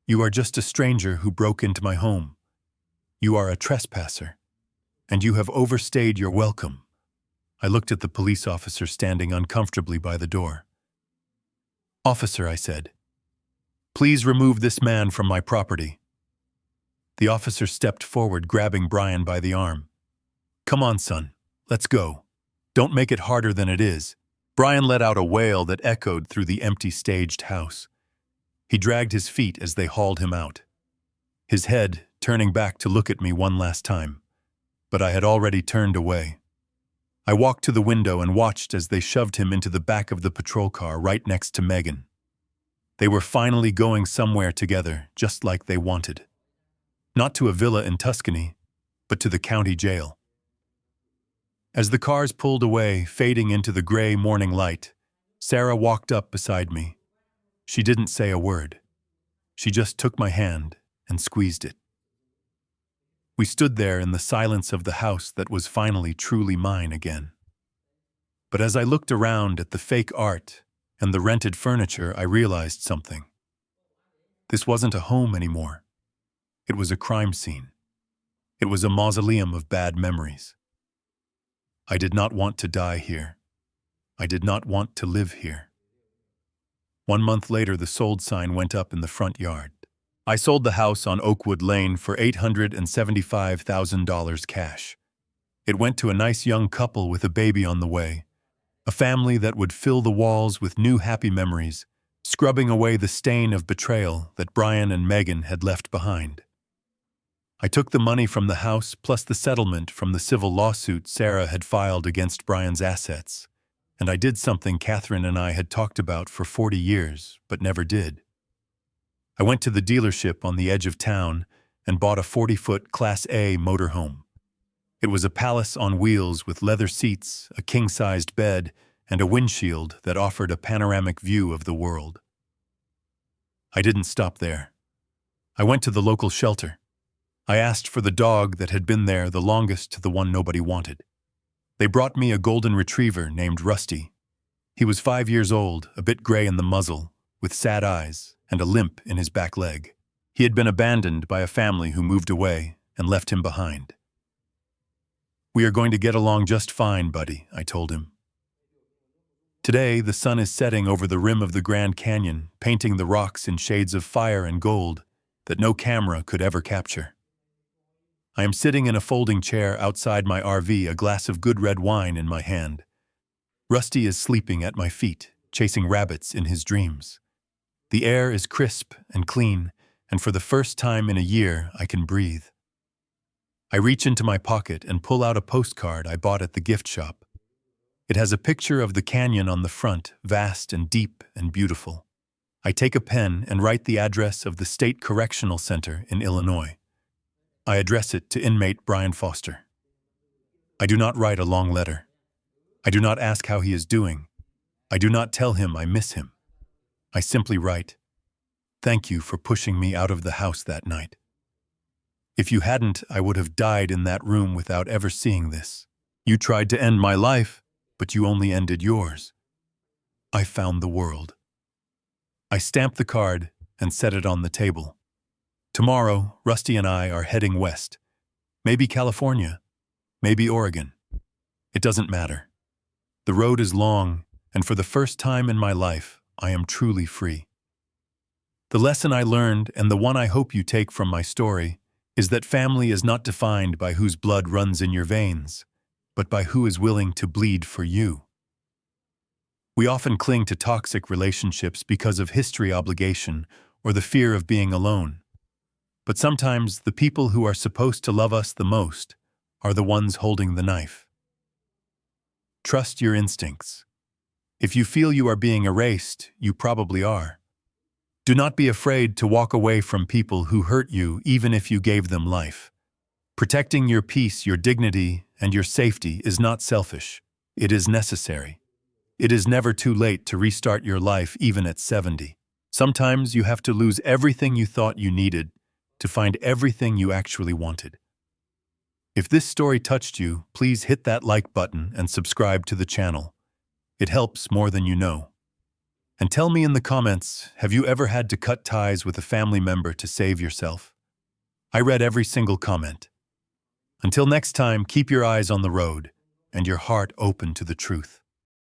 "You are just a stranger who broke into my home. You are a trespasser, and you have overstayed your welcome." I looked at the police officer standing uncomfortably by the door. "Officer," I said, "please remove this man from my property." The officer stepped forward, grabbing Brian by the arm. "Come on, son, let's go. Don't make it harder than it is." Brian let out a wail that echoed through the empty staged house. He dragged his feet as they hauled him out, his head turning back to look at me one last time, but I had already turned away. I walked to the window and watched as they shoved him into the back of the patrol car right next to Megan. They were finally going somewhere together, just like they wanted. Not to a villa in Tuscany, but to the county jail. As the cars pulled away, fading into the gray morning light, Sarah walked up beside me. She didn't say a word. She just took my hand and squeezed it. We stood there in the silence of the house that was finally truly mine again. But as I looked around at the fake art and the rented furniture, I realized something. This wasn't a home anymore. It was a crime scene. It was a mausoleum of bad memories. I did not want to die here. I did not want to live here. 1 month later, the sold sign went up in the front yard. I sold the house on Oakwood Lane for $875,000 cash. It went to a nice young couple with a baby on the way, a family that would fill the walls with new happy memories, scrubbing away the stain of betrayal that Brian and Megan had left behind. I took the money from the house plus the settlement from the civil lawsuit Sarah had filed against Brian's assets, and I did something Catherine and I had talked about for 40 years, but never did. I went to the dealership on the edge of town and bought a 40-foot Class A motorhome. It was a palace on wheels with leather seats, a king-sized bed, and a windshield that offered a panoramic view of the world. I didn't stop there. I went to the local shelter. I asked for the dog that had been there the longest to the one nobody wanted. They brought me a golden retriever named Rusty. He was 5 years old, a bit gray in the muzzle, with sad eyes and a limp in his back leg. He had been abandoned by a family who moved away and left him behind. "We are going to get along just fine, buddy," I told him. Today, the sun is setting over the rim of the Grand Canyon, painting the rocks in shades of fire and gold that no camera could ever capture. I am sitting in a folding chair outside my RV, a glass of good red wine in my hand. Rusty is sleeping at my feet, chasing rabbits in his dreams. The air is crisp and clean, and for the first time in a year, I can breathe. I reach into my pocket and pull out a postcard I bought at the gift shop. It has a picture of the canyon on the front, vast and deep and beautiful. I take a pen and write the address of the State Correctional Center in Illinois. I address it to inmate Brian Foster. I do not write a long letter. I do not ask how he is doing. I do not tell him I miss him. I simply write, "Thank you for pushing me out of the house that night. If you hadn't, I would have died in that room without ever seeing this. You tried to end my life, but you only ended yours. I found the world." I stamp the card and set it on the table. Tomorrow, Rusty and I are heading west. Maybe California, maybe Oregon. It doesn't matter. The road is long, and for the first time in my life, I am truly free. The lesson I learned, and the one I hope you take from my story, is that family is not defined by whose blood runs in your veins, but by who is willing to bleed for you. We often cling to toxic relationships because of history obligation or the fear of being alone. But sometimes the people who are supposed to love us the most are the ones holding the knife. Trust your instincts. If you feel you are being erased, you probably are. Do not be afraid to walk away from people who hurt you, even if you gave them life. Protecting your peace, your dignity, and your safety is not selfish. It is necessary. It is never too late to restart your life, even at 70. Sometimes you have to lose everything you thought you needed to find everything you actually wanted. If this story touched you, please hit that like button and subscribe to the channel. It helps more than you know. And tell me in the comments, have you ever had to cut ties with a family member to save yourself? I read every single comment. Until next time, keep your eyes on the road and your heart open to the truth.